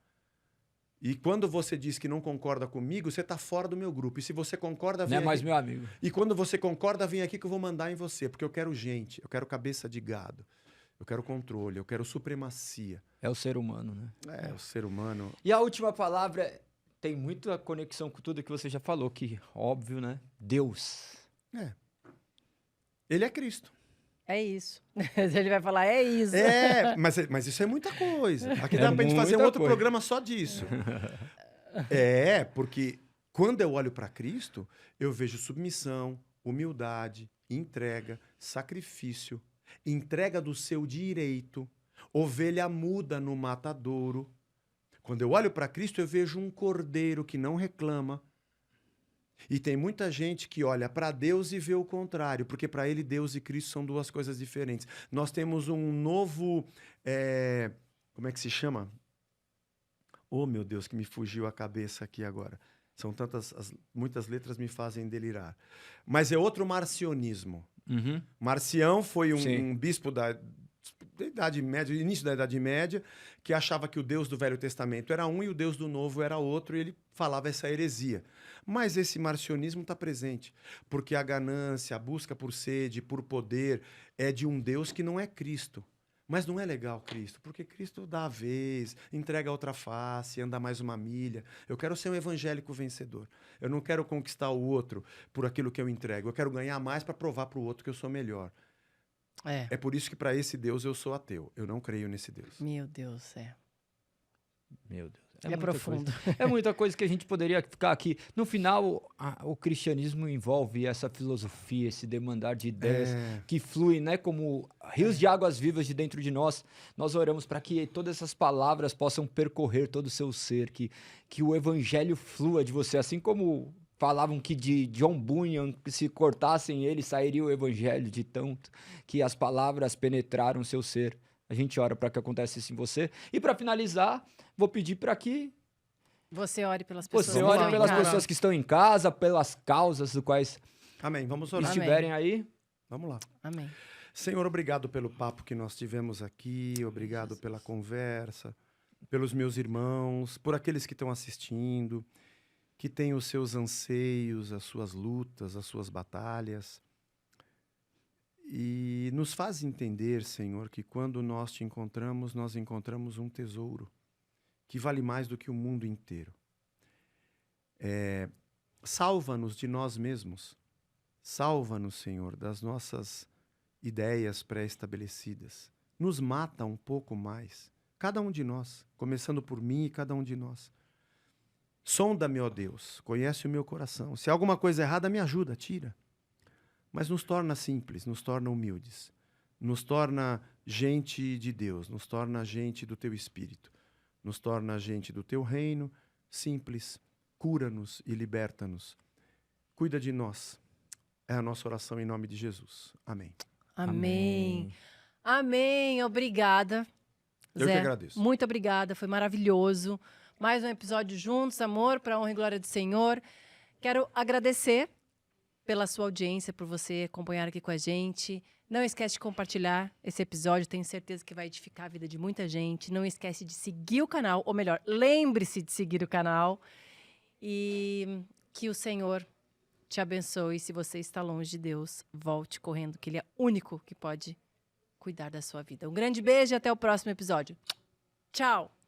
E quando você diz que não concorda comigo, você está fora do meu grupo. E se você concorda, vem Não é mais aqui. meu amigo. E quando você concorda, vem aqui que eu vou mandar em você. Porque eu quero gente, eu quero cabeça de gado, eu quero controle, eu quero supremacia. É o ser humano, né? É, o ser humano... E a última palavra tem muita conexão com tudo que você já falou, que óbvio, né? Deus. Ele é Cristo. É isso. Ele vai falar, é isso. Mas isso é muita coisa. Aqui dá pra gente fazer um muita outro coisa. programa só disso. Porque quando eu olho para Cristo, eu vejo submissão, humildade, entrega, sacrifício, entrega do seu direito, ovelha muda no matadouro. Quando eu olho para Cristo, eu vejo um cordeiro que não reclama. E tem muita gente que olha para Deus e vê o contrário, porque para ele Deus e Cristo são duas coisas diferentes. Nós temos um novo... como é que se chama? Oh, meu Deus, que me fugiu a cabeça aqui agora. São muitas letras me fazem delirar. Mas é outro marcionismo. Marcião foi um bispo da Idade Média, início da Idade Média, que achava que o Deus do Velho Testamento era um e o Deus do Novo era outro, e ele falava essa heresia. Mas esse marcionismo está presente, porque a ganância, a busca por sede, por poder, é de um Deus que não é Cristo. Mas não é legal Cristo, porque Cristo dá a vez, entrega a outra face, anda mais uma milha. Eu quero ser um evangélico vencedor. Eu não quero conquistar o outro por aquilo que eu entrego. Eu quero ganhar mais para provar para o outro que eu sou melhor. É por isso que para esse Deus eu sou ateu. Eu não creio nesse Deus. Meu Deus, Meu Deus. É muita profundo. coisa. É muita coisa que a gente poderia ficar aqui. No final, o cristianismo envolve essa filosofia, esse demandar de ideias que flui, né, como rios de águas vivas de dentro de nós. Nós oramos para que todas essas palavras possam percorrer todo o seu ser, que o evangelho flua de você, assim como falavam que de John Bunyan, que se cortassem ele, sairia o evangelho de tanto que as palavras penetraram o seu ser. A gente ora para que aconteça isso em você. E para finalizar, vou pedir para que Você ore pelas pessoas. você que ore estão em pelas casa. pessoas que estão em casa, pelas causas do quais Amém. Vamos orar. estiverem aí. Vamos lá. Amém. Senhor, obrigado pelo papo que nós tivemos aqui, obrigado pela conversa, pelos meus irmãos, por aqueles que estão assistindo, que têm os seus anseios, as suas lutas, as suas batalhas. E nos faz entender, Senhor, que quando nós te encontramos, nós encontramos um tesouro que vale mais do que o mundo inteiro. Salva-nos de nós mesmos. Salva-nos, Senhor, das nossas ideias pré-estabelecidas. Nos mata um pouco mais. Cada um de nós, começando por mim e cada um de nós. Sonda-me, ó Deus, conhece o meu coração. Se há alguma coisa errada, me ajuda, tira. Mas nos torna simples, nos torna humildes, nos torna gente de Deus, nos torna gente do teu Espírito, nos torna gente do teu reino, simples, cura-nos e liberta-nos. Cuida de nós. É a nossa oração em nome de Jesus. Amém. Amém. Amém. Obrigada. Eu Zé, que agradeço. Muito obrigada, foi maravilhoso. Mais um episódio juntos, amor, para a honra e glória do Senhor. Quero agradecer pela sua audiência, por você acompanhar aqui com a gente. Não esquece de compartilhar esse episódio, tenho certeza que vai edificar a vida de muita gente. Não esquece de seguir o canal, ou melhor, lembre-se de seguir o canal. E que o Senhor te abençoe. Se você está longe de Deus, volte correndo, que Ele é o único que pode cuidar da sua vida. Um grande beijo e até o próximo episódio. Tchau!